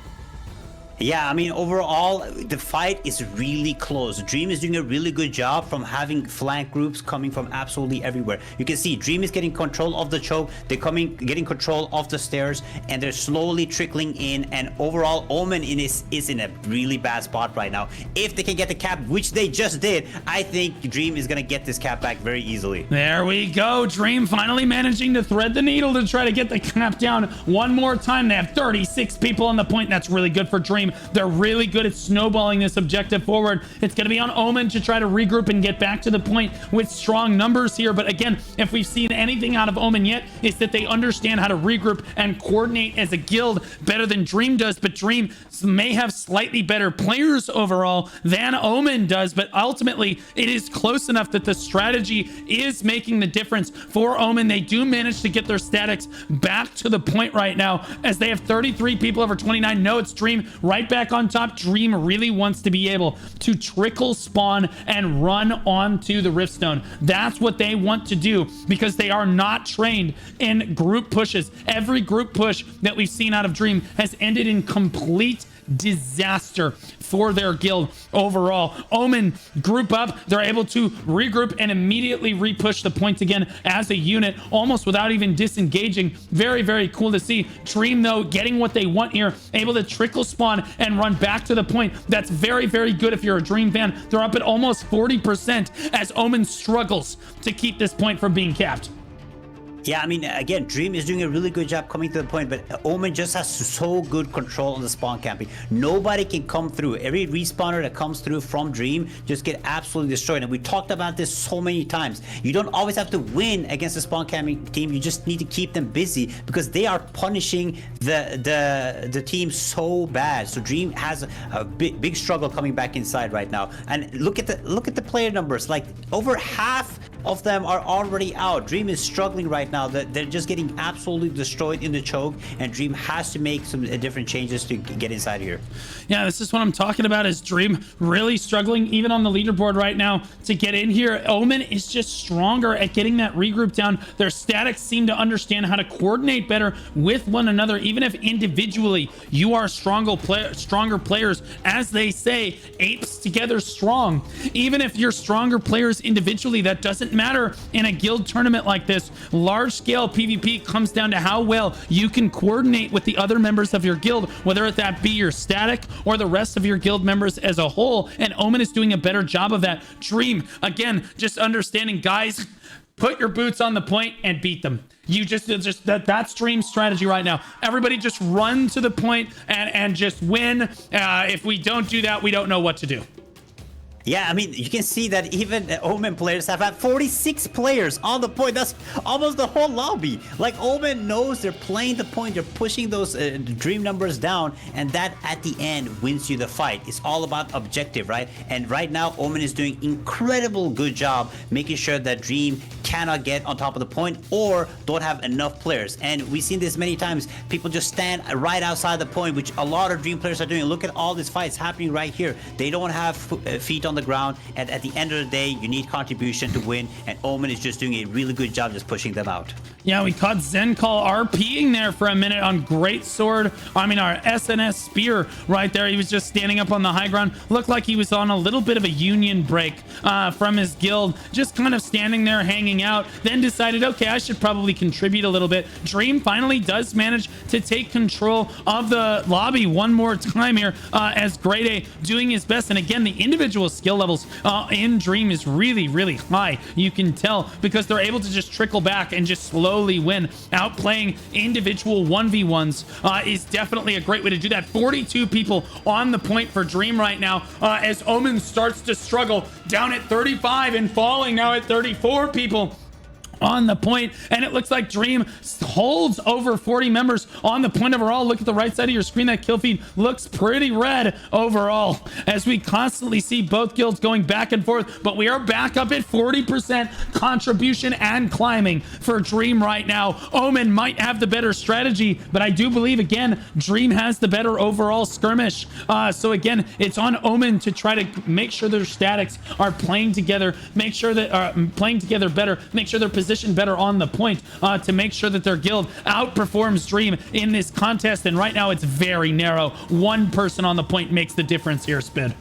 S2: Yeah, I mean, overall, the fight is really close. Dream is doing a really good job from having flank groups coming from absolutely everywhere. You can see Dream is getting control of the choke. They're getting control of the stairs, and they're slowly trickling in. And overall, Omen is in a really bad spot right now. If they can get the cap, which they just did, I think Dream is going to get this cap back very easily.
S1: There we go. Dream finally managing to thread the needle to try to get the cap down one more time. They have 36 people on the point. That's really good for Dream. They're really good at snowballing this objective forward. It's going to be on Omen to try to regroup and get back to the point with strong numbers here. But again, if we've seen anything out of Omen yet, is that they understand how to regroup and coordinate as a guild better than Dream does. But Dream may have slightly better players overall than Omen does. But ultimately, it is close enough that the strategy is making the difference for Omen. They do manage to get their statics back to the point right now as they have 33 people over 29. No, it's Dream right back on top. Dream really wants to be able to trickle spawn and run onto the Riftstone. That's what they want to do because they are not trained in group pushes. Every group push that we've seen out of Dream has ended in complete disaster for their guild overall. Omen group up, they're able to regroup and immediately repush the point again as a unit, almost without even disengaging. Very, very cool to see. Dream, though, getting what they want here, able to trickle spawn and run back to the point. That's very, very good if you're a Dream fan. They're up at almost 40% as Omen struggles to keep this point from being capped.
S2: Yeah, I mean, again, Dream is doing a really good job coming to the point, but Omen just has so good control on the spawn camping. Nobody can come through. Every respawner that comes through from Dream just get absolutely destroyed. And we talked about this so many times. You don't always have to win against the spawn camping team. You just need to keep them busy because they are punishing the team so bad. So Dream has a big struggle coming back inside right now. And look at the player numbers. Like over half of them are already out. Dream is struggling right now. They're just getting absolutely destroyed in the choke, and Dream has to make some different changes to get inside here.
S1: Yeah, this is what I'm talking about, is Dream really struggling even on the leaderboard right now to get in here. Omen is just stronger at getting that regroup down. Their statics seem to understand how to coordinate better with one another, even if individually you are stronger players. As they say, apes together strong. Even if you're stronger players individually, that doesn't matter in a guild tournament like this. Large scale PvP comes down to how well you can coordinate with the other members of your guild, whether that be your static or the rest of your guild members as a whole, and Omen is doing a better job of that. Dream, again, just understanding, guys, put your boots on the point and beat them. You just that's Dream's strategy right now. Everybody just run to the point and just win. If we don't do that, we don't know what to do.
S2: Yeah, I mean, you can see that even Omen players have had 46 players on the point. That's almost the whole lobby. Like, Omen knows they're playing the point. They're pushing those Dream numbers down, and that at the end wins you the fight. It's all about objective, right? And right now, Omen is doing incredible good job making sure that Dream cannot get on top of the point or don't have enough players. And we've seen this many times. People just stand right outside the point, which a lot of Dream players are doing. Look at all these fights happening right here. They don't have feet on the ground, and at the end of the day, you need contribution to win, and Omen is just doing a really good job just pushing them out.
S1: Yeah, we caught Zencall RPing there for a minute on Great Sword. I mean, our SNS Spear right there. He was just standing up on the high ground. Looked like he was on a little bit of a union break from his guild. Just kind of standing there hanging out. Then decided, okay, I should probably contribute a little bit. Dream finally does manage to take control of the lobby one more time here as Grade A doing his best. And again, the individual skill levels in Dream is really, really high. You can tell because they're able to just trickle back and just slowly win. Outplaying individual 1v1s is definitely a great way to do that. 42 people on the point for Dream right now as Omen starts to struggle, down at 35 and falling now at 34 people on the point, and it looks like Dream holds over 40 members on the point overall. Look at the right side of your screen. That kill feed looks pretty red overall as we constantly see both guilds going back and forth, but we are back up at 40% contribution and climbing for Dream right now. Omen might have the better strategy, but I do believe, again, Dream has the better overall skirmish. So again, it's on Omen to try to make sure their statics are playing together, make sure that playing together better, make sure their position better on the point to make sure that their guild outperforms Dream in this contest. And right now it's very narrow. One person on the point makes the difference here, Spin.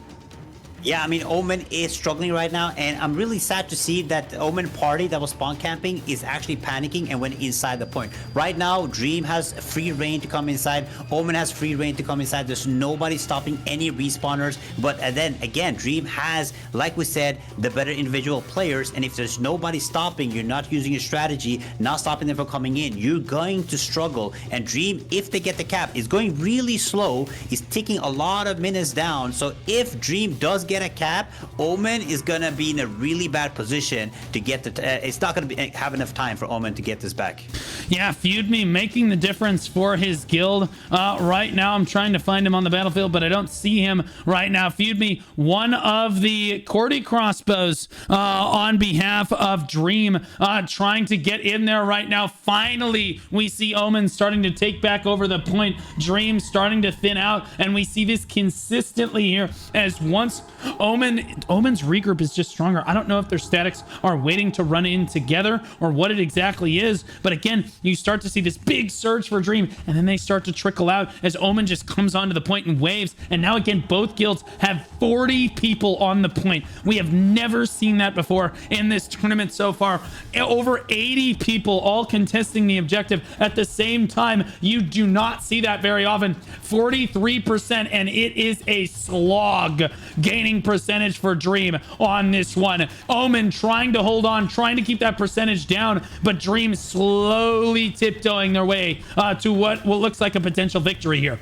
S2: Yeah, I mean, Omen is struggling right now, and I'm really sad to see that the Omen party that was spawn camping is actually panicking and went inside the point. Right now, Dream has free reign to come inside. Omen has free reign to come inside. There's nobody stopping any respawners. But then again, Dream has, like we said, the better individual players. And if there's nobody stopping, you're not using a strategy, not stopping them from coming in, you're going to struggle. And Dream, if they get the cap, is going really slow. He's taking a lot of minutes down. So if Dream does get a cap, Omen is gonna be in a really bad position to get the it's not gonna have enough time for Omen to get this back.
S1: Yeah, Feud Me making the difference for his guild right now. I'm trying to find him on the battlefield, but I don't see him right now. Feud Me, one of the Cordy crossbows on behalf of Dream, trying to get in there right now. Finally, we see Omen starting to take back over the point. Dream starting to thin out, and we see this consistently here as once Omen's regroup is just stronger. I don't know if their statics are waiting to run in together or what it exactly is, but again, you start to see this big surge for Dream, and then they start to trickle out as Omen just comes onto the point in waves. And now again, both guilds have 40 people on the point. We have never seen that before in this tournament so far. Over 80 people all contesting the objective at the same time. You do not see that very often. 43%, and it is a slog gaining remaining percentage for Dream on this one. Omen trying to hold on, trying to keep that percentage down, but Dream slowly tiptoeing their way to what looks like a potential victory here.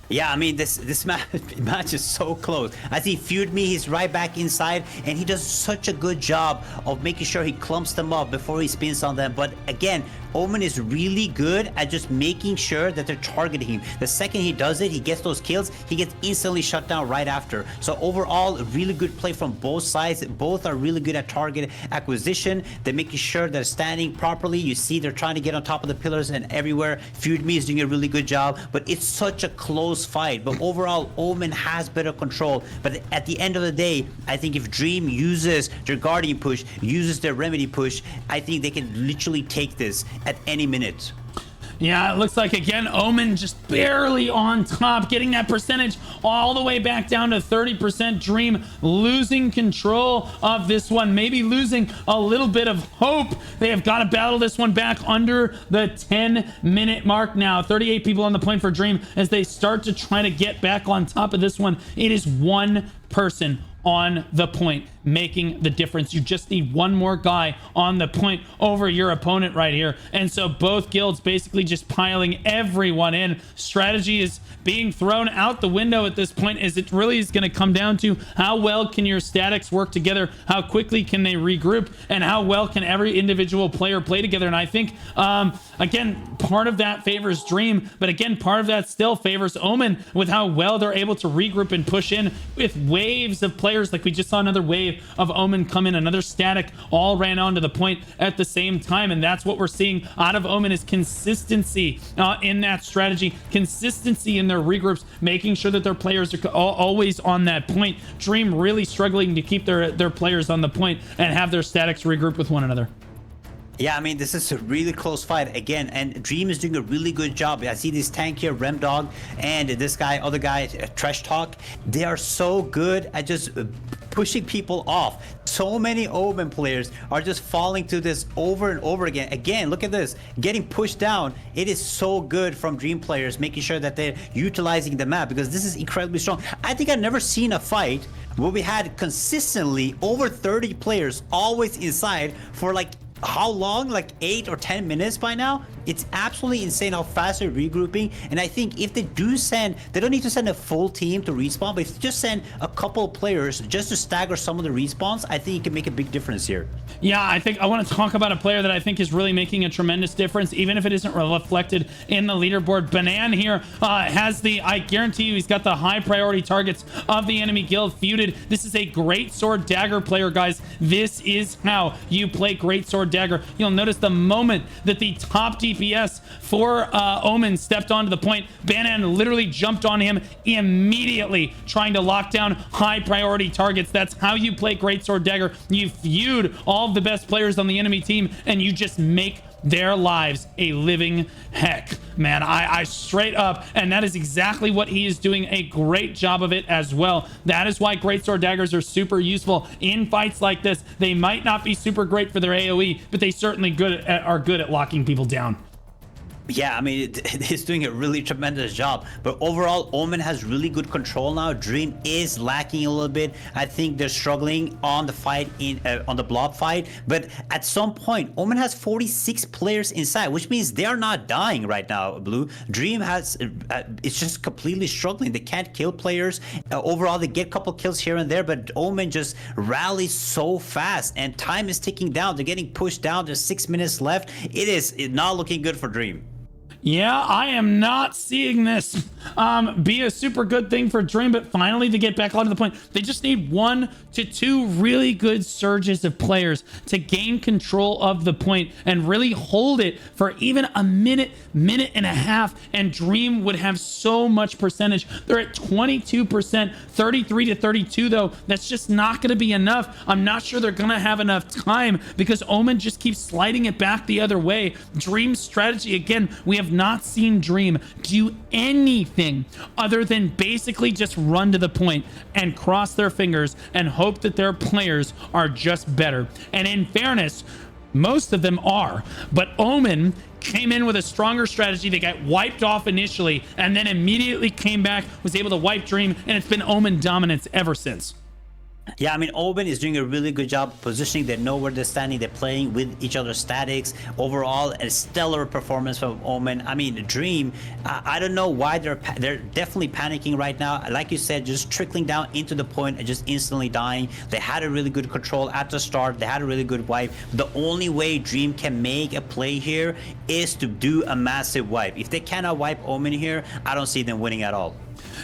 S2: Yeah, I mean, this match is so close. As he feud me, he's right back inside, and he does such a good job of making sure he clumps them up before he spins on them. But again, Omen is really good at just making sure that they're targeting him. The second he does it, he gets those kills, he gets instantly shut down right after. So overall, really good play from both sides. Both are really good at target acquisition. They're making sure they're standing properly. You see they're trying to get on top of the pillars and everywhere. Feud me is doing a really good job, but it's such a close fight. But overall, Omen has better control. But at the end of the day, I think if Dream uses their Guardian push, uses their Remedy push, I think they can literally take this at any minute.
S1: Yeah, it looks like, again, Omen just barely on top, getting that percentage all the way back down to 30%. Dream losing control of this one, maybe losing a little bit of hope. They have got to battle this one back under the 10-minute mark now. 38 people on the point for Dream as they start to try to get back on top of this one. It is one person on the point making the difference. You just need one more guy on the point over your opponent right here. And so both guilds basically just piling everyone in. Strategy is being thrown out the window at this point, as it really is going to come down to how well can your statics work together, how quickly can they regroup, and how well can every individual player play together. And I think again, part of that favors Dream, but again, part of that still favors Omen with how well they're able to regroup and push in with waves of players. Like we just saw another wave of Omen come in, another static all ran onto the point at the same time. And that's what we're seeing out of Omen, is consistency in that strategy, consistency in their regroups, making sure that their players are always on that point. Dream really struggling to keep their players on the point and have their statics regroup with one another.
S2: Yeah, I mean, this is a really close fight again, and Dream is doing a really good job. I see this tank here, Remdog, and this guy, other guy, Trash Talk. They are so good at just pushing people off. So many Omen players are just falling to this over and over again. Again, look at this, getting pushed down. It is so good from Dream players, making sure that they're utilizing the map, because this is incredibly strong. I think I've never seen a fight where we had consistently over 30 players always inside for like how long, like 8 or 10 minutes by now. It's absolutely insane how fast they're regrouping. And I think if they do send, they don't need to send a full team to respawn, but if they just send a couple of players just to stagger some of the respawns, I think it can make a big difference here.
S1: Yeah, I think I want to talk about a player that I think is really making a tremendous difference, even if it isn't reflected in the leaderboard. Banan here has the, I guarantee you, he's got the high priority targets of the enemy guild feuded. This is a great sword dagger player, guys. This is how you play great sword dagger. You'll notice the moment that the top DPS for Omen stepped onto the point, Banan literally jumped on him immediately, trying to lock down high priority targets. That's how you play great sword dagger. You feud all of the best players on the enemy team, and you just make their lives a living heck, man. I straight up, and that is exactly what he is doing a great job of it as well. That is why great sword daggers are super useful in fights like this. They might not be super great for their AoE, but they certainly are good at locking people down.
S2: Yeah, I mean, it's doing a really tremendous job. But overall, Omen has really good control now. Dream is lacking a little bit. I think they're struggling on the fight, on the blob fight. But at some point, Omen has 46 players inside, which means they are not dying right now, Blue. Dream has, it's just completely struggling. They can't kill players. Overall, they get a couple kills here and there, but Omen just rallies so fast, and time is ticking down. They're getting pushed down. There's 6 minutes left. It is not looking good for Dream.
S1: Yeah, I am not seeing this be a super good thing for Dream, but finally to get back onto the point, they just need 1 to 2 really good surges of players to gain control of the point and really hold it for even a minute and a half, and Dream would have so much percentage. They're at 22%, 33 to 32 though. That's just not going to be enough. I'm not sure they're going to have enough time because Omen just keeps sliding it back the other way. Dream's strategy, again, we have not seen Dream do anything other than basically just run to the point and cross their fingers and hope that their players are just better. And in fairness, most of them are, but Omen came in with a stronger strategy. They got wiped off initially and then immediately came back, was able to wipe Dream, and it's been Omen dominance ever since.
S2: Yeah, I mean, Omen is doing a really good job positioning. They know where they're standing. They're playing with each other's statics. Overall, a stellar performance from Omen. I mean, Dream, I don't know why they're definitely panicking right now. Like you said, just trickling down into the point and just instantly dying. They had a really good control at the start. They had a really good wipe. The only way Dream can make a play here is to do a massive wipe. If they cannot wipe Omen here, I don't see them winning at all.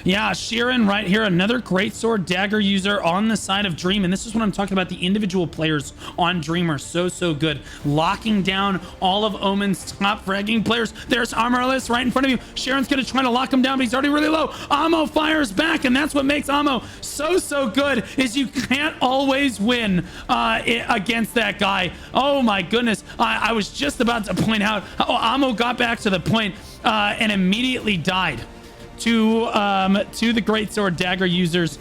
S1: Yeah, Sheeran right here, another great sword dagger user on the side of Dream. And this is what I'm talking about. The individual players on Dream are so good. Locking down all of Omen's top fragging players. There's Honoris right in front of you. Sheeran's going to try to lock him down, but he's already really low. Amo fires back, and that's what makes Amo so good, is you can't always win against that guy. Oh my goodness. I was just about to point out how Amo got back to the point and immediately died to the great sword dagger users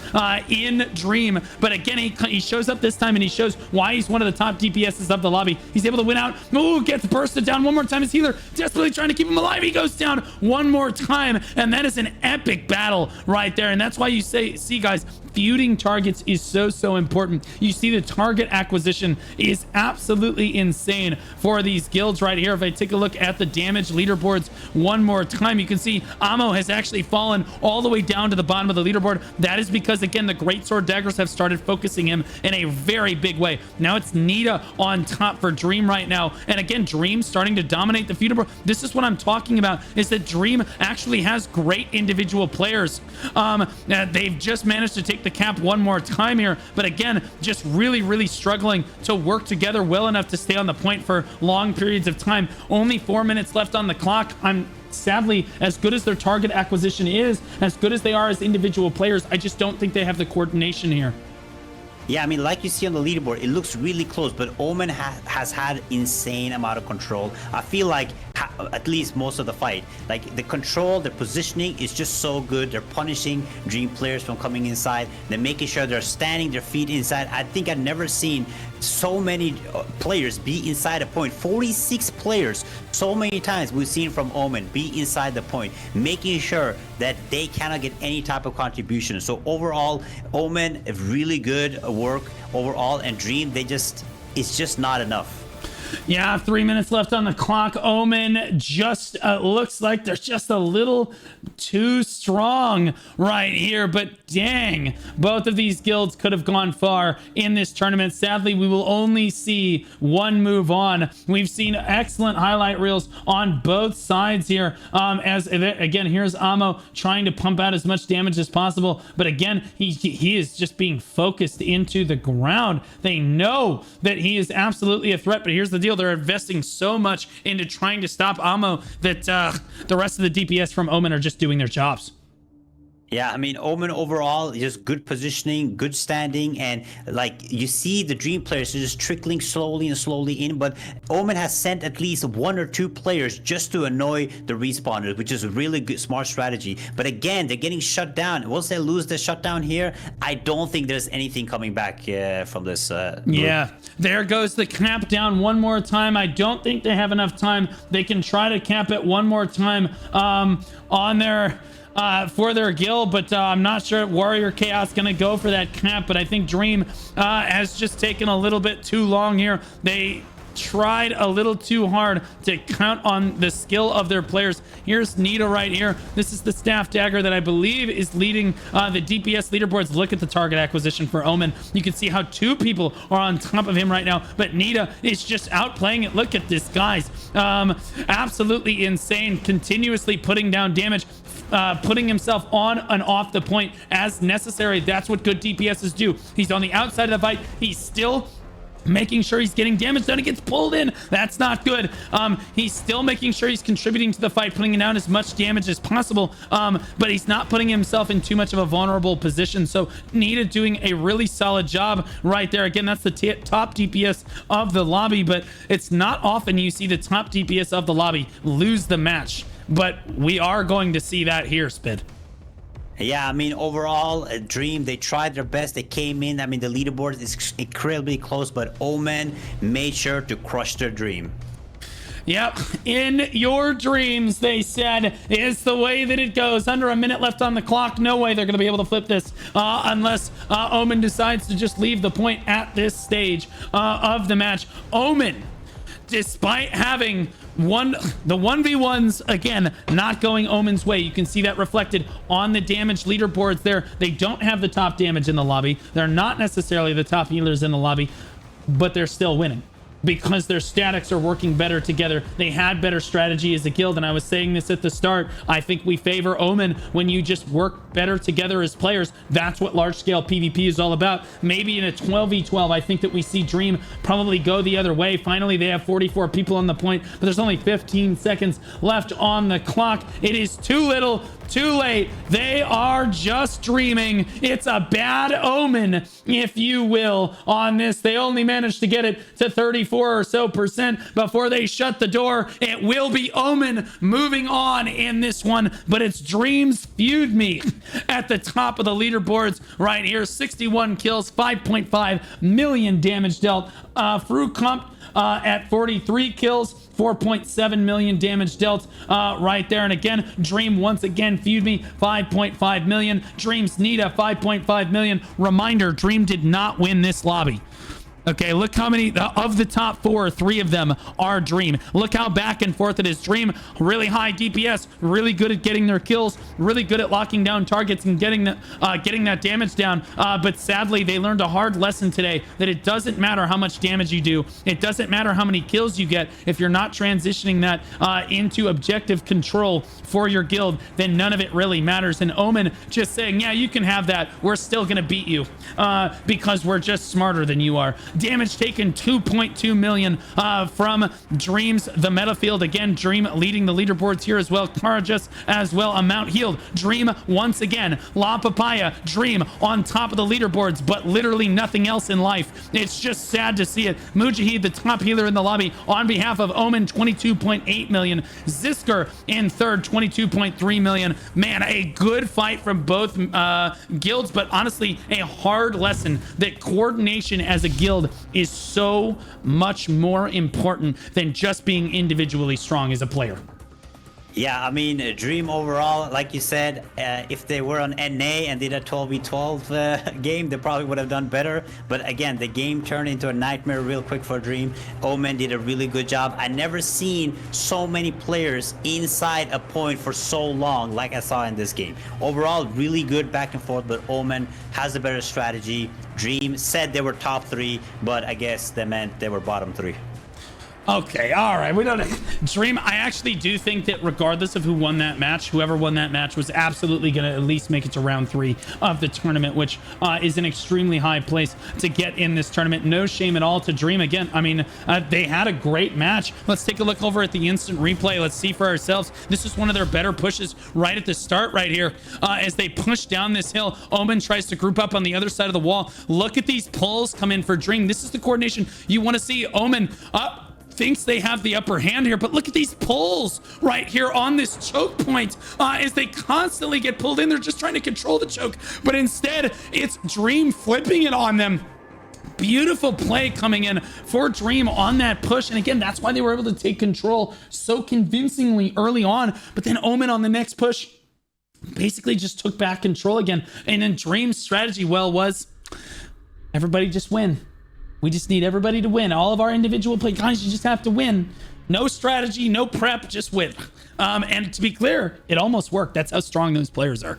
S1: in Dream. But again, he shows up this time and he shows why he's one of the top DPSs of the lobby. He's able to win out. Ooh, gets bursted down one more time. His healer desperately trying to keep him alive. He goes down one more time, and that is an epic battle right there. And that's why you see guys, feuding targets is so important. You see the target acquisition is absolutely insane for these guilds right here. If I take a look at the damage leaderboards one more time, you can see Amo has actually fallen all the way down to the bottom of the leaderboard. That is because, again, the great sword daggers have started focusing him in a very big way. Now it's Nita on top for Dream right now, and again, Dream starting to dominate the feud board. This is what I'm talking about, is that Dream actually has great individual players. They've just managed to take the cap one more time here, but again, just really struggling to work together well enough to stay on the point for long periods of time. Only 4 minutes left on the clock. Sadly, as good as their target acquisition is, as good as they are as individual players, I just don't think they have the coordination here.
S2: Yeah, I mean, like you see on the leaderboard, it looks really close, but Omen has had insane amount of control. I feel like at least most of the fight, like the control, the positioning is just so good. They're punishing Dream players from coming inside. They're making sure they're standing their feet inside. I think I've never seen so many players be inside a point. 46 players, so many times we've seen from Omen be inside the point, making sure that they cannot get any type of contribution. So overall, Omen, really good work overall, and Dream, it's just not enough.
S1: Yeah, 3 minutes left on the clock. Omen just looks like they're just a little too strong right here, but dang, both of these guilds could have gone far in this tournament. Sadly, we will only see one move on. We've seen excellent highlight reels on both sides here. As again, here's Amo trying to pump out as much damage as possible, but again, he is just being focused into the ground. They know that he is absolutely a threat, but here's the deal. They're investing so much into trying to stop Amo that the rest of the DPS from Omen are just doing their jobs.
S2: Yeah, I mean, Omen overall, just good positioning, good standing, and like you see the Dream players are just trickling slowly in, but Omen has sent at least 1 or 2 players just to annoy the respawners, which is a really good, smart strategy. But again, they're getting shut down. Once they lose the shutdown here, I don't think there's anything coming back from this.
S1: Yeah, there goes the cap down one more time. I don't think they have enough time. They can try to cap it one more time on their... for their guild, but I'm not sure Warrior Chaos gonna go for that cap, but I think Dream has just taken a little bit too long here. They tried a little too hard to count on the skill of their players. Here's Nita right here. This is the staff dagger that I believe is leading the DPS leaderboards. Look at the target acquisition for Omen. You can see how 2 people are on top of him right now, but Nita is just outplaying it. Look at this, guys. Absolutely insane, continuously putting down damage, putting himself on and off the point as necessary. That's what good DPSs do. He's on the outside of the fight. He's still making sure he's getting damage done. He gets pulled in. That's not good. He's still making sure he's contributing to the fight, putting down as much damage as possible, but he's not putting himself in too much of a vulnerable position. So Nita doing a really solid job right there. Again, that's the top DPS of the lobby, but it's not often you see the top DPS of the lobby lose the match, but we are going to see that here, Spid.
S2: Yeah, I mean, overall, Dream, they tried their best. They came in. I mean, the leaderboard is incredibly close, but Omen made sure to crush their Dream.
S1: Yep, in your dreams, they said, is the way that it goes. Under a minute left on the clock. No way they're going to be able to flip this unless Omen decides to just leave the point at this stage of the match. Omen, despite having the 1v1s, again, not going Omen's way. You can see that reflected on the damage leaderboards there. They don't have the top damage in the lobby. They're not necessarily the top healers in the lobby, but they're still winning because their statics are working better together. They had better strategy as a guild, and I was saying this at the start. I think we favor Omen when you just work better together as players. That's what large-scale PvP is all about. Maybe in a 12v12, I think that we see Dream probably go the other way. Finally, they have 44 people on the point, but there's only 15 seconds left on the clock. It is too little, too late. They are just dreaming. It's a bad omen, if you will, on this. They only managed to get it to 34% or so before they shut the door. It will be Omen moving on in this one, but it's Dreams Feud Me at the top of the leaderboards right here. 61 kills, 5.5 million damage dealt. Frucomp at 43 kills, 4.7 million damage dealt right there. And again, Dream once again Feud Me, 5.5 million. Dream's Nita, 5.5 million. Reminder, Dream did not win this lobby. Okay, look how many of the top 4, 3 of them are Dream. Look how back and forth it is. Dream, really high DPS, really good at getting their kills, really good at locking down targets and getting that damage down. But sadly, they learned a hard lesson today that it doesn't matter how much damage you do. It doesn't matter how many kills you get. If you're not transitioning that into objective control for your guild, then none of it really matters. And Omen just saying, yeah, you can have that. We're still going to beat you because we're just smarter than you are. Damage taken, 2.2 million from Dreams, the meta field. Again, Dream leading the leaderboards here as well. Karajas as well, amount healed. Dream once again. La Papaya, Dream on top of the leaderboards, but literally nothing else in life. It's just sad to see it. Mujahid, the top healer in the lobby, on behalf of Omen, 22.8 million. Zisker in third, 22.3 million. Man, a good fight from both guilds, but honestly, a hard lesson that coordination as a guild is so much more important than just being individually strong as a player.
S2: Yeah, I mean, Dream overall, like you said, if they were on NA and did a 12v12 game, they probably would have done better. But again, the game turned into a nightmare real quick for Dream. Omen did a really good job. I never seen so many players inside a point for so long like I saw in this game. Overall, really good back and forth, but Omen has a better strategy. Dream said they were top 3, but I guess they meant they were bottom 3.
S1: Okay, all right. We don't Dream. I actually do think that regardless of who won that match, whoever won that match was absolutely going to at least make it to round 3 of the tournament, which is an extremely high place to get in this tournament. No shame at all to Dream. Again, I mean, they had a great match. Let's take a look over at the instant replay. Let's see for ourselves. This is one of their better pushes right at the start right here as they push down this hill. Omen tries to group up on the other side of the wall. Look at these pulls come in for Dream. This is the coordination you want to see. Omen up. Thinks they have the upper hand here, but look at these pulls right here on this choke point as they constantly get pulled in. They're just trying to control the choke, but instead it's Dream flipping it on them. Beautiful play coming in for Dream on that push, and again, that's why they were able to take control so convincingly early on. But then Omen on the next push basically just took back control again, and then Dream's strategy was everybody just win. We just need everybody to win. All of our individual play, guys, you just have to win. No strategy, no prep, just win. And to be clear, it almost worked. That's how strong those players are.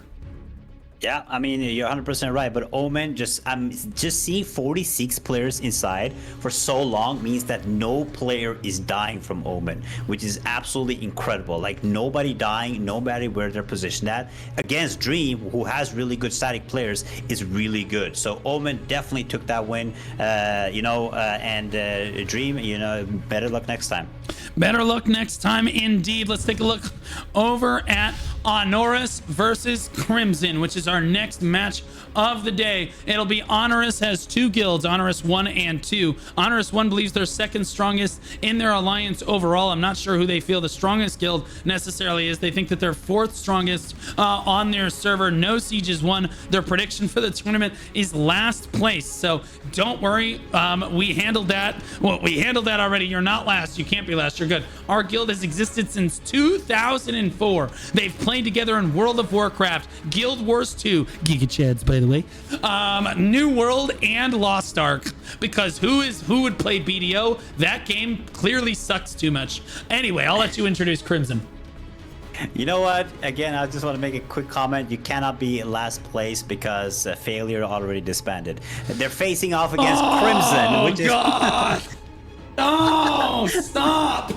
S2: Yeah, I mean, you're 100% right, but Omen, just seeing 46 players inside for so long means that no player is dying from Omen, which is absolutely incredible. Like, nobody dying, nobody where they're positioned at. Against Dream, who has really good static players, is really good. So Omen definitely took that win, and Dream, better luck next time.
S1: Better luck next time, indeed. Let's take a look over at Honoris versus Crimson, which is our next match of the day. It'll be Honoris has 2 guilds, Honoris 1 and 2. Honoris 1 believes they're second strongest in their alliance overall. I'm not sure who they feel the strongest guild necessarily is. They think that they're 4th strongest on their server. No Sieges won. Their prediction for the tournament is last place. So don't worry. We handled that. Well, we handled that already. You're not last. You can't be last. You're good. Our guild has existed since 2004. They've played together in World of Warcraft, Guild Wars 2, Giga Chads, by the way, New World, and Lost Ark. Because who would play BDO? That game clearly sucks too much. Anyway, I'll let you introduce Crimson.
S2: You know what? Again, I just want to make a quick comment. You cannot be last place because Failure already disbanded. They're facing off against Crimson, which
S1: God.
S2: is...
S1: Oh, stop!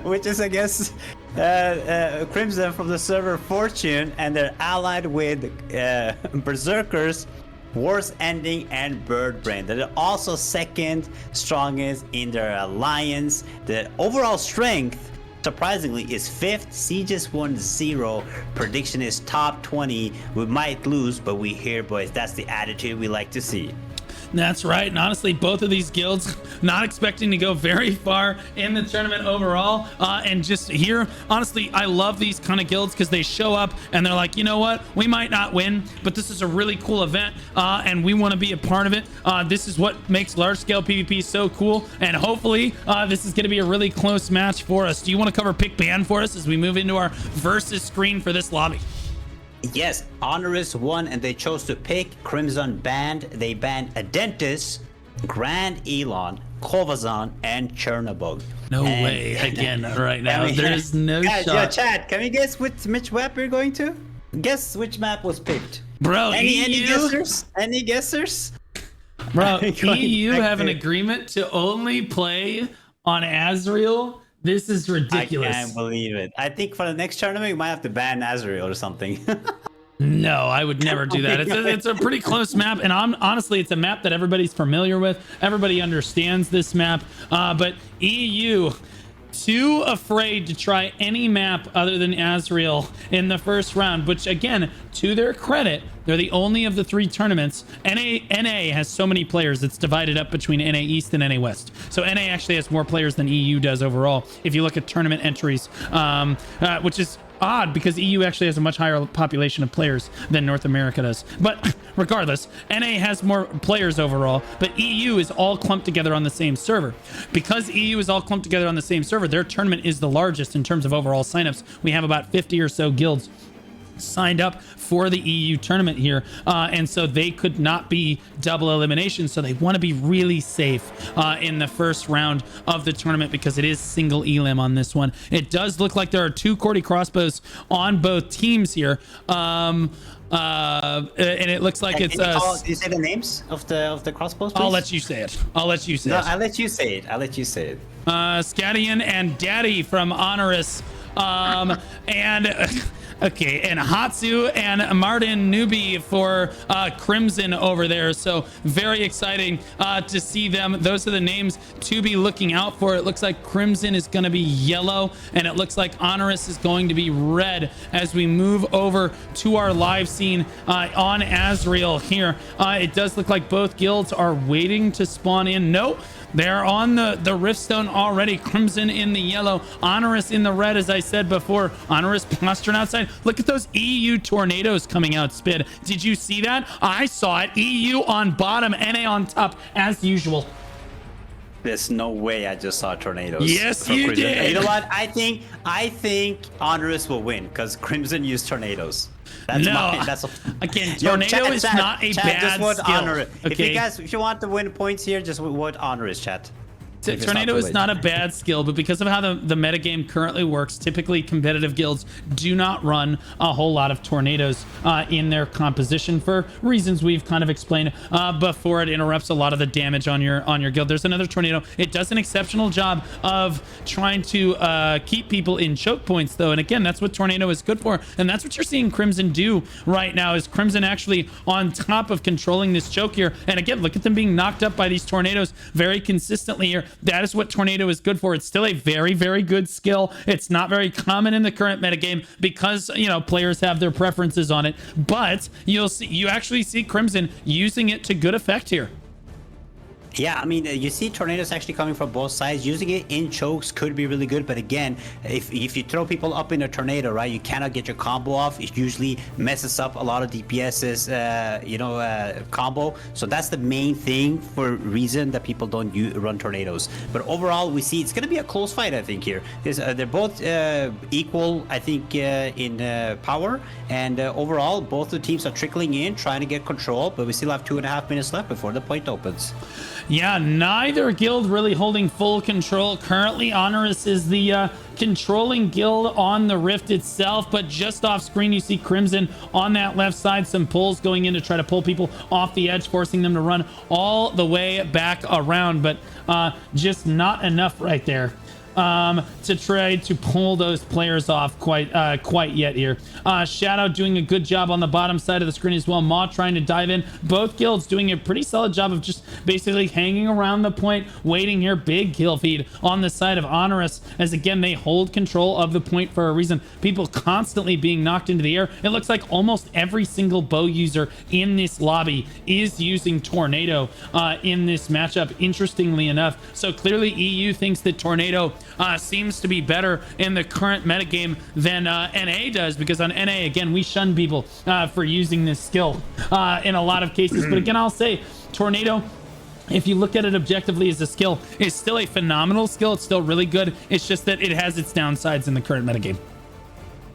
S2: Which is against Crimson from the server Fortune, and they're allied with Berserkers, Wars Ending, and Birdbrain. They're also second strongest in their alliance. The overall strength, surprisingly, is 5th. Sieges 1-0. Prediction is top 20. We might lose, but we here, boys. That's the attitude we like to see.
S1: That's right. And honestly, both of these guilds not expecting to go very far in the tournament overall. And just here, honestly, I love these kind of guilds because they show up and they're like, you know what? We might not win, but this is a really cool event and we want to be a part of it. This is what makes large scale PvP so cool. And hopefully this is going to be a really close match for us. Do you want to cover pick ban for us as we move into our versus screen for this lobby?
S2: Yes, Honoris won and they chose to pick. Crimson banned. They banned Adentis, Grand Elon, Kovazan, and Chernobog.
S1: No way. Again, right now, there's no shot.
S2: Yo, chat, can we guess which map we're going to? Guess which map was picked.
S1: Bro,
S2: any guessers? Any guessers?
S1: Bro, EU have an agreement to only play on Azrael. This is ridiculous.
S2: I can't believe it. I think for the next tournament, we might have to ban Azrael or something.
S1: No, I would never do that. It's a pretty close map, and honestly, it's a map that everybody's familiar with. Everybody understands this map, but EU too afraid to try any map other than Azrael in the first round, which again, to their credit, they're the only of the 3 tournaments. NA has so many players, it's divided up between NA East and NA West. So NA actually has more players than EU does overall, if you look at tournament entries, which is odd because EU actually has a much higher population of players than North America does. But regardless, NA has more players overall, but EU is all clumped together on the same server. Because EU is all clumped together on the same server, their tournament is the largest in terms of overall signups. We have about 50 or so guilds signed up for the EU tournament here, and so they could not be double elimination, so they want to be really safe in the first round of the tournament because it is single elim on this one. It does look like there are 2 Cordy crossbows on both teams here, and it looks like it's
S2: do you say the names of the crossbows, please?
S1: I'll let you say it. I'll let you say it.
S2: I'll let you say it.
S1: Scadian and Daddy from Honoris, and okay, and Hatsu and Martin Newbie for Crimson over there. So very exciting to see them. Those are the names to be looking out for. It looks like Crimson is going to be yellow, and it looks like Honoris is going to be red as we move over to our live scene on Azrael here. It does look like both guilds are waiting to spawn in. Nope. They're on the Riftstone already. Crimson in the yellow, Honoris in the red, as I said before. Honoris posturing outside. Look at those EU tornadoes coming out, Spid. Did you see that? I saw it. EU on bottom, NA on top, as usual.
S2: There's no way I just saw tornadoes.
S1: Yes, you did.
S2: You know what? I think Honoris will win because Crimson used tornadoes.
S1: Again, tornado is not a bad skill.
S2: Okay. If you want to win points here, just vote Honoris, chat.
S1: Tornado is not a bad skill, but because of how the metagame currently works, typically competitive guilds do not run a whole lot of tornadoes in their composition for reasons we've kind of explained before. It interrupts a lot of the damage on your guild. There's another tornado. It does an exceptional job of trying to keep people in choke points, though, and again, that's what tornado is good for, and that's what you're seeing Crimson do right now. Is Crimson actually on top of controlling this choke here? And again, look at them being knocked up by these tornadoes very consistently here. That is what Tornado is good for. It's still a very, very good skill. It's not very common in the current metagame because, you know, players have their preferences on it. But you actually see Crimson using it to good effect here.
S2: Yeah, I mean, you see tornadoes actually coming from both sides. Using it in chokes could be really good, but again, if you throw people up in a tornado, right, you cannot get your combo off. It usually messes up a lot of DPS's, combo. So that's the main thing for reason that people don't run tornadoes. But overall, we see it's going to be a close fight, I think, here. Because they're both equal, I think, in power. And overall, both the teams are trickling in, trying to get control, but we still have 2.5 minutes left before the point opens.
S1: Yeah, neither guild really holding full control. Currently, Honoris is the controlling guild on the Rift itself, but just off screen, you see Crimson on that left side. Some pulls going in to try to pull people off the edge, forcing them to run all the way back around, but just not enough right there to try to pull those players off quite yet here. Shadow doing a good job on the bottom side of the screen as well. Maw trying to dive in. Both guilds doing a pretty solid job of just basically hanging around the point, waiting here. Big kill feed on the side of Honoris, as again, they hold control of the point for a reason. People constantly being knocked into the air. It looks like almost every single bow user in this lobby is using Tornado in this matchup, interestingly enough. So clearly EU thinks that Tornado seems to be better in the current metagame than NA does, because on NA, again, we shun people for using this skill in a lot of cases. But again, I'll say Tornado, if you look at it objectively as a skill, is still a phenomenal skill. It's still really good. It's just that it has its downsides in the current metagame.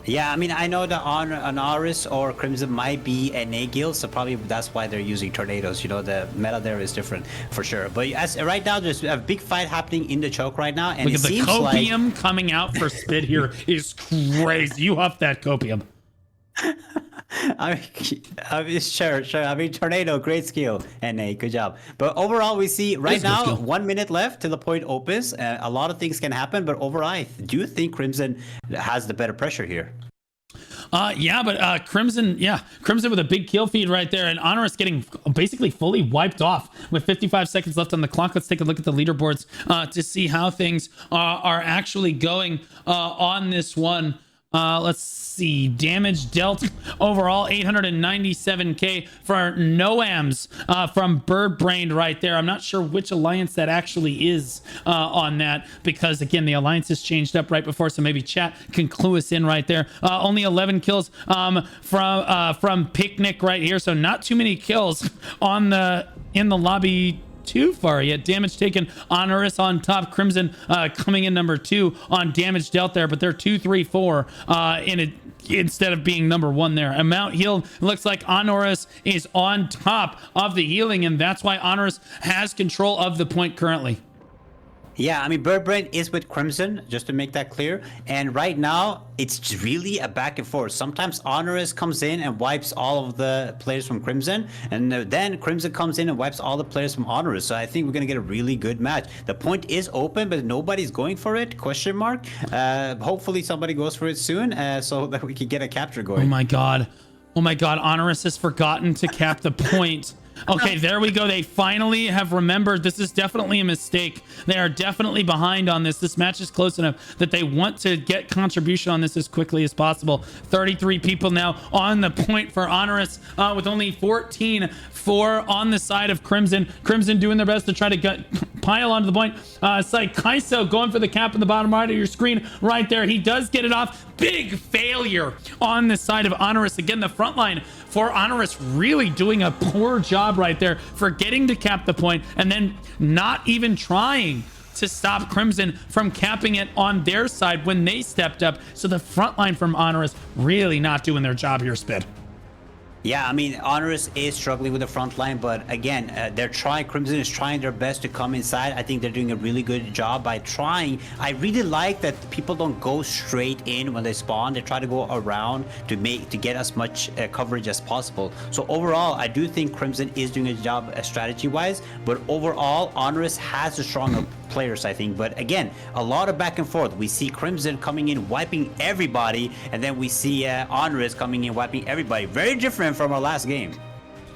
S2: Yeah, I mean, I know that Honoris or Crimson might be NA guild, so probably that's why they're using tornadoes. You know, the meta there is different for sure. But as right now, there's a big fight happening in the choke right now, and
S1: look at
S2: it
S1: the
S2: seems
S1: copium
S2: like...
S1: coming out for Spit here is crazy. You huff that copium.
S2: I mean, sure. I mean, tornado, great skill, NA, good job. But overall, we see right now 1 minute left till the point opens. A lot of things can happen, but overall, I do think Crimson has the better pressure here.
S1: Yeah, but Crimson with a big kill feed right there, and Honoris getting basically fully wiped off with 55 seconds left on the clock. Let's take a look at the leaderboards to see how things are actually going on this one. Let's see, damage dealt overall 897k for Noams from Birdbrained right there. I'm not sure which alliance that actually is on that, because again, the alliance has changed up right before, so maybe chat can clue us in right there. Only 11 kills from Picnic right here, so not too many kills in the lobby too far yet. Damage taken, Honoris on top, Crimson coming in number 2 on damage dealt there, but they're 2, 3, 4 instead of being number 1 there. Amount healed, looks like Honoris is on top of the healing, and that's why Honoris has control of the point currently.
S2: Yeah, I mean, Birdbrain is with Crimson, just to make that clear. And right now, it's really a back and forth. Sometimes Honoris comes in and wipes all of the players from Crimson, and then Crimson comes in and wipes all the players from Honoris. So I think we're going to get a really good match. The point is open, but nobody's going for it, question mark. Hopefully somebody goes for it soon so that we can get a capture going.
S1: Oh my God, Honoris has forgotten to cap the point. Okay, there we go. They finally have remembered. This is definitely a mistake. They are definitely behind on this. This match is close enough that they want to get contribution on this as quickly as possible. 33 people now on the point for Honoris with only 14 on the side of Crimson. Crimson doing their best to try to pile onto the point. Kaiso going for the cap in the bottom right of your screen right there. He does get it off. Big failure on the side of Honoris. Again, the front line for Honoris really doing a poor job right there, forgetting to cap the point and then not even trying to stop Crimson from capping it on their side when they stepped up. So the front line from Honoris really not doing their job here, Spid.
S2: Yeah, I mean, Honoris is struggling with the front line, but again, they're trying. Crimson is trying their best to come inside. I think they're doing a really good job by trying. I really like that people don't go straight in when they spawn. They try to go around to get as much coverage as possible. So overall, I do think Crimson is doing a job strategy-wise, but overall, Honoris has a stronger players, I think. But again, a lot of back and forth. We see Crimson coming in, wiping everybody, and then we see Honoris coming in, wiping everybody. Very different from our last game.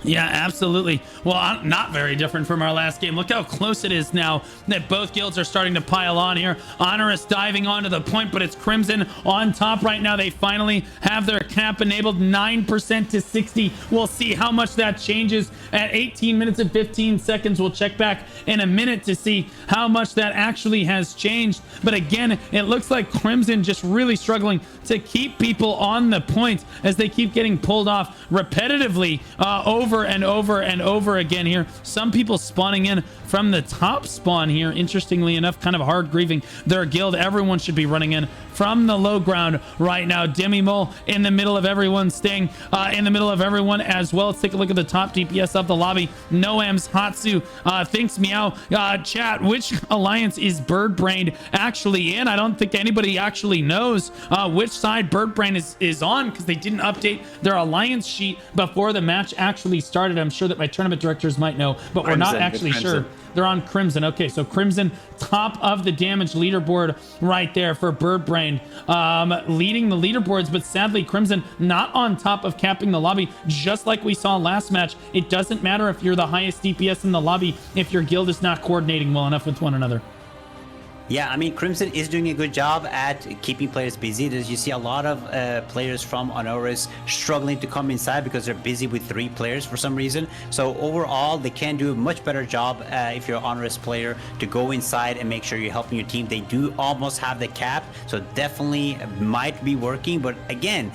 S1: Yeah, absolutely. Well, not very different from our last game. Look how close it is now that both guilds are starting to pile on here. Honoris diving onto the point, but it's Crimson on top right now. They finally have their cap enabled, 9% to 60. We'll see how much that changes at 18 minutes and 15 seconds. We'll check back in a minute to see how much that actually has changed. But again, it looks like Crimson just really struggling to keep people on the point as they keep getting pulled off repetitively over and over again here. Some people spawning in from the top spawn here, interestingly enough, kind of hard grieving their guild. Everyone should be running in from the low ground right now. Demimole in the middle of everyone, staying in the middle of everyone as well. Let's take a look at the top DPS of the lobby. Noam's Hatsu thinks Meow. Chat, which alliance is Birdbrain actually in? I don't think anybody actually knows which side Birdbrain is on, because they didn't update their alliance sheet before the match actually started. I'm sure that my tournament directors might know, but we're not actually sure. They're on Crimson. Okay, so Crimson top of the damage leaderboard right there for Birdbrain, leading the leaderboards, but sadly Crimson not on top of capping the lobby. Just like we saw last match, it doesn't matter if you're the highest DPS in the lobby if your guild is not coordinating well enough with one another.
S2: Yeah, I mean, Crimson is doing a good job at keeping players busy. You see a lot of players from Honoris struggling to come inside because they're busy with 3 players for some reason. So overall, they can do a much better job if you're an Honoris player to go inside and make sure you're helping your team. They do almost have the cap, so definitely might be working. But again,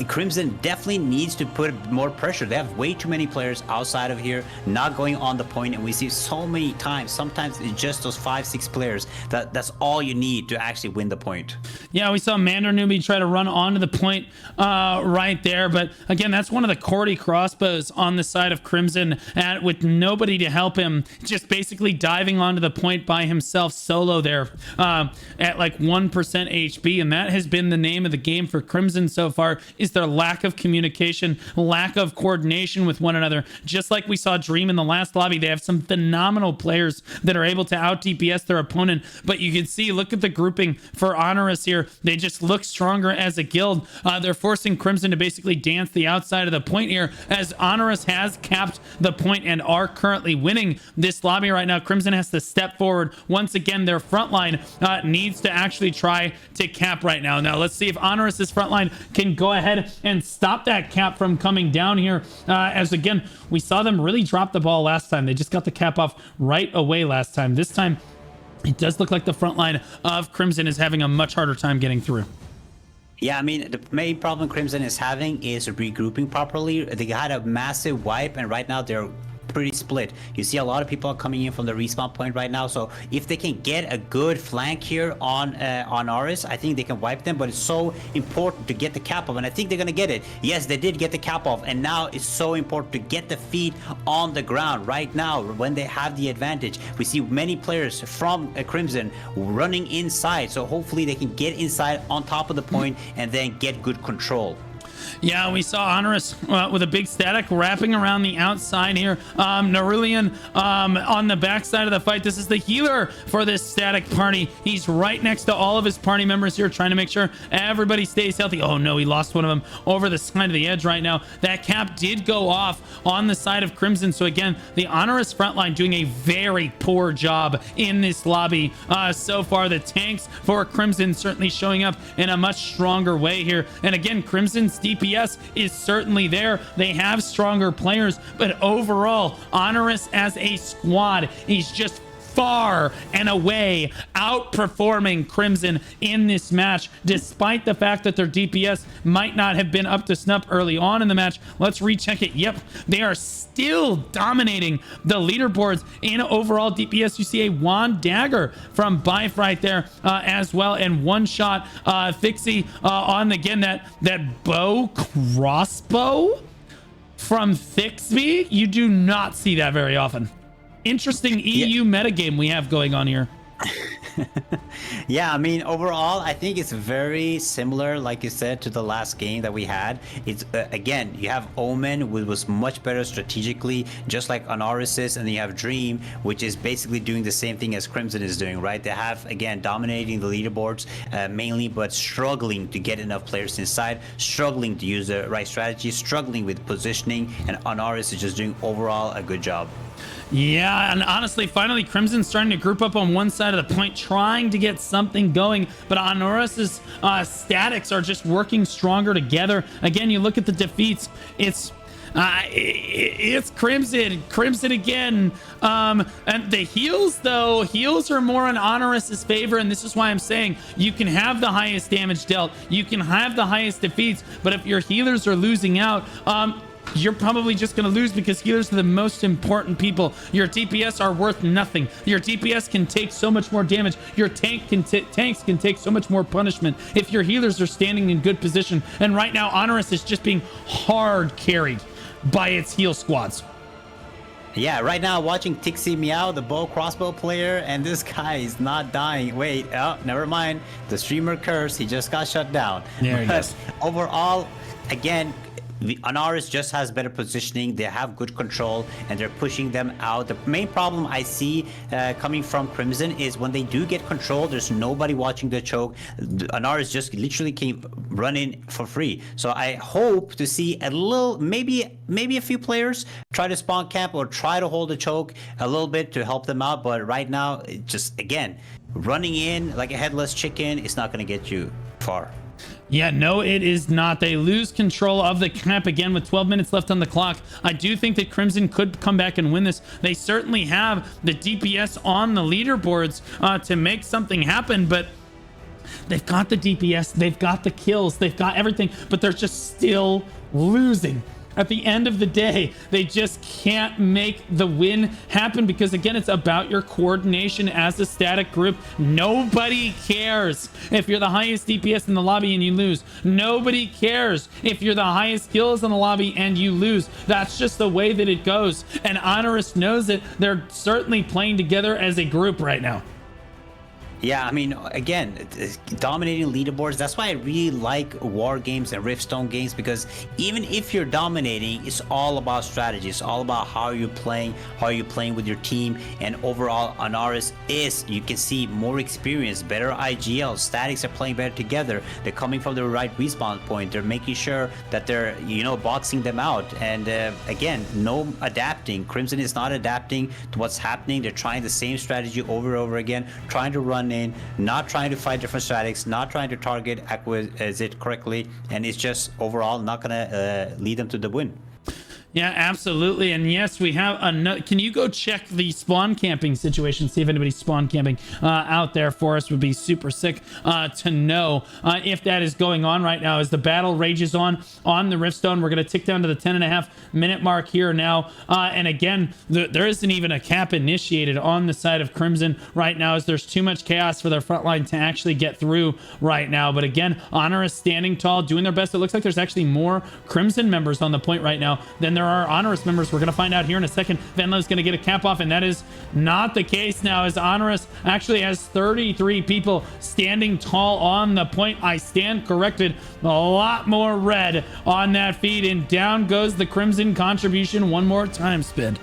S2: Crimson definitely needs to put more pressure. They have way too many players outside of here, not going on the point, and we see so many times, sometimes it's just those 5-6 players that's all you need to actually win the point.
S1: Yeah, we saw Mander Newbie try to run onto the point right there, but again, that's one of the Cordy crossbows on the side of Crimson, and with nobody to help him, just basically diving onto the point by himself solo there at like 1% HP, and that has been the name of the game for Crimson so far, is their lack of communication, lack of coordination with one another. Just like we saw Dream in the last lobby, they have some phenomenal players that are able to out DPS their opponent, but you can see, look at the grouping for Honoris here. They just look stronger as a guild. They're forcing Crimson to basically dance the outside of the point here, as Honoris has capped the point and are currently winning this lobby right now. Crimson has to step forward. Once again, their front line needs to actually try to cap right now. Now, let's see if Honoris's front line can go ahead and stop that cap from coming down here, as again, we saw them really drop the ball last time. They just got the cap off right away last time. This time, it does look like the front line of Crimson is having a much harder time getting through.
S2: Yeah, I mean, the main problem Crimson is having is regrouping properly. They had a massive wipe, and right now they're pretty split. You see a lot of people coming in from the respawn point right now, so if they can get a good flank here on Honoris, I think they can wipe them. But it's so important to get the cap off, and I think they're gonna get it. Yes, they did get the cap off, and now it's so important to get the feet on the ground right now when they have the advantage. We see many players from Crimson running inside, so hopefully they can get inside on top of the point and then get good control.
S1: Yeah, we saw Honoris with a big static wrapping around the outside here. Narulian on the backside of the fight. This is the healer for this static party. He's right next to all of his party members here, trying to make sure everybody stays healthy. Oh no, he lost one of them over the side of the edge right now. That cap did go off on the side of Crimson. So again, the Honoris frontline doing a very poor job in this lobby so far. The tanks for Crimson certainly showing up in a much stronger way here. And again, Crimson's DPS is certainly there. They have stronger players, but overall, Honoris as a squad is just far and away outperforming Crimson in this match, despite the fact that their DPS might not have been up to snuff early on in the match. Let's recheck it. Yep, they are still dominating the leaderboards in overall DPS. You see a wand dagger from Bife right there as well, and one shot Fixie on again that bow crossbow from Fixby. You do not see that very often. Interesting EU metagame we have going on here.
S2: Yeah, I mean, overall, I think it's very similar, like you said, to the last game that we had. It's again, you have Omen, who was much better strategically, just like Honoris is, and you have Dream, which is basically doing the same thing as Crimson is doing, right? They have, again, dominating the leaderboards mainly, but struggling to get enough players inside, struggling to use the right strategy, struggling with positioning, and Honoris is just doing overall a good job.
S1: Yeah, and honestly, finally, Crimson's starting to group up on one side of the point, trying to get something going, but Honoris's statics are just working stronger together. Again, you look at the defeats, it's Crimson again. And the heals, though, heals are more in Honoris's favor, and this is why I'm saying you can have the highest damage dealt, you can have the highest defeats, but if your healers are losing out, you're probably just going to lose, because healers are the most important people. Your DPS are worth nothing. Your DPS can take so much more damage. Your tanks can take so much more punishment if your healers are standing in good position. And right now, Honoris is just being hard carried by its heal squads.
S2: Yeah, right now watching Tixie Meow, the bow crossbow player, and this guy is not dying. Wait, oh, never mind. The streamer curse, he just got shut down.
S1: There he goes.
S2: Overall, again, Honoris just has better positioning. They have good control, and they're pushing them out. The main problem I see coming from Crimson is when they do get control, there's nobody watching the choke. Honoris just literally came running for free. So I hope to see a little, maybe a few players try to spawn camp or try to hold the choke a little bit to help them out. But right now, it just, again, running in like a headless chicken is not going to get you far.
S1: Yeah, no, it is not. They lose control of the camp again with 12 minutes left on the clock. I do think that Crimson could come back and win this. They certainly have the DPS on the leaderboards to make something happen, but they've got the DPS, they've got the kills, they've got everything, but they're just still losing. At the end of the day, they just can't make the win happen, because again, it's about your coordination as a static group. Nobody cares if you're the highest DPS in the lobby and you lose. Nobody cares if you're the highest kills in the lobby and you lose. That's just the way that it goes. And Honoris knows it. They're certainly playing together as a group right now.
S2: Yeah, I mean, again, dominating leaderboards. That's why I really like war games and Riftstone games, because even if you're dominating, it's all about strategy. It's all about how you're playing with your team. And overall, Honoris is, you can see, more experience, better IGL. Statics are playing better together. They're coming from the right respawn point. They're making sure that they're, boxing them out. And again, no adapting. Crimson is not adapting to what's happening. They're trying the same strategy over and over again, trying to run in, not trying to fight different statics, not trying to target it correctly, and it's just overall not gonna lead them to the win.
S1: Yeah, absolutely. And yes, we have another. Can you go check the spawn camping situation, see if anybody's spawn camping out there for us? Would be super sick to know if that is going on right now as the battle rages on the Riftstone. We're going to tick down to the 10.5-minute mark here now. And again, there isn't even a cap initiated on the side of Crimson right now, as there's too much chaos for their front line to actually get through right now. But again, Honor is standing tall, doing their best. It looks like there's actually more Crimson members on the point right now than there are Honoris members. We're going to find out here in a second. Venlo's going to get a cap off, and that is not the case now, as Honoris actually has 33 people standing tall on the point. I stand corrected. A lot more red on that feed, and down goes the Crimson contribution one more time, Spid.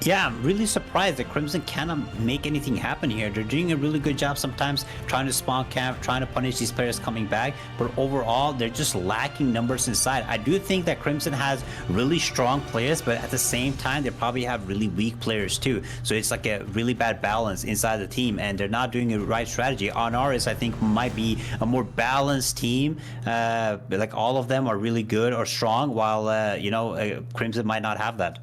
S2: Yeah, I'm really surprised that Crimson cannot make anything happen here. They're doing a really good job sometimes trying to spawn camp, trying to punish these players coming back, but overall they're just lacking numbers inside. I do think that Crimson has really strong players, but at the same time they probably have really weak players too. So it's like a really bad balance inside the team, and they're not doing the right strategy. Honoris, I think, might be a more balanced team. Like all of them are really good or strong, while Crimson might not have that.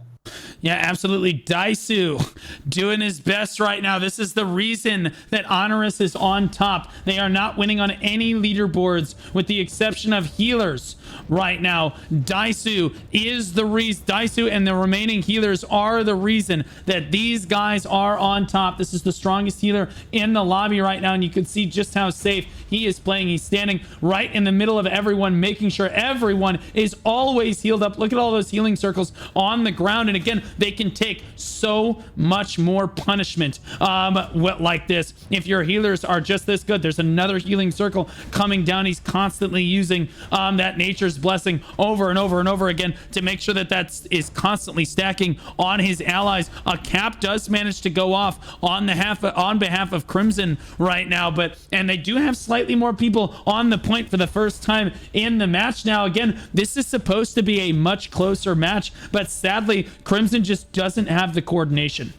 S1: Yeah, absolutely. Daisu doing his best right now. This is the reason that Honoris is on top. They are not winning on any leaderboards with the exception of healers right now. Daisu is the reason. Daisu and the remaining healers are the reason that these guys are on top. This is the strongest healer in the lobby right now, and you can see just how safe he is playing. He's standing right in the middle of everyone, making sure everyone is always healed up. Look at all those healing circles on the ground. And again, they can take so much more punishment like this if your healers are just this good. There's another healing circle coming down. He's constantly using that nature's blessing over and over and over again to make sure that that is constantly stacking on his allies. A cap does manage to go off on behalf of Crimson right now, and they do have slightly more people on the point for the first time in the match. Now again, this is supposed to be a much closer match, but sadly Crimson just doesn't have the coordination.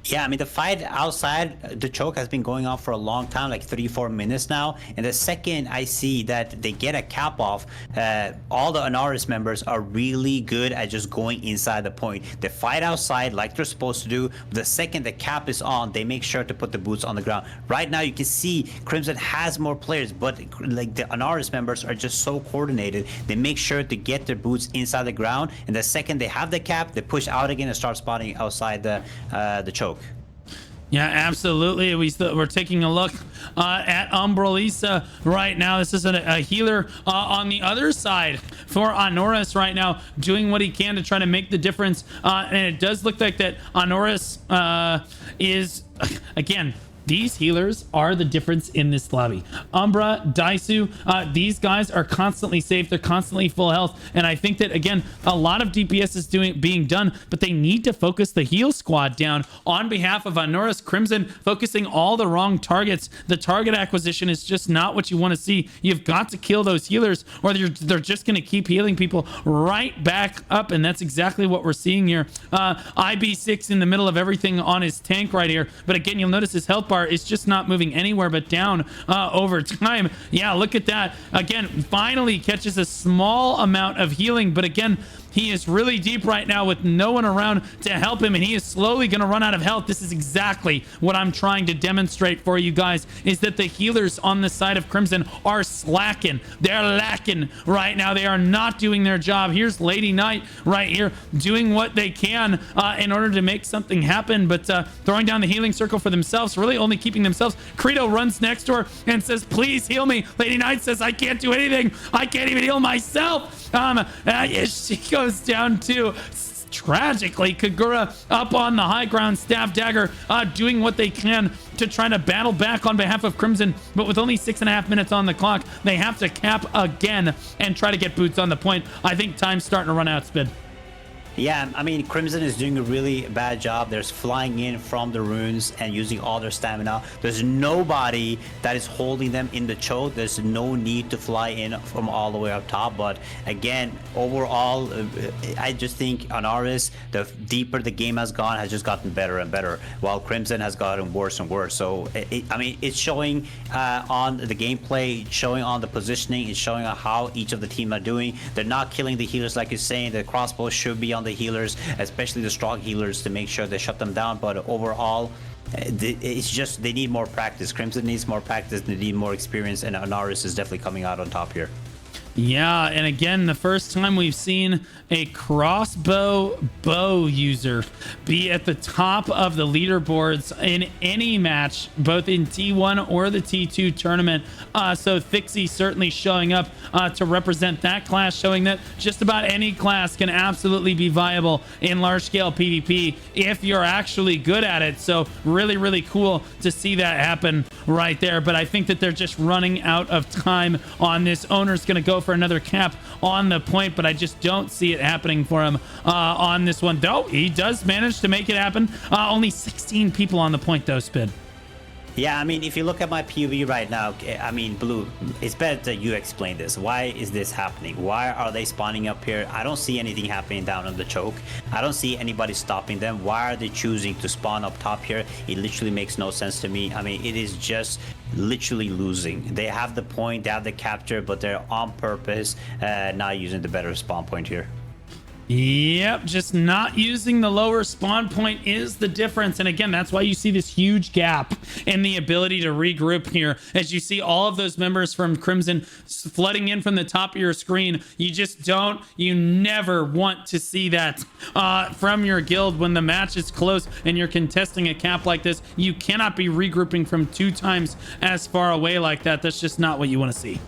S2: Yeah, I mean, the fight outside the choke has been going on for a long time, like 3-4 minutes now. And the second I see that they get a cap off, all the Honoris members are really good at just going inside the point. They fight outside like they're supposed to do. The second the cap is on, they make sure to put the boots on the ground. Right now, you can see Crimson has more players, but like the Honoris members are just so coordinated. They make sure to get their boots inside the ground. And the second they have the cap, they push out again and start spotting outside the choke.
S1: Yeah, absolutely. We're taking a look at Umbralisa right now. This is a healer on the other side for Honoris right now, doing what he can to try to make the difference. And it does look like that Honoris is, again, these healers are the difference in this lobby. Umbra, Daisu, these guys are constantly safe. They're constantly full health. And I think that, again, a lot of DPS is being done, but they need to focus the heal squad down on behalf of Honoris. Crimson focusing all the wrong targets. The target acquisition is just not what you want to see. You've got to kill those healers or they're just going to keep healing people right back up. And that's exactly what we're seeing here. IB6 in the middle of everything on his tank right here. But again, you'll notice his health bar is just not moving anywhere but down over time. Yeah, look at that. Again, finally catches a small amount of healing, but again, he is really deep right now with no one around to help him, and he is slowly going to run out of health. This is exactly what I'm trying to demonstrate for you guys, is that the healers on the side of Crimson are slacking. They're lacking right now. They are not doing their job. Here's Lady Knight right here doing what they can in order to make something happen, but throwing down the healing circle for themselves, really only keeping themselves. Credo runs next to her and says, please heal me. Lady Knight says, I can't do anything. I can't even heal myself. She goes down to, tragically, Kagura up on the high ground, staff dagger, doing what they can to try to battle back on behalf of Crimson, but with only 6.5 minutes on the clock, they have to cap again and try to get boots on the point. I think time's starting to run out, Spid.
S2: Yeah, I mean, Crimson is doing a really bad job. They're flying in from the runes and using all their stamina. There's nobody that is holding them in the choke. There's no need to fly in from all the way up top. But again, overall, I just think Honoris, the deeper the game has gone, has just gotten better and better, while Crimson has gotten worse and worse. So, I mean, it's showing on the gameplay, showing on the positioning, it's showing on how each of the team are doing. They're not killing the healers like you're saying. The crossbows should be on the healers, especially the strong healers, to make sure they shut them down. But overall, it's just they need more practice. Crimson needs more practice, they need more experience, and Honoris is definitely coming out on top here.
S1: Yeah, and again, the first time we've seen a crossbow bow user be at the top of the leaderboards in any match, both in T1 or the T2 tournament. So Thixie certainly showing up to represent that class, showing that just about any class can absolutely be viable in large-scale PvP if you're actually good at it. So really, really cool to see that happen right there. But I think that they're just running out of time on this. Owner's going to go for another cap on the point, but I just don't see it happening for him on this one, though he does manage to make it happen. Only 16 people on the point though, Spid.
S2: Yeah, I mean, if you look at my POV right now, I mean, Blue, it's better that you explain this. Why is this happening? Why are they spawning up here? I don't see anything happening down on the choke. I don't see anybody stopping them. Why are they choosing to spawn up top here? It literally makes no sense to me. I mean, it is just literally losing. They have the point, they have the capture, but they're on purpose not using the better spawn point here.
S1: Yep, just not using the lower spawn point is the difference. And again, that's why you see this huge gap in the ability to regroup here. As you see all of those members from Crimson flooding in from the top of your screen, you never want to see that from your guild when the match is close and you're contesting a cap like this. You cannot be regrouping from 2 times as far away like that. That's just not what you want to see.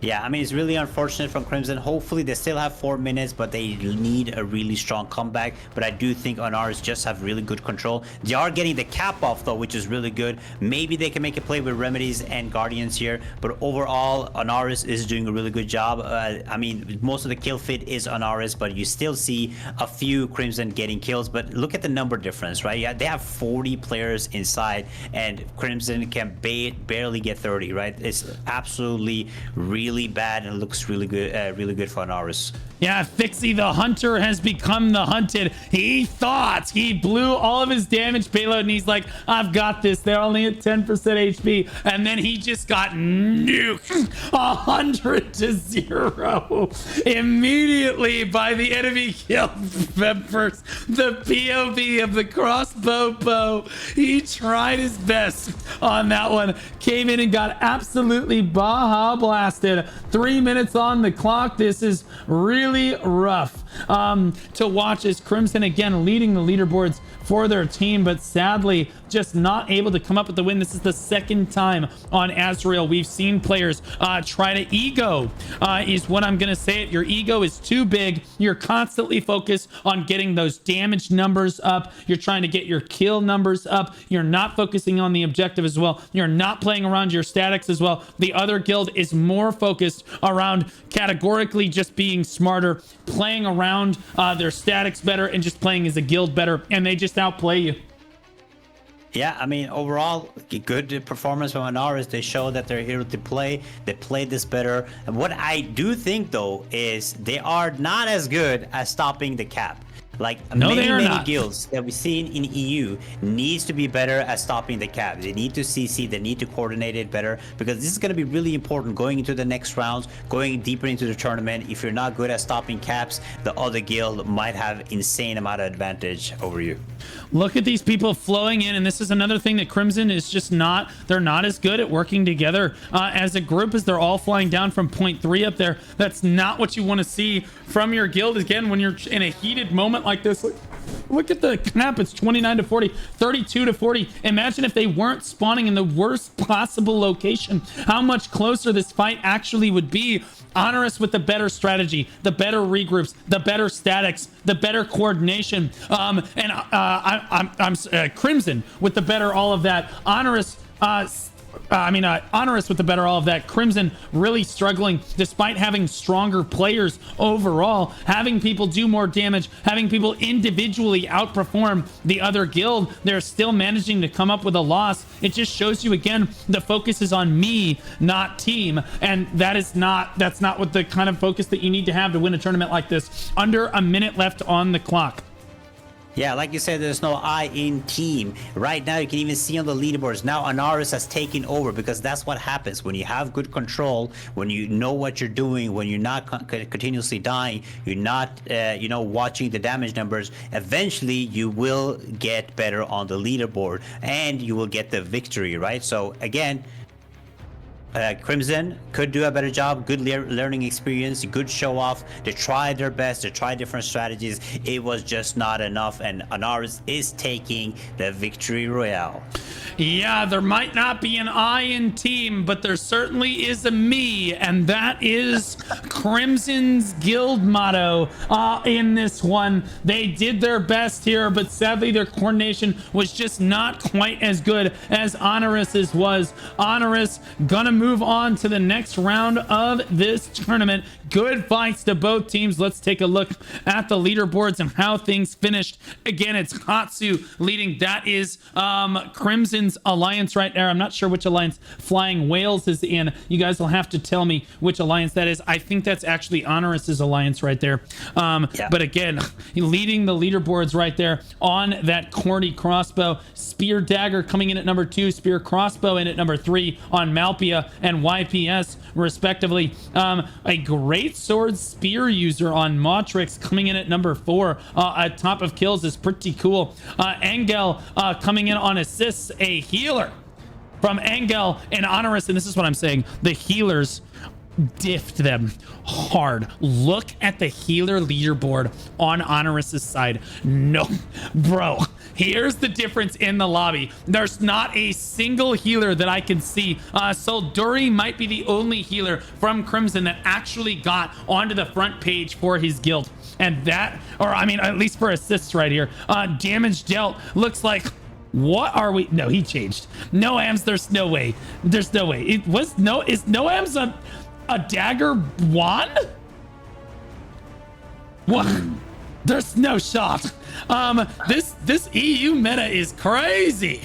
S2: Yeah, I mean, it's really unfortunate from Crimson. Hopefully, they still have 4 minutes, but they need a really strong comeback. But I do think Honoris just have really good control. They are getting the cap off, though, which is really good. Maybe they can make a play with Remedies and Guardians here. But overall, Honoris is doing a really good job. I mean, most of the kill fit is Honoris, but you still see a few Crimson getting kills. But look at the number difference, right? Yeah, they have 40 players inside, and Crimson can barely get 30, right? It's absolutely really bad, and it looks really good for Honoris.
S1: Yeah, Fixie the Hunter has become the hunted. He thought he blew all of his damage payload, and he's like, I've got this. They're only at 10% HP. And then he just got nuked 100-0 immediately by the enemy kill members. The POV of the crossbow bow. He tried his best on that one. Came in and got absolutely Baja blasted. 3 minutes on the clock. This is really rough to watch as Crimson again leading the leaderboards for their team, but sadly just not able to come up with the win. This is the second time on Azrael we've seen players try to ego, is what I'm gonna say it. Your ego is too big. You're constantly focused on getting those damage numbers up. You're trying to get your kill numbers up. You're not focusing on the objective as well. You're not playing around your statics as well. The other guild is more focused around categorically just being smarter, playing around their statics better, and just playing as a guild better, and they just outplay you.
S2: Yeah, I mean, overall, good performance from Honoris. They show that they're here to play. They played this better. And what I do think, though, is they are not as good as stopping the cap. Like many guilds that we've seen in EU needs to be better at stopping the cap. They need to CC, they need to coordinate it better, because this is going to be really important going into the next rounds, going deeper into the tournament. If you're not good at stopping caps, the other guild might have insane amount of advantage over you.
S1: Look at these people flowing in, and this is another thing that Crimson is just not, they're not as good at working together as a group, as they're all flying down from point 3 up there. That's not what you want to see from your guild. Again, when you're in a heated moment like this, look at the cap. It's 29-40, 32-40. Imagine if they weren't spawning in the worst possible location, how much closer this fight actually would be. Honoris with the better strategy, the better regroups, the better statics, the better coordination, and I'm Crimson with the better all of that. Honoris Honoris with the better all of that. Crimson really struggling despite having stronger players overall, having people do more damage, having people individually outperform the other guild. They're still managing to come up with a loss. It just shows you again, the focus is on me, not team, and that's not what the kind of focus that you need to have to win a tournament like this. Under a minute left on the clock.
S2: Yeah, like you said, there's no I in team. Right now, you can even see on the leaderboards, now Honoris has taken over, because that's what happens when you have good control, when you know what you're doing, when you're not continuously dying, you're not, watching the damage numbers. Eventually, you will get better on the leaderboard, and you will get the victory, right? So again, Crimson could do a better job. Good learning experience, good show off. They tried their best, they tried different strategies. It was just not enough, and Honoris is taking the victory royale.
S1: Yeah, there might not be an I in team, but there certainly is a me, and that is Crimson's guild motto in this one. They did their best here, but sadly their coordination was just not quite as good as Honoris's was. Honoris gonna move on to the next round of this tournament. Good fights to both teams. Let's take a look at the leaderboards and how things finished. Again, it's Hatsu leading. That is Crimson's alliance right there. I'm not sure which alliance Flying Whales is in. You guys will have to tell me which alliance that is. I think that's actually Honoris's alliance right there. But again, leading the leaderboards right there on that corny crossbow. Spear Dagger coming in at number 2, Spear Crossbow in at number 3 on Malpia and YPS respectively. A great sword spear user on Motrix coming in at number 4 at top of kills is pretty cool. Engel coming in on assists, a healer from Engel and Honoris, and this is what I'm saying, the healers diffed them hard. Look at the healer leaderboard on Honoris's side. No, bro, here's the difference in the lobby. There's not a single healer that I can see. Solduri might be the only healer from Crimson that actually got onto the front page for his guild. And that, or I mean, at least for assists right here. Damage dealt looks like, what are we? No, he changed. Noams, there's no way. There's no way. It was no, is Noams a dagger wand? What? There's no shot. This EU meta is crazy.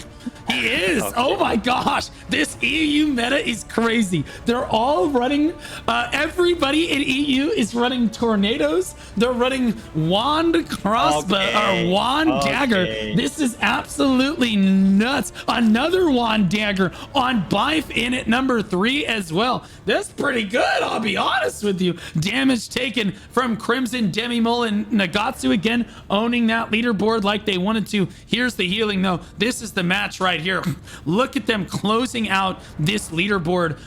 S1: He is. Okay. Oh my gosh. This EU meta is crazy. They're all running. Everybody in EU is running tornadoes. They're running wand crossbow or wand dagger. This is absolutely nuts. Another wand dagger on Bife in at number 3 as well. That's pretty good. I'll be honest with you. Damage taken from Crimson, Demimole, and Nagatsu again owning that leaderboard like they wanted to. Here's the healing though. This is the match right here. Look at them closing out this leaderboard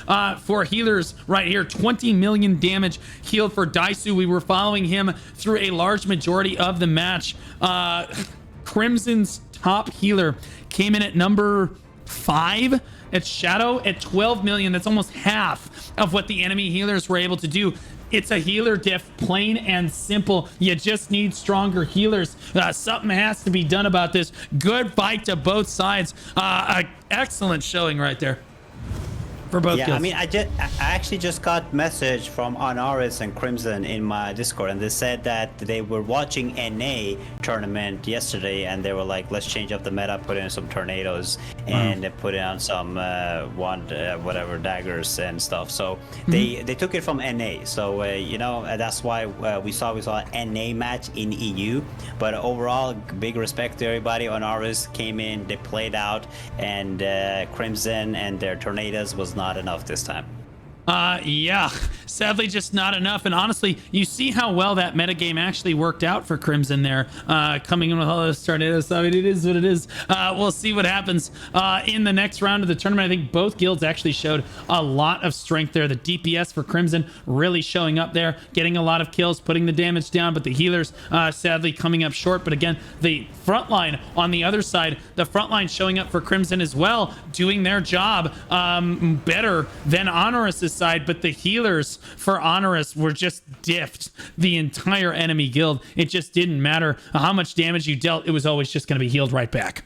S1: for healers right here. 20 million damage healed for Daisu. We were following him through a large majority of the match. Crimson's top healer came in at number 5. It's Shadow at 12 million. That's almost half of what the enemy healers were able to do. It's a healer diff, plain and simple. You just need stronger healers. Something has to be done about this. Good fight to both sides. Excellent showing right there for both guilds.
S2: I mean, I actually just got message from Honoris and Crimson in my Discord, and they said that they were watching NA tournament yesterday, and they were like, let's change up the meta, put in some tornadoes, and put in some whatever daggers and stuff. So they took it from NA. So you know, that's why we saw an NA match in EU. But overall, big respect to everybody. Honoris came in, they played out, and Crimson and their tornadoes was not enough this time.
S1: Yeah, sadly just not enough. And honestly, you see how well that metagame actually worked out for Crimson there, coming in with all those tornadoes. I mean, it is what it is. We'll see what happens in the next round of the tournament. I think both guilds actually showed a lot of strength there. The DPS for Crimson really showing up there, getting a lot of kills, putting the damage down, but the healers sadly coming up short. But again, the front line on the other side, the front line showing up for Crimson as well, doing their job better than Honoris' side, but the healers for Honoris were just diffed the entire enemy guild. It just didn't matter how much damage you dealt. It was always just going to be healed right back.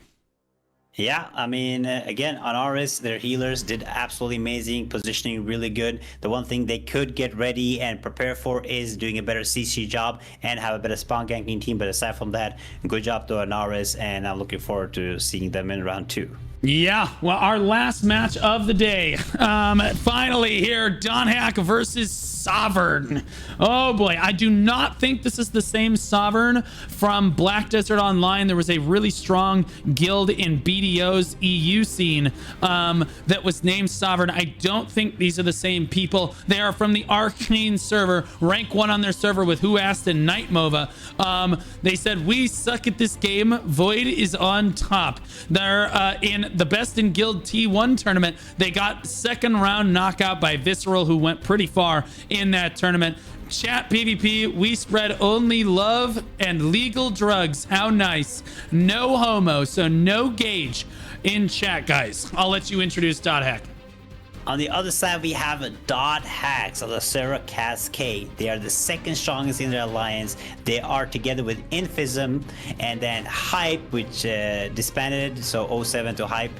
S2: Yeah, I mean, again, Honoris, their healers did absolutely amazing, positioning really good. The one thing they could get ready and prepare for is doing a better CC job and have a better spawn ganking team. But aside from that, good job to Honoris, and I'm looking forward to seeing them in round 2.
S1: Yeah, well, our last match of the day. Finally here, Donhack versus Sovereign. Oh boy, I do not think this is the same Sovereign from Black Desert Online. There was a really strong guild in BDO's EU scene that was named Sovereign. I don't think these are the same people. They are from the Arcane server, rank 1 on their server with Who Asked and Nightmova. They said, we suck at this game. Void is on top. They're in the Best in Guild T1 tournament. They got second round knockout by Visceral, who went pretty far in that tournament. Chat PvP, we spread only love and legal drugs. How nice. No homo, so no gauge in chat, guys. I'll let you introduce Donhack.
S2: On the other side, we have Donhack of the Serra Cascade. They are the second strongest in their alliance. They are together with Infism and then Hype, which disbanded, so 07 to Hype,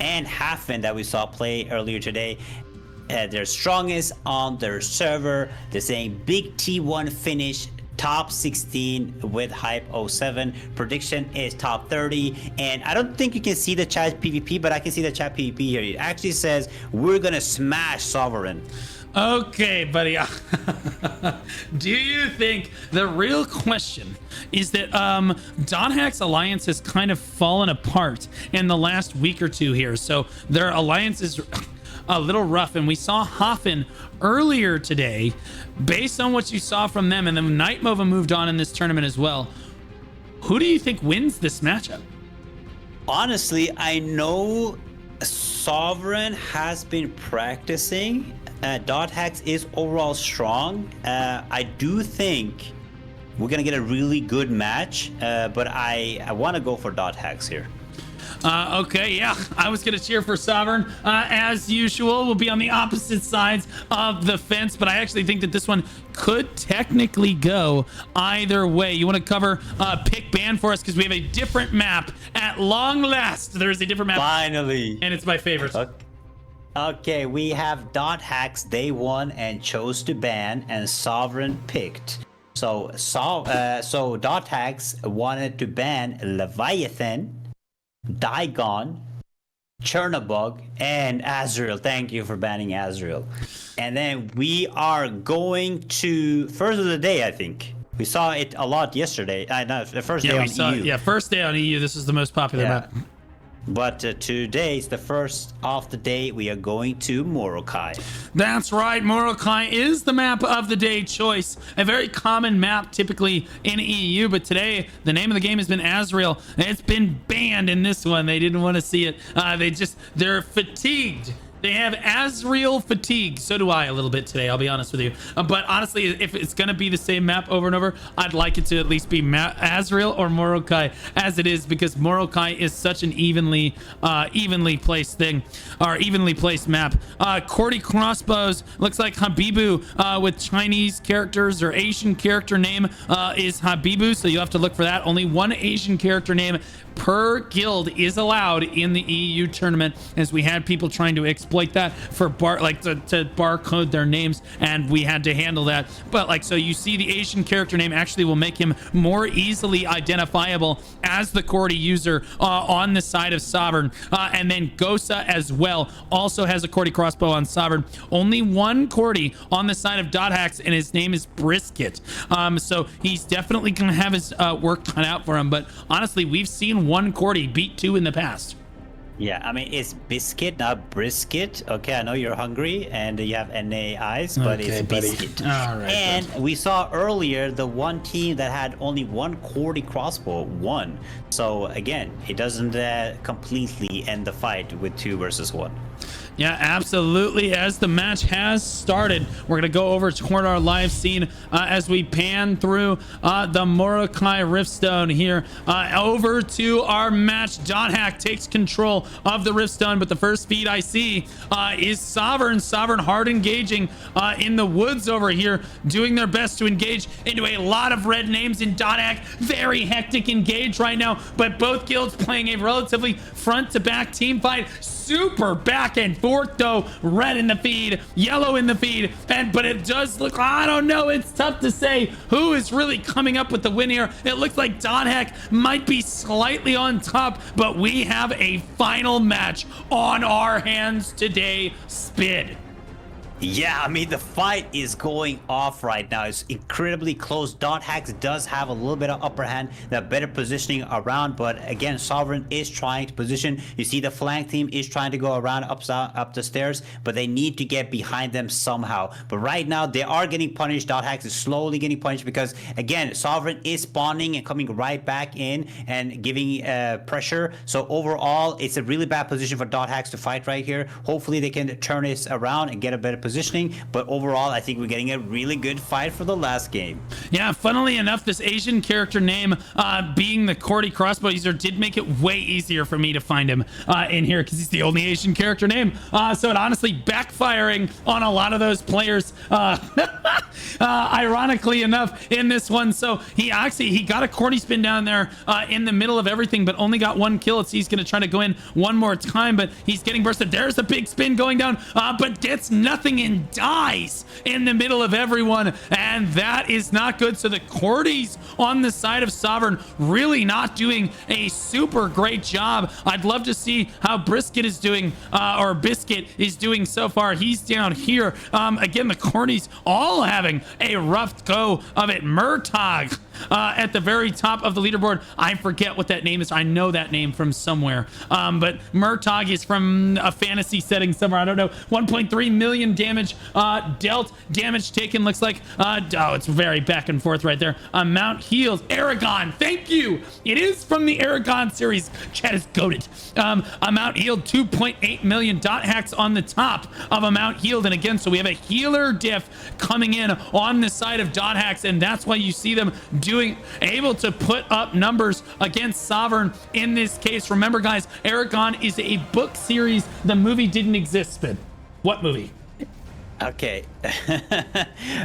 S2: and HAFEN that we saw play earlier today. They're strongest on their server. They're saying big T1 finish, top 16 with Hype 07. Prediction is top 30, and I don't think you can see the chat PvP, but I can see the chat PvP here. It actually says we're gonna smash Sovereign.
S1: Okay, buddy. Do you think the real question is that Donhack's alliance has kind of fallen apart in the last week or two here? So their alliance is a little rough, and we saw HAFEN earlier today. Based on what you saw from them, and then Nightmova moved on in this tournament as well, who do you think wins this matchup?
S2: Honestly, I know Sovereign has been practicing Dot Hacks is overall strong. I do think we're gonna get a really good match, but I want to go for Dot Hacks here.
S1: Okay, yeah, I was gonna cheer for Sovereign. As usual, we'll be on the opposite sides of the fence, but I actually think that this one could technically go either way. You want to cover pick ban for us because we have a different map at long last. There is a different map.
S2: Finally.
S1: And it's my favorite.
S2: Okay, we have Dot Hacks day one and chose to ban, and Sovereign picked. So Dot Hacks wanted to ban Leviathan, Digon, Chernobog, and Azrael. Thank you for banning Azrael. And then we are going to first of the day, I think. We saw it a lot yesterday. No, the first day on EU.
S1: Yeah, first day on EU. This is the most popular map.
S2: But today is the first of the day. We are going to Morokai.
S1: That's right. Morokai is the map of the day choice. A very common map typically in EU, but today the name of the game has been Azrael. It's been banned in this one. They didn't want to see it. They're fatigued. They have Azrael fatigue. So do I a little bit today, I'll be honest with you. But honestly, if it's going to be the same map over and over, I'd like it to at least be Azrael or Morokai as it is, because Morokai is such an evenly placed thing, or evenly placed map. Cordy crossbows looks like Habibu with Chinese characters or Asian character name is Habibu, so you have to look for that. Only one Asian character name per guild is allowed in the EU tournament, as we had people trying to exploit that for to barcode their names, and we had to handle that. But so you see the Asian character name actually will make him more easily identifiable as the Cordy user on the side of Sovereign. And then Gosa as well also has a Cordy crossbow on Sovereign. Only one Cordy on the side of Dot Hacks, and his name is Brisket. So he's definitely gonna have his work cut out for him, but honestly, we've seen one Cordy beat two in the past.
S2: Yeah, I mean, it's biscuit, not brisket. Okay, I know you're hungry and you have NA eyes, but okay, it's biscuit.
S1: All right,
S2: and we saw earlier the one team that had only one Cordy crossbow won. So again, it doesn't completely end the fight with 2 versus 1.
S1: Yeah, absolutely. As the match has started, we're going to go over toward our live scene as we pan through the Morokai Riftstone here. Over to our match. Dot Hack takes control of the Riftstone, but the first feed I see is Sovereign. Sovereign hard engaging in the woods over here, doing their best to engage into a lot of red names in Dot Hack. Very hectic engage right now, but both guilds playing a relatively front-to-back team fight. Super back and forth though. Red in the feed, yellow in the feed, but it does look, I don't know, it's tough to say who is really coming up with the win here. It looks like Dot Hack might be slightly on top, but we have a final match on our hands today. Spid.
S2: Yeah, I mean, the fight is going off right now. It's incredibly close. Dot Hacks does have a little bit of upper hand, the better positioning around, but again, Sovereign is trying to position. You see the flank team is trying to go around up the stairs, but they need to get behind them somehow. But right now, they are getting punished. Dot Hacks is slowly getting punished because, again, Sovereign is spawning and coming right back in and giving pressure. So overall, it's a really bad position for Dot Hacks to fight right here. Hopefully, they can turn this around and get a better positioning, but overall I think we're getting a really good fight for the last game.
S1: Yeah, funnily enough, this Asian character name being the Cordy crossbow user did make it way easier for me to find him in here, because he's the only Asian character name, so it honestly backfiring on a lot of those players ironically enough in this one. So he got a Cordy spin down there in the middle of everything, but only got 1 kill. He's gonna try to go in one more time, but he's getting bursted. There's a big spin going down, but gets nothing and dies in the middle of everyone, and that is not good. So the Cordys on the side of Sovereign really not doing a super great job. I'd love to see how Brisket is doing, or Biscuit is doing so far. He's down here. Again, the Cordys all having a rough go of it. Murtog at the very top of the leaderboard. I forget what that name is. I know that name from somewhere, but Murtog is from a fantasy setting somewhere. I don't know. 1.3 million damage dealt, damage taken. Looks like, oh, it's very back and forth right there. Amount healed. Aragon, thank you. It is from the Aragon series. Chat is goated. Amount healed 2.8 million. Dot hacks on the top of amount healed. And again, so we have a healer diff coming in on the side of dot hacks, and that's why you see them able to put up numbers against Sovereign in this case. Remember, guys, Aragon is a book series. The movie didn't exist. Spin. What movie?
S2: Okay.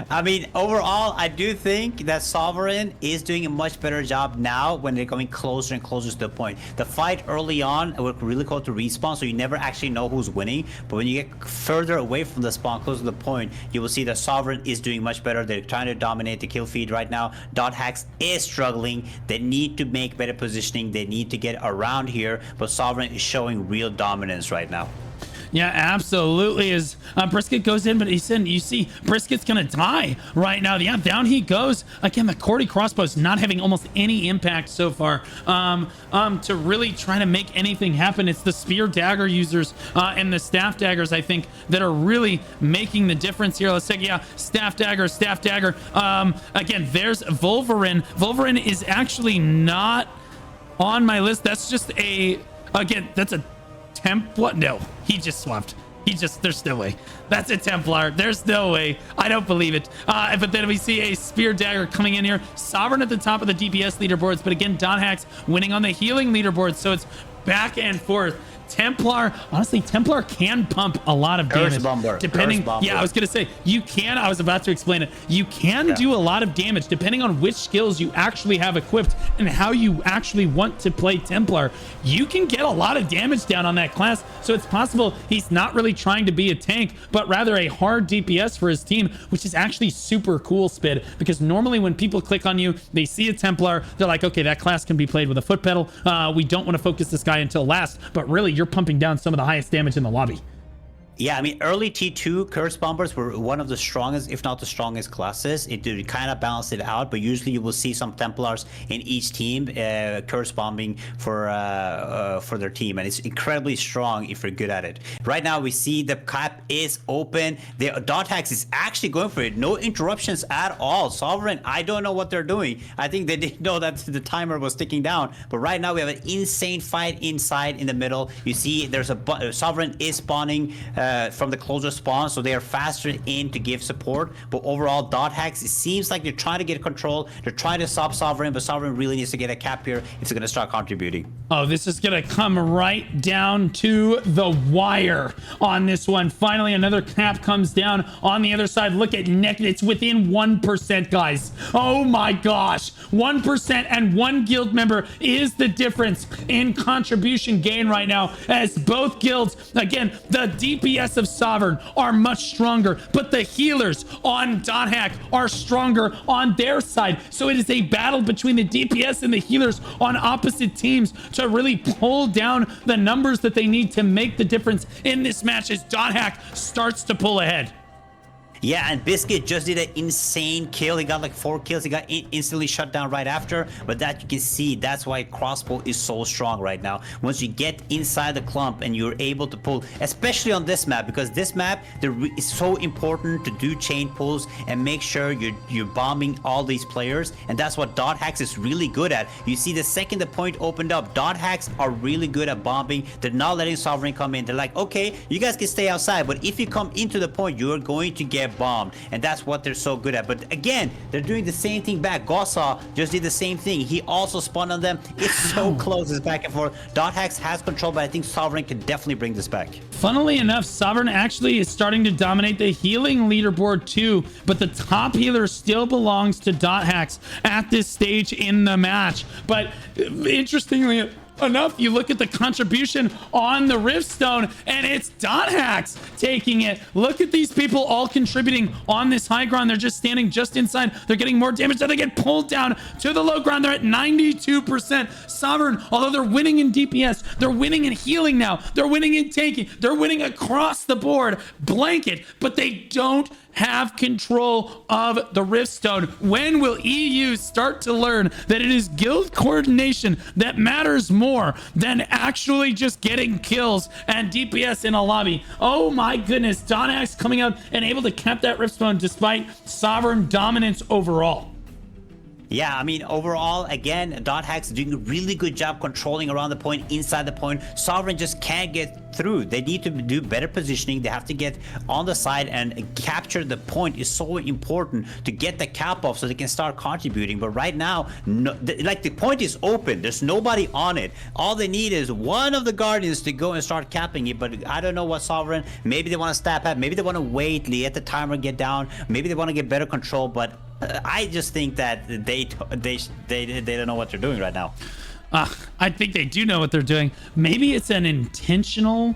S2: I mean, overall, I do think that Sovereign is doing a much better job now when they're coming closer and closer to the point. The fight early on worked really close to respawn, so you never actually know who's winning. But when you get further away from the spawn, closer to the point, you will see that Sovereign is doing much better. They're trying to dominate the kill feed right now. Dot hacks is struggling. They need to make better positioning. They need to get around here, but Sovereign is showing real dominance right now.
S1: Yeah, absolutely. As Brisket goes in, but he said, you see, Brisket's gonna die right now. Yeah, down he goes. Again, the Cordy crossbow's not having almost any impact so far to really try to make anything happen. It's the spear dagger users and the staff daggers, I think, that are really making the difference here. Let's take, yeah, staff dagger. Again, there's Wolverine. Wolverine is actually not on my list. That's just that's a Templar. No, he just swapped. There's no way. That's a Templar. There's no way. I don't believe it. But then we see a spear dagger coming in here. Sovereign at the top of the DPS leaderboards, but again, Dot Hacks winning on the healing leaderboards. So it's back and forth. Templar, honestly, Templar can pump a lot of damage. Depending, yeah, I was gonna say you can. I was about to explain it. You can do a lot of damage depending on which skills you actually have equipped and how you actually want to play Templar. You can get a lot of damage down on that class. So it's possible he's not really trying to be a tank, but rather a hard DPS for his team, which is actually super cool, Spid. Because normally when people click on you, they see a Templar, they're like, okay, that class can be played with a foot pedal. We don't want to focus this guy until last, but really, you're pumping down some of the highest damage in the lobby.
S2: Yeah, I mean, early T2 Curse Bombers were one of the strongest, if not the strongest classes. It did kind of balance it out, but usually you will see some Templars in each team Curse Bombing for their team, and it's incredibly strong if you're good at it. Right now, we see the cap is open. The Dot Hacks is actually going for it. No interruptions at all. Sovereign, I don't know what they're doing. I think they didn't know that the timer was ticking down, but right now we have an insane fight inside in the middle. You see there's a Sovereign is spawning from the closer spawn, so they are faster in to give support. But overall, Dot Hacks, it seems like they're trying to get control. They're trying to stop Sovereign, but Sovereign really needs to get a cap here if they're going to start contributing. Oh,
S1: this is going to come right down to the wire on this one. Finally, another cap comes down on the other side. Look at Naked. It's within 1%, guys. Oh my gosh. 1% and one guild member is the difference in contribution gain right now, as both guilds, again, the DPS of Sovereign are much stronger, but the healers on Dot Hack are stronger on their side. So it is a battle between the DPS and the healers on opposite teams to really pull down the numbers that they need to make the difference in this match as Dot Hack starts to pull ahead.
S2: Yeah, and Biscuit just did an insane kill. He got like 4 kills. He got instantly shut down right after. But that you can see, that's why crossbow is so strong right now. Once you get inside the clump and you're able to pull, especially on this map, because this map is so important to do chain pulls and make sure you're bombing all these players. And that's what Dot Hacks is really good at. You see, the second the point opened up, Dot Hacks are really good at bombing. They're not letting Sovereign come in. They're like, okay, you guys can stay outside, but if you come into the point, you're going to get bombed, and that's what they're so good at. But again, they're doing the same thing back. Gossa just did the same thing. He also spawned on them. It's so close. It's back and forth. Dot Hacks has control, but I think Sovereign can definitely bring this back.
S1: Funnily enough, Sovereign actually is starting to dominate the healing leaderboard too, but the top healer still belongs to Dot Hacks at this stage in the match. But interestingly enough, you look at the contribution on the Riftstone, and it's Dot Hacks taking it. Look at these people all contributing on this high ground. They're just standing just inside. They're getting more damage. Then they get pulled down to the low ground. They're at 92%. Sovereign, although they're winning in DPS, they're winning in healing now. They're winning in tanking. They're winning across the board. Blanket, but they don't have control of the Riftstone? When will EU start to learn that it is guild coordination that matters more than actually just getting kills and DPS in a lobby? Oh my goodness, Donax coming out and able to cap that Riftstone despite Sovereign dominance overall.
S2: Yeah, I mean, overall, again, .Hack's doing a really good job controlling around the point, inside the point. Sovereign just can't get through. They need to do better positioning. They have to get on the side and capture the point. Is so important to get the cap off so they can start contributing. But right now, the point is open. There's nobody on it. All they need is one of the Guardians to go and start capping it. But I don't know what Sovereign. Maybe they want to stab at. Maybe they want to wait, let the timer get down. Maybe they want to get better control. But I just think that they don't know what they're doing right now.
S1: I think they do know what they're doing. Maybe it's an intentional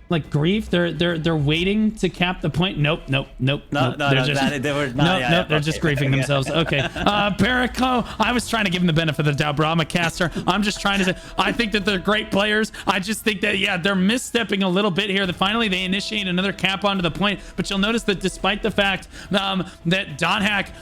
S1: like grief. They're waiting to cap the point. Nope. They're just griefing themselves. Okay. Perico, I was trying to give him the benefit of the doubt, bro. I'm a caster. I'm just trying to say, I think that they're great players. I just think that, yeah, they're misstepping a little bit here. That finally they initiate another cap onto the point, but you'll notice that despite the fact that Donhack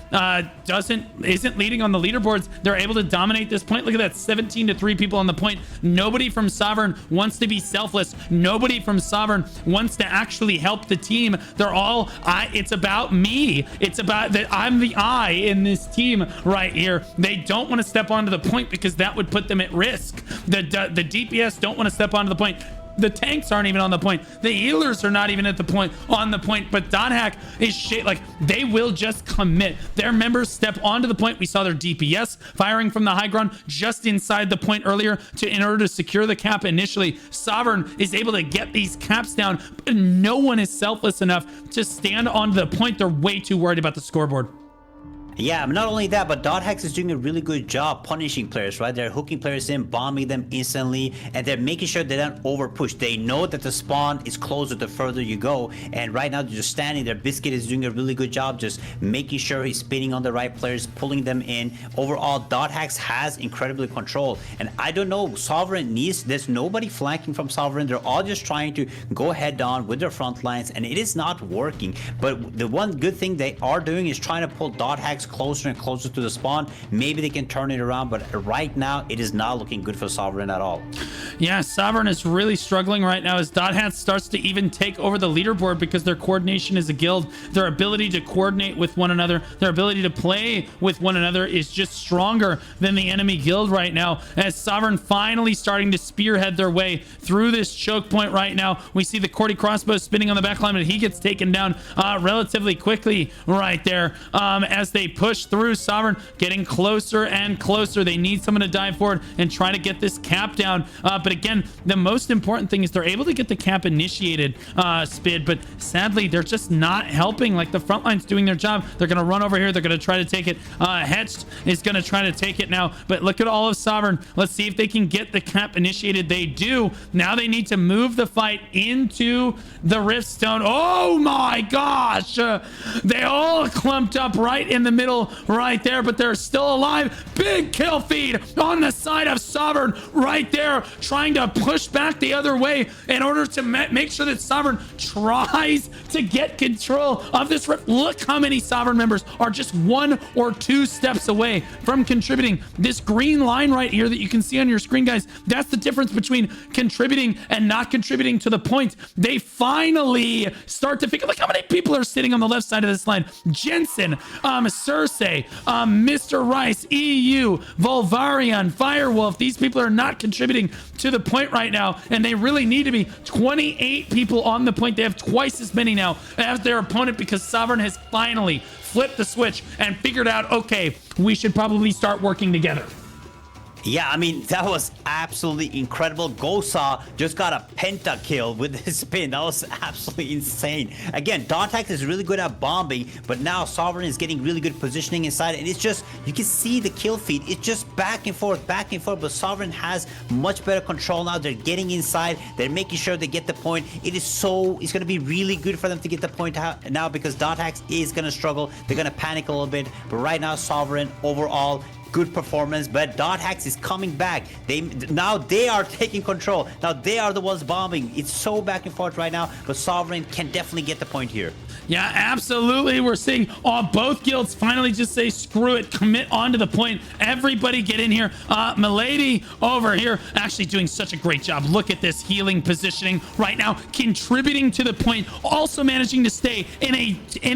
S1: isn't leading on the leaderboards, they're able to dominate this point. Look at that, 17-3 people on the point. Nobody from Sovereign wants to be selfless. Nobody from Sovereign wants to actually help the team. They're all, it's about me. It's about that I'm the I in this team right here. They don't want to step onto the point because that would put them at risk. The DPS don't want to step onto the point. The tanks aren't even on the point. The healers are not even at the point on the point. But Donhack is shit. Like, they will just commit. Their members step onto the point. We saw their DPS firing from the high ground just inside the point earlier in order to secure the cap initially. Sovereign is able to get these caps down, but no one is selfless enough to stand onto the point. They're way too worried about the scoreboard.
S2: Yeah, not only that, but .Hex is doing a really good job punishing players, right? They're hooking players in, bombing them instantly, and they're making sure they don't over push. They know that the spawn is closer the further you go, and right now they're just standing there. Biscuit is doing a really good job just making sure he's spinning on the right players, pulling them in. Overall, .Hex has incredibly control, and I don't know, Sovereign needs, there's nobody flanking from Sovereign. They're all just trying to go head on with their front lines, and it is not working. But the one good thing they are doing is trying to pull .Hex closer and closer to the spawn. Maybe they can turn it around, but right now it is not looking good for Sovereign at all.
S1: Yeah, Sovereign is really struggling right now as .Hat starts to even take over the leaderboard because their coordination as a guild, their ability to coordinate with one another, their ability to play with one another is just stronger than the enemy guild right now, as Sovereign finally starting to spearhead their way through this choke point right now. We see the Cordy crossbow spinning on the backline, but he gets taken down relatively quickly right there as they push through. Sovereign getting closer and closer. They need someone to dive forward and try to get this cap down. But again, the most important thing is they're able to get the cap initiated, Spid, but sadly they're just not helping. Like, the front line's doing their job. They're going to run over here. They're going to try to take it. Hetched is going to try to take it now, but look at all of Sovereign. Let's see if they can get the cap initiated. They do. Now they need to move the fight into the Riftstone. Oh my gosh. They all clumped up right in the middle right there, but they're still alive. Big kill feed on the side of Sovereign right there, trying to push back the other way in order to make sure that Sovereign tries to get control of this rift. Look how many Sovereign members are just 1 or 2 steps away from contributing. This green line right here that you can see on your screen, guys, that's the difference between contributing and not contributing to the point. They finally start to figure, look how many people are sitting on the left side of this line. Jensen, Cersei, Mr. Rice, EU, Volvarian, Firewolf. These people are not contributing to the point right now, and they really need to be. 28 people on the point. They have twice as many now as their opponent because Sovereign has finally flipped the switch and figured out, okay, we should probably start working together.
S2: Yeah, I mean, that was absolutely incredible. Gosa just got a pentakill with his spin. That was absolutely insane. Again, Dontax is really good at bombing, but now Sovereign is getting really good positioning inside, and it's just, you can see the kill feed. It's just back and forth, but Sovereign has much better control now. They're getting inside. They're making sure they get the point. It's going to be really good for them to get the point now because Dontax is going to struggle. They're going to panic a little bit, but right now, Sovereign overall good performance, but Dothax is coming back. Now they are taking control. Now they are the ones bombing. It's so back and forth right now, but Sovereign can definitely get the point here.
S1: Yeah, absolutely. We're seeing both guilds finally just say, screw it, commit onto the point. Everybody get in here. Milady over here actually doing such a great job. Look at this healing positioning right now, contributing to the point, also managing to stay in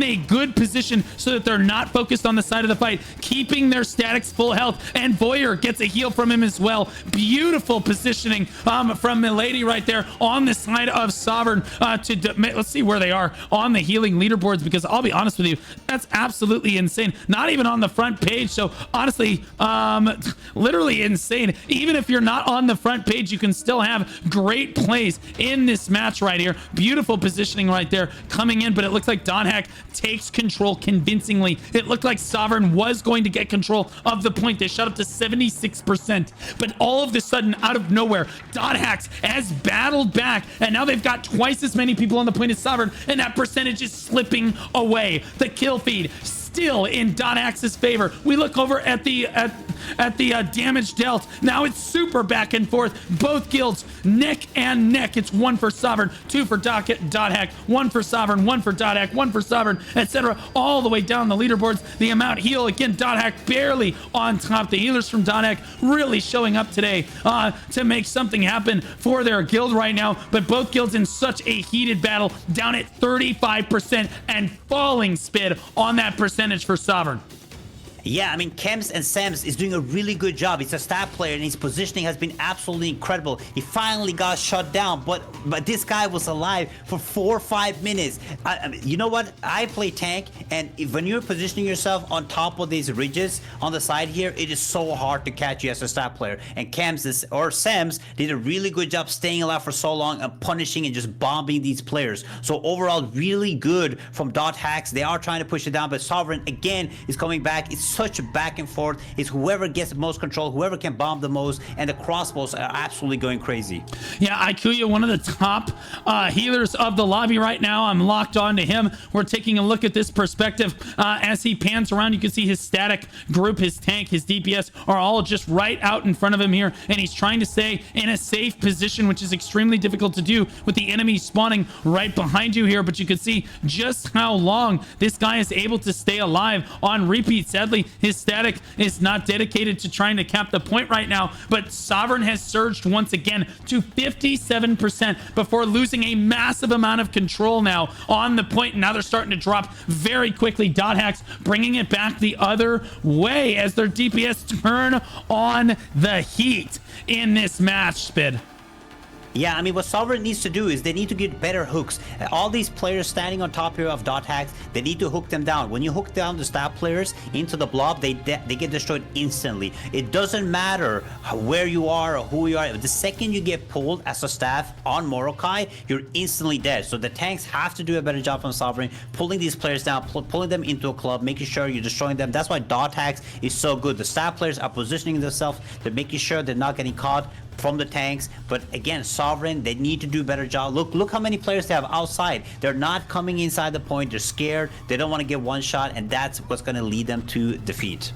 S1: a good position so that they're not focused on the side of the fight, keeping their statics full health, and Voyeur gets a heal from him as well. Beautiful positioning from Milady right there on the side of Sovereign. Let's see where they are on the healing leaderboards, because I'll be honest with you, that's absolutely insane. Not even on the front page. So honestly, literally insane. Even if you're not on the front page, you can still have great plays in this match right here. Beautiful positioning right there coming in, but it looks like Dothax takes control convincingly. It looked like Sovereign was going to get control of the point. They shot up to 76%, but all of a sudden, out of nowhere, Dothax has battled back, and now they've got twice as many people on the point as Sovereign, and that percentage is slipping away. The kill feed still in Dothax's favor. We look over at the damage dealt. Now it's super back and forth. Both guilds neck and neck. It's 1 for Sovereign, 2 for Dothax, 1 for Sovereign, 1 for Dothax, 1 for Sovereign, etc. All the way down the leaderboards. The amount heal again. Dothax barely on top. The healers from Dothax really showing up today to make something happen for their guild right now. But both guilds in such a heated battle, down at 35% and falling spid on that percentage for Sovereign.
S2: Yeah, I mean, Kems and Sams is doing a really good job. He's a stat player, and his positioning has been absolutely incredible. He finally got shut down, but this guy was alive for 4 or 5 minutes. I mean, you know what? I play tank, and when you're positioning yourself on top of these ridges on the side here, it is so hard to catch you as a stat player. And Kems or Sams did a really good job staying alive for so long and punishing and just bombing these players. So overall, really good from Dothax. They are trying to push it down, but Sovereign again is coming back. It's such a back and forth. It's whoever gets the most control, whoever can bomb the most, and the crossbows are absolutely going crazy.
S1: Yeah, Ikuya, one of the top healers of the lobby right now. I'm locked on to him. We're taking a look at this perspective as he pans around. You can see his static group, his tank, his DPS are all just right out in front of him here, and he's trying to stay in a safe position, which is extremely difficult to do with the enemy spawning right behind you here. But you can see just how long this guy is able to stay alive on repeat. Sadly, his static is not dedicated to trying to cap the point right now, but Sovereign has surged once again to 57% before losing a massive amount of control now on the point. Now they're starting to drop very quickly. Dothax bringing it back the other way as their DPS turn on the heat in this match, Spid.
S2: Yeah, I mean, what Sovereign needs to do is they need to get better hooks. All these players standing on top here of Dothax, they need to hook them down. When you hook down the stat players into the blob, they get destroyed instantly. It doesn't matter where you are or who you are. The second you get pulled as a staff on Morokai, you're instantly dead. So the tanks have to do a better job from Sovereign, pulling these players down, pulling them into a club, making sure you're destroying them. That's why Dothax is so good. The stat players are positioning themselves, they're making sure they're not getting caught from the tanks. But again, Sovereign, they need to do a better job. Look how many players they have outside. They're not coming inside the point. They're scared. They don't want to get one shot, and that's what's going to lead them to defeat.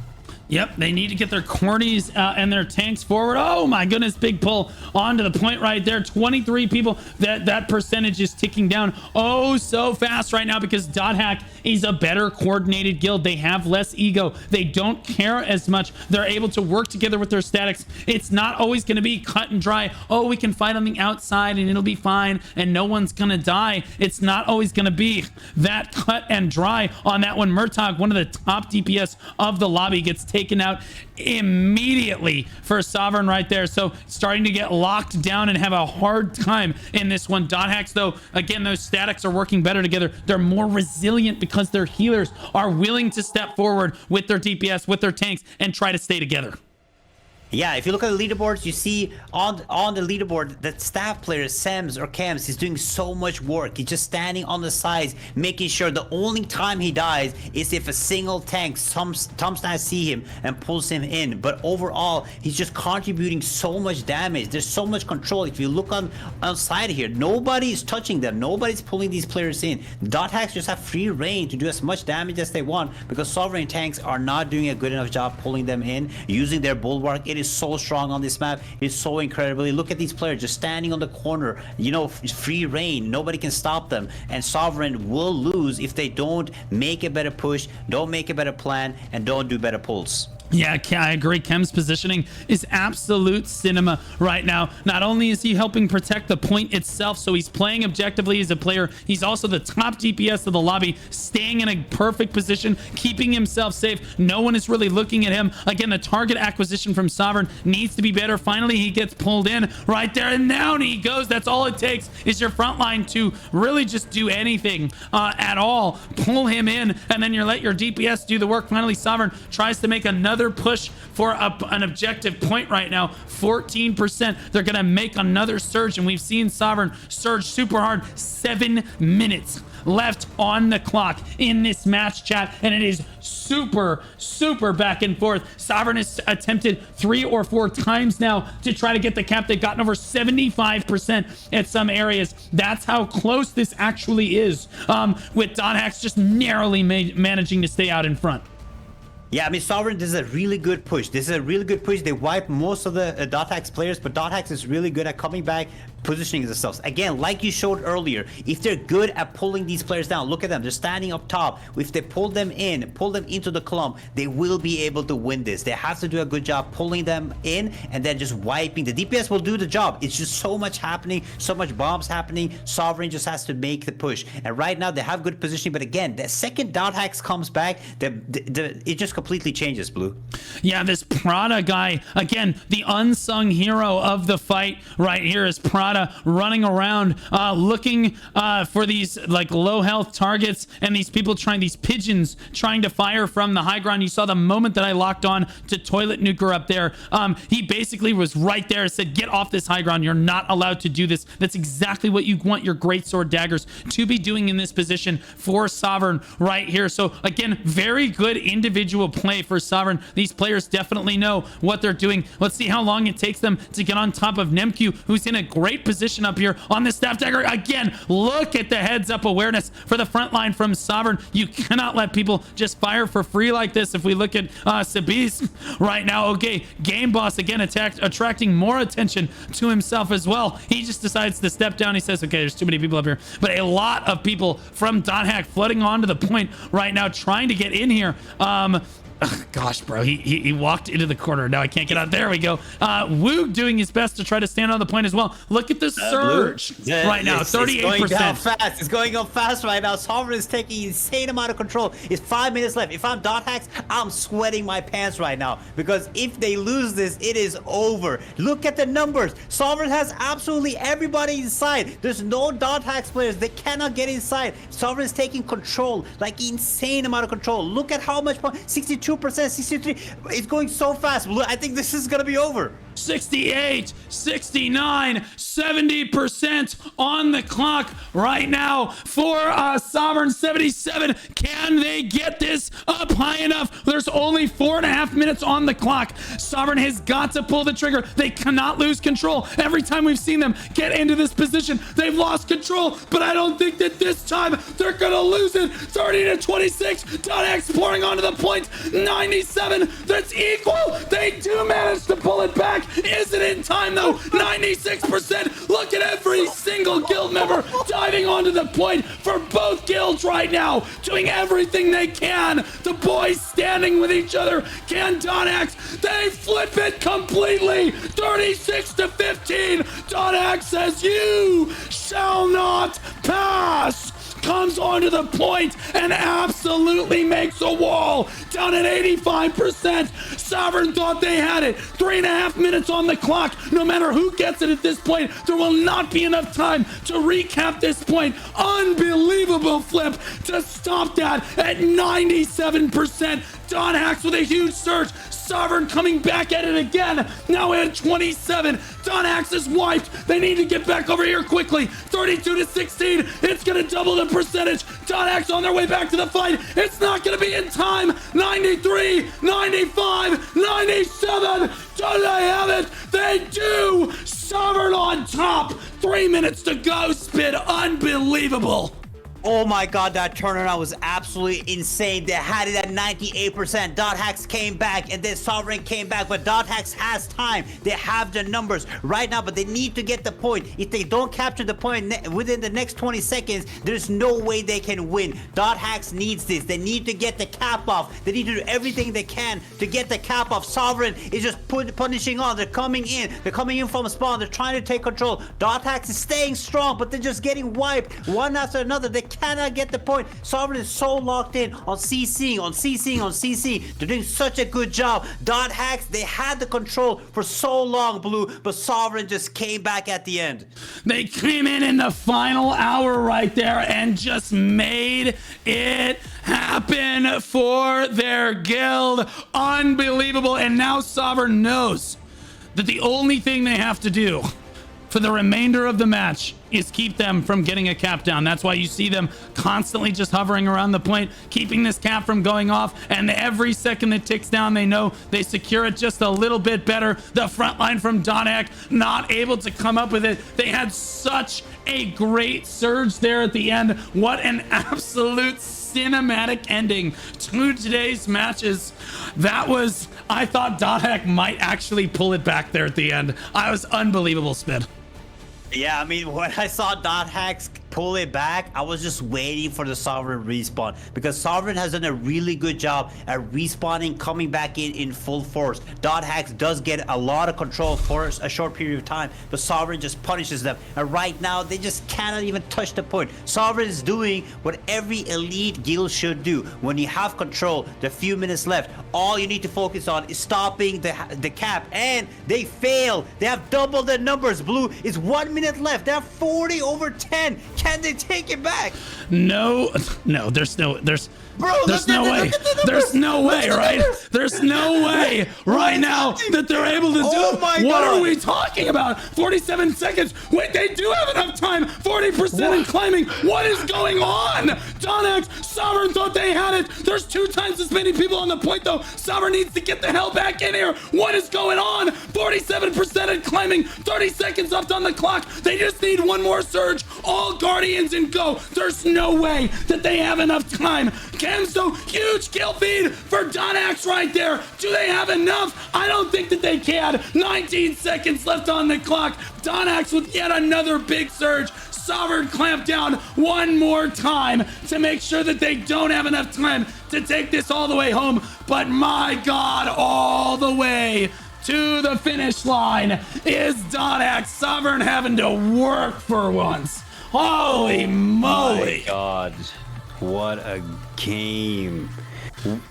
S1: Yep, they need to get their cornies and their tanks forward. Oh my goodness, big pull onto the point right there. 23 people. That percentage is ticking down oh so fast right now because Dothax is a better coordinated guild. They have less ego. They don't care as much. They're able to work together with their statics. It's not always going to be cut and dry. Oh, we can fight on the outside and it'll be fine and no one's going to die. It's not always going to be that cut and dry on that one. Murtagh, one of the top DPS of the lobby, gets taken out immediately for Sovereign right there. So starting to get locked down and have a hard time in this one. Dothax, though, again, those statics are working better together. They're more resilient because their healers are willing to step forward with their DPS, with their tanks, and try to stay together.
S2: Yeah, if you look at the leaderboards, you see on the leaderboard that staff player Sems or Kems is doing so much work. He's just standing on the sides, making sure the only time he dies is if a single tank sometimes see him and pulls him in. But overall, he's just contributing so much damage. There's so much control. If you look on side here, nobody's touching them. Nobody's pulling these players in. Dot hacks just have free reign to do as much damage as they want because sovereign tanks are not doing a good enough job pulling them in, using their bulwark. It is so strong on this map. It's so incredibly. Look at these players just standing on the corner. You know, free reign. Nobody can stop them. And Sovereign will lose if they don't make a better push, don't make a better plan, and don't do better pulls.
S1: Yeah, I agree. Kem's positioning is absolute cinema right now. Not only is he helping protect the point itself, so he's playing objectively as a player, he's also the top DPS of the lobby, staying in a perfect position, keeping himself safe. No one is really looking at him. Again, the target acquisition from Sovereign needs to be better. Finally, he gets pulled in right there, and down he goes. That's all it takes is your front line to really just do anything at all. Pull him in, and then you let your DPS do the work. Finally, Sovereign tries to make another push for an objective point right now. 14%. They're gonna make another surge, and we've seen Sovereign surge super hard. 7 minutes left on the clock in this match, chat, and it is super back and forth. Sovereign has attempted 3 or 4 times now to try to get the cap. They've gotten over 75% at some areas. That's how close this actually is, with Dot Hacks just narrowly managing to stay out in front.
S2: Yeah, I mean, Sovereign, this is a really good push. This is a really good push. They wipe most of the Dot Hacks players, but Dot Hacks is really good at coming back, positioning themselves. Again, like you showed earlier, if they're good at pulling these players down, look at them. They're standing up top. If they pull them in, pull them into the clump, they will be able to win this. They have to do a good job pulling them in and then just wiping. The DPS will do the job. It's just so much happening, so much bombs happening. Sovereign just has to make the push. And right now, they have good positioning, but again, the second Dot Hacks comes back, it just completely changes, Blue.
S1: Yeah, this Prada guy, again, the unsung hero of the fight right here is Prada running around looking for these like low health targets, and these people these pigeons trying to fire from the high ground. You saw the moment that I locked on to Toilet Nuker up there. He basically was right there, said, get off this high ground. You're not allowed to do this. That's exactly what you want your greatsword daggers to be doing in this position for Sovereign right here. So again, very good individual play for Sovereign. These players definitely know what they're doing. Let's see how long it takes them to get on top of Nemq, who's in a great position up here on the staff dagger. Again, look at the heads up awareness for the front line from Sovereign. You cannot let people just fire for free like this. If we look at Sabis right now, okay, Game Boss again attracting more attention to himself as well. He just decides to step down. He says, okay, there's too many people up here, but a lot of people from Dot Hack flooding onto the point right now, trying to get in here. Gosh, bro, he walked into the corner. Now I can't get out. There we go. Woog doing his best to try to stand on the point as well. Look at the surge right now, 38%.
S2: It's going down fast. It's going up fast right now. Sovereign is taking an insane amount of control. It's 5 minutes left. If I'm Dot Hacks, I'm sweating my pants right now because if they lose this, it is over. Look at the numbers. Sovereign has absolutely everybody inside. There's no Dot Hacks players. They cannot get inside. Sovereign is taking control, like insane amount of control. Look at how much 62%, 63. It's going so fast. I think this is gonna be over.
S1: 68, 69, 70% on the clock right now for Sovereign. 77. Can they get this up high enough? There's only 4.5 minutes on the clock. Sovereign has got to pull the trigger. They cannot lose control. Every time we've seen them get into this position, they've lost control, but I don't think that this time they're gonna lose it. 30-26. Dot X pouring onto the point. 97. That's equal. They do manage to pull it back. Is it in time though? 96%. Look at every single guild member diving onto the point for both guilds right now, doing everything they can. The boys standing with each other. Can Dot X? They flip it completely. 36-15. Dot X says, you shall not pass. Comes onto the point and absolutely makes a wall. Down at 85%. Sovereign thought they had it. 3.5 minutes on the clock. No matter who gets it at this point, there will not be enough time to recap this point. Unbelievable flip to stop that at 97%. Dot Hacks with a huge surge. Sovereign coming back at it again. Now at 27. Donax is wiped. They need to get back over here quickly. 32 to 16. It's going to double the percentage. Donax on their way back to the fight. It's not going to be in time. 93, 95, 97. Do they have it? They do. Sovereign on top. 3 minutes to go. Spin. Unbelievable.
S3: Oh my god, that turnaround was absolutely insane. They had it at 98%. Dothaks came back and then Sovereign came back, but Dothaks has time. They have the numbers right now, but they need to get the point. If they don't capture the point within the next 20 seconds, there's no way they can win. Dothaks needs this. They need to get the cap off. They need to do everything they can to get the cap off. Sovereign is just punishing on. They're coming in. They're coming in from a spawn. They're trying to take control. Dothaks is staying strong, but they're just getting wiped one after another. They cannot get the point. Sovereign is so locked in on CCing, on CCing, on CC. They're doing such a good job. Dothaks, they had the control for so long, Blue, but Sovereign just came back at the end.
S1: They came in the final hour right there and just made it happen for their guild. Unbelievable. And now Sovereign knows that the only thing they have to do for the remainder of the match is keep them from getting a cap down. That's why you see them constantly just hovering around the point, keeping this cap from going off. And every second that ticks down, they know they secure it just a little bit better. The front line from Donak not able to come up with it. They had such a great surge there at the end. What an absolute cinematic ending to today's matches. That was, I thought Donak might actually pull it back there at the end. I was unbelievable, Spid.
S3: Yeah, I mean, when I saw Dothaks pull it back, I was just waiting for the Sovereign respawn, because Sovereign has done a really good job at respawning, coming back in full force. Dothaks does get a lot of control for a short period of time, but Sovereign just punishes them. And right now, they just cannot even touch the point. Sovereign is doing what every elite guild should do. When you have control, the few minutes left, all you need to focus on is stopping the cap, and they fail. They have double the numbers. Blue is 1 minute left. They have 40 over 10. Can they take it back?
S1: No, there's no way. There's no way, right? There's no way right now that they're able to do it. What are we talking about? 47 seconds. Wait, they do have enough time. 40% and climbing. What is going on? Donax, Sovereign thought they had it. There's 2 times as many people on the point, though. Sovereign needs to get the hell back in here. What is going on? 47% and climbing. 30 seconds left on the clock. They just need one more surge. All Guardians and go. There's no way that they have enough time. Kenzo, huge kill feed for Donax right there. Do they have enough? I don't think that they can. 19 seconds left on the clock. Donax with yet another big surge. Sovereign clamp down one more time to make sure that they don't have enough time to take this all the way home. But my God, all the way to the finish line is Donax. Sovereign having to work for once. Holy moly.
S2: My God. What a game.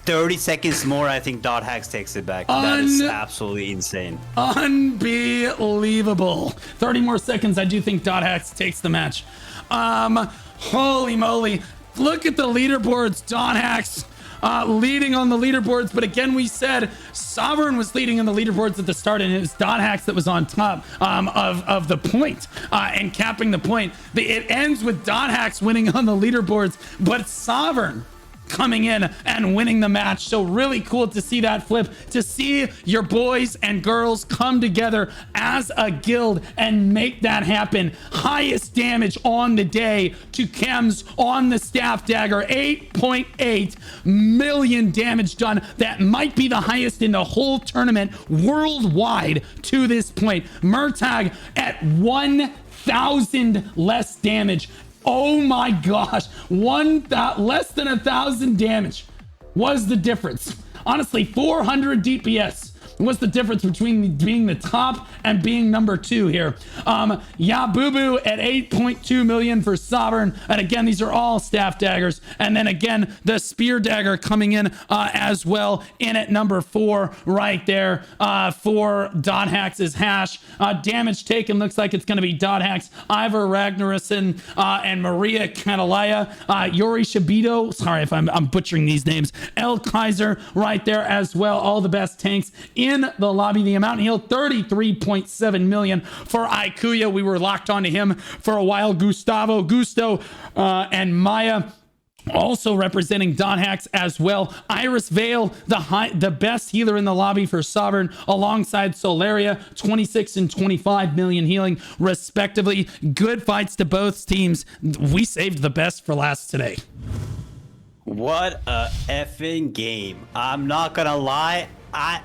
S2: 30 seconds more, I think Dothaks takes it back. That is absolutely insane.
S1: Unbelievable. 30 more seconds, I do think Dothaks takes the match. Holy moly. Look at the leaderboards. Dothaks leading on the leaderboards, but again, we said Sovereign was leading on the leaderboards at the start, and it was Dothaks that was on top of the point and capping the point. It ends with Dothaks winning on the leaderboards, but Sovereign coming in and winning the match. So really cool to see that flip, to see your boys and girls come together as a guild and make that happen. Highest damage on the day to Chems on the staff dagger. 8.8 million damage done. That might be the highest in the whole tournament worldwide to this point. Murtag at 1,000 less damage. Oh my gosh, less than 1,000 damage was the difference. Honestly, 400 DPS What's the difference between being the top and being number 2 here? Yeah, Boo Boo at 8.2 million for Sovereign. And again, these are all staff daggers. And then again, the spear dagger coming in as well in at number 4 right there for DotHax's Hash. Damage taken looks like it's going to be DotHax, Ivor Ragnarsson, and Maria Catalaya. Yori Shabito, sorry if I'm butchering these names. El Kaiser right there as well. All the best tanks in the lobby. The amount healed, 33.7 million for Ikuya. We were locked onto him for a while. Gusto, and Maya also representing DotHax as well. Iris Vale, the best healer in the lobby for Sovereign, alongside Solaria, 26 and 25 million healing respectively. Good fights to both teams. We saved the best for last today.
S2: What a effing game. I'm not gonna lie. I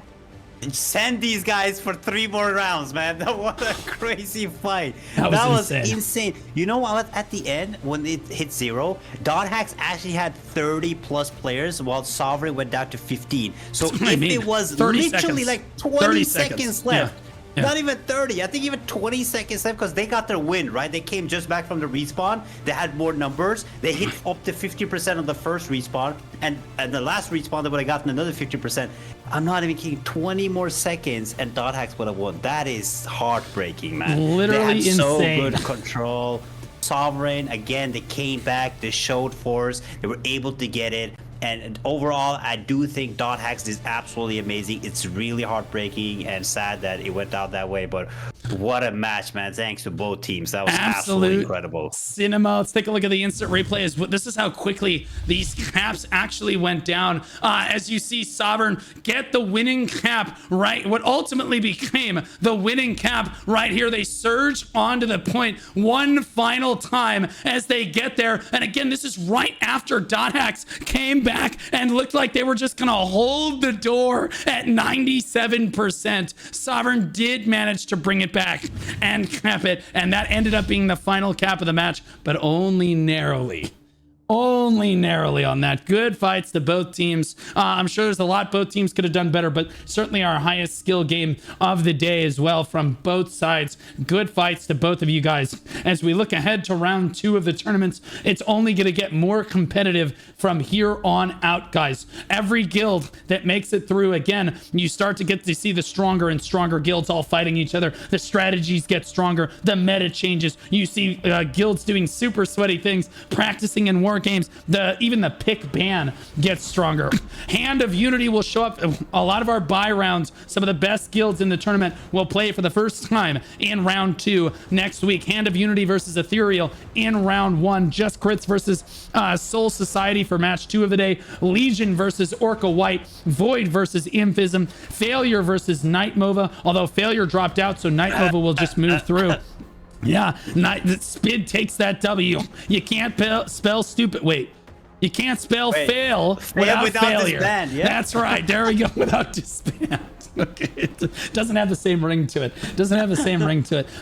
S2: send these guys for 3 more rounds, man. What a crazy fight. That was insane. You know what? At the end, when it hit 0, DotHax actually had 30 plus players while Sovereign went down to 15. So if it was literally like 20 seconds left,
S1: Yeah.
S2: Not even 30. I think even 20 seconds left because they got their win, right? They came just back from the respawn. They had more numbers. They hit up to 50% of the first respawn. And the last respawn, they would have gotten another 50%. I'm not even kidding. 20 more seconds and DotHax would have won. That is heartbreaking, man.
S1: Literally
S2: they had
S1: insane.
S2: So good control. Sovereign, again, they came back. They showed force. They were able to get it. And overall, I do think DotHax is absolutely amazing. It's really heartbreaking and sad that it went out that way. But what a match, man. Thanks to both teams. That was absolutely incredible.
S1: Cinema. Let's take a look at the instant replay. This is how quickly these caps actually went down. As you see, Sovereign get the winning cap right. What ultimately became the winning cap right here. They surge onto the point one final time as they get there. And again, this is right after DotHax came back and looked like they were just gonna hold the door at 97%. Sovereign did manage to bring it back and cap it, and that ended up being the final cap of the match, but only narrowly. Only narrowly on that. Good fights to both teams. I'm sure there's a lot both teams could have done better, but certainly our highest skill game of the day as well from both sides. Good fights to both of you guys. As we look ahead to round 2 of the tournaments, it's only going to get more competitive from here on out, guys. Every guild that makes it through, again, you start to get to see the stronger and stronger guilds all fighting each other. The strategies get stronger. The meta changes. You see guilds doing super sweaty things, practicing in war games. Even the pick ban gets stronger. Hand of Unity will show up. A lot of our buy rounds, some of the best guilds in the tournament will play for the first time in round 2 next week. Hand of Unity versus Ethereal in round 1. Just Crits versus Soul Society for match 2 of the day. Legion versus Orca White. Void versus Imphism. Failure versus Night Mova, although Failure dropped out, so Night Mova will just move through. Yeah, Spid takes that W. You can't spell stupid. Wait, you can't spell fail without failure.
S2: Disband, yeah.
S1: That's right. There we go. Without disband. Okay, it doesn't have the same ring to it.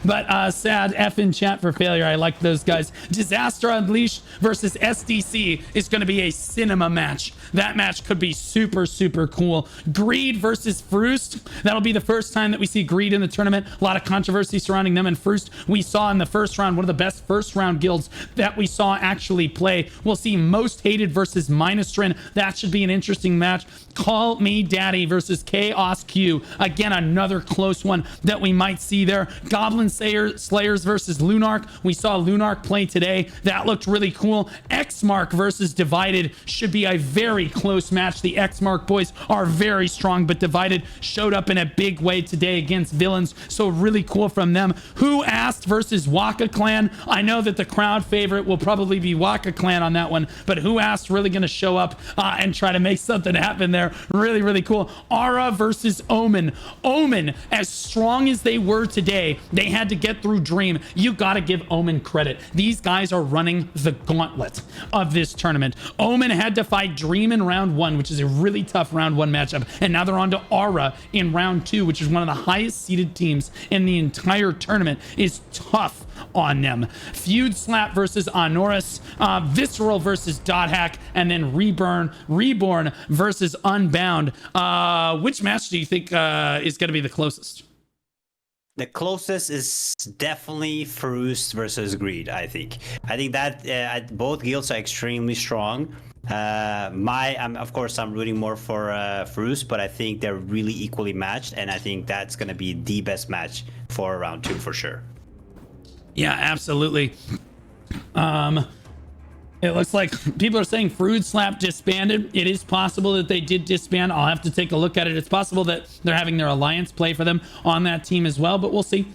S1: But sad F in chat for Failure. I like those guys. Disaster Unleashed versus SDC is going to be a cinema match. That match could be super, super cool. Greed versus Frust. That'll be the first time that we see Greed in the tournament. A lot of controversy surrounding them. And Frust, we saw in the first round, one of the best first round guilds that we saw actually play. We'll see Most Hated versus Minostrin. That should be an interesting match. Call Me Daddy versus Chaos Q. Again, another close one that we might see there. Goblin Slayers versus Lunarch. We saw Lunarch play today. That looked really cool. X-Mark versus Divided should be a very close match. The X-Mark boys are very strong, but Divided showed up in a big way today against Villains, so really cool from them. Who Asked versus WakaClan. I know that the crowd favorite will probably be WakaClan on that one, but Who Asked really going to show up and try to make something happen there. Really, really cool. Aura versus Omen. Omen, as strong as they were today, they had to get through Dream. You got to give Omen credit. These guys are running the gauntlet of this tournament. Omen had to fight Dream in round 1, which is a really tough round 1 matchup. And now they're on to Aura in round 2, which is one of the highest seeded teams in the entire tournament. Is tough on them. Feud Slap versus Honoris, Visceral versus Dot Hack, and then Reborn versus Unbound. Which match do you think is going to be the closest?
S2: The closest is definitely Farus versus Greed, I think. I think that both guilds are extremely strong. Of course, I'm rooting more for Farus, but I think they're really equally matched, and I think that's going to be the best match for round 2 for sure.
S1: Yeah, absolutely. It looks like people are saying Fruit Slap disbanded. It is possible that they did disband. I'll have to take a look at it. It's possible that they're having their alliance play for them on that team as well, but we'll see.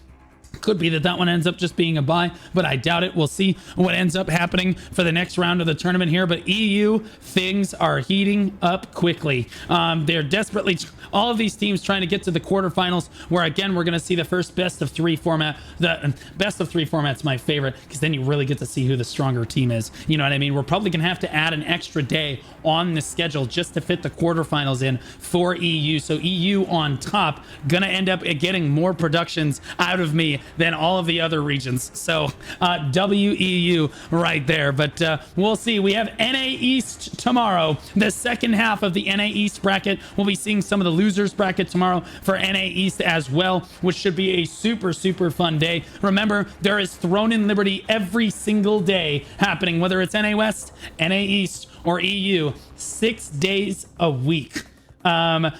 S1: Could be that one ends up just being a bye, but I doubt it. We'll see what ends up happening for the next round of the tournament here. But EU, things are heating up quickly. They're desperately, all of these teams trying to get to the quarterfinals, where again, we're going to see the first best of 3 format. The best of 3 format's my favorite, because then you really get to see who the stronger team is. You know what I mean? We're probably going to have to add an extra day on the schedule just to fit the quarterfinals in for EU. So EU on top, going to end up getting more productions out of me than all of the other regions. So WEU right there. But we'll see. We have NA East tomorrow. The second half of the NA East bracket. We'll be seeing some of the losers bracket tomorrow for NA East as well, which should be a super, super fun day. Remember, there is Throne in Liberty every single day happening, whether it's NA West, NA East, or EU, 6 days a week.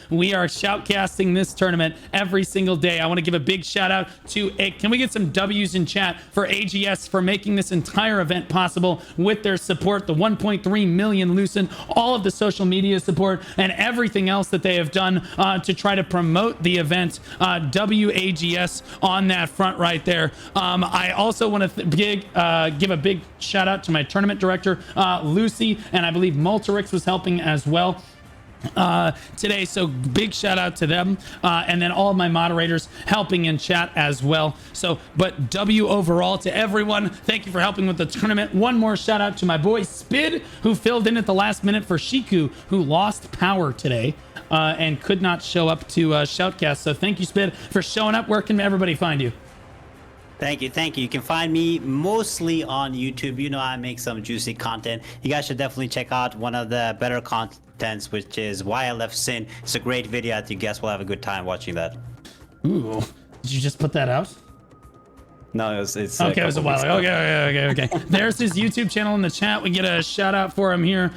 S1: We are shoutcasting this tournament every single day. I want to give a big shout out to can we get some W's in chat for AGS for making this entire event possible with their support, the 1.3 million Lucent, all of the social media support, and everything else that they have done to try to promote the event. WAGS on that front right there. I also want to give a big shout out to my tournament director, Lucy, and I believe Multirix was helping as well today, so big shout out to them, and then all of my moderators helping in chat as well. So, but W overall to everyone, thank you for helping with the tournament. One more shout out to my boy Spid, who filled in at the last minute for Shiku, who lost power today and could not show up to shoutcast. So thank you, Spid, for showing up. Where can everybody find you?
S2: Thank you. You can find me mostly on YouTube. You know, I make some juicy content. You guys should definitely check out one of the better contents, which is Why I Left Sin. It's a great video. I think you guys will have a good time watching that.
S1: Ooh, did you just put that out?
S2: No, it's
S1: okay. It was a while ago. Okay. There's his YouTube channel in the chat. We get a shout out for him here.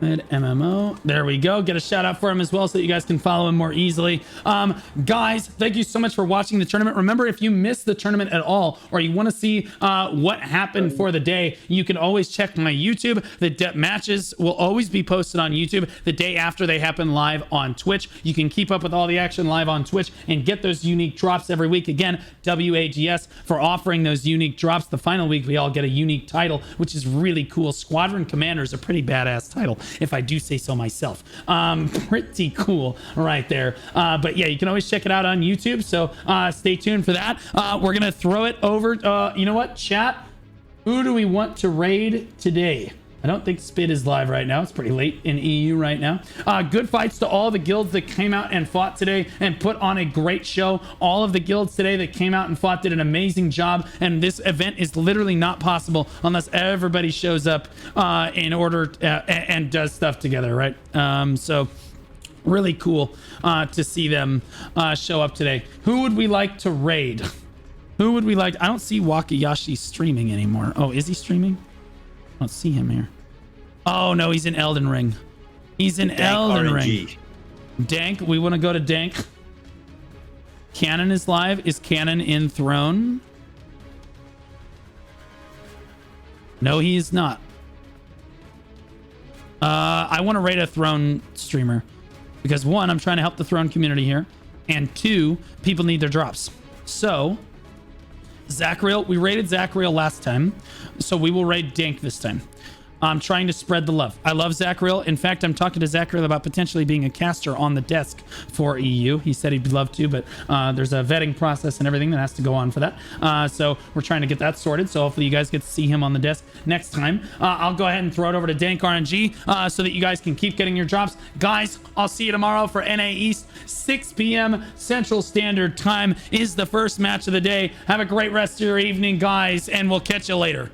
S1: MMO. There we go. Get a shout out for him as well so that you guys can follow him more easily. Guys, thank you so much for watching the tournament. Remember, if you missed the tournament at all, or you want to see what happened for the day, you can always check my YouTube. The matches will always be posted on YouTube the day after they happen live on Twitch. You can keep up with all the action live on Twitch and get those unique drops every week. Again, WAGS for offering those unique drops. The final week, we all get a unique title, which is really cool. Squadron Commander is a pretty badass title, if I do say so myself. Pretty cool right there. But yeah, you can always check it out on YouTube. So stay tuned for that. We're going to throw it over. You know what, chat? Who do we want to raid today? I don't think Spid is live right now. It's pretty late in EU right now. Good fights to all the guilds that came out and fought today and put on a great show. All of the guilds today that came out and fought did an amazing job. And this event is literally not possible unless everybody shows up in order and does stuff together, right? So really cool to see them show up today. Who would we like to raid? Who would we like? I don't see Wakayashi streaming anymore. Oh, is he streaming? I don't see him here. Oh no, he's in Elden Ring. He's in Elden Ring. Dank, we want to go to Dank. Cannon is live. Is Cannon in Throne? No, he is not. I want to raid a Throne streamer because 1, I'm trying to help the Throne community here, and 2, people need their drops. So Zachriel, we raided Zachriel last time, so we will raid Dank this time. I'm trying to spread the love. I love Zachariel. In fact, I'm talking to Zachariel about potentially being a caster on the desk for EU. He said he'd love to, but there's a vetting process and everything that has to go on for that. So we're trying to get that sorted. So hopefully you guys get to see him on the desk next time. I'll go ahead and throw it over to Dank RNG so that you guys can keep getting your drops. Guys, I'll see you tomorrow for NA East. 6 p.m. Central Standard Time is the first match of the day. Have a great rest of your evening, guys, and we'll catch you later.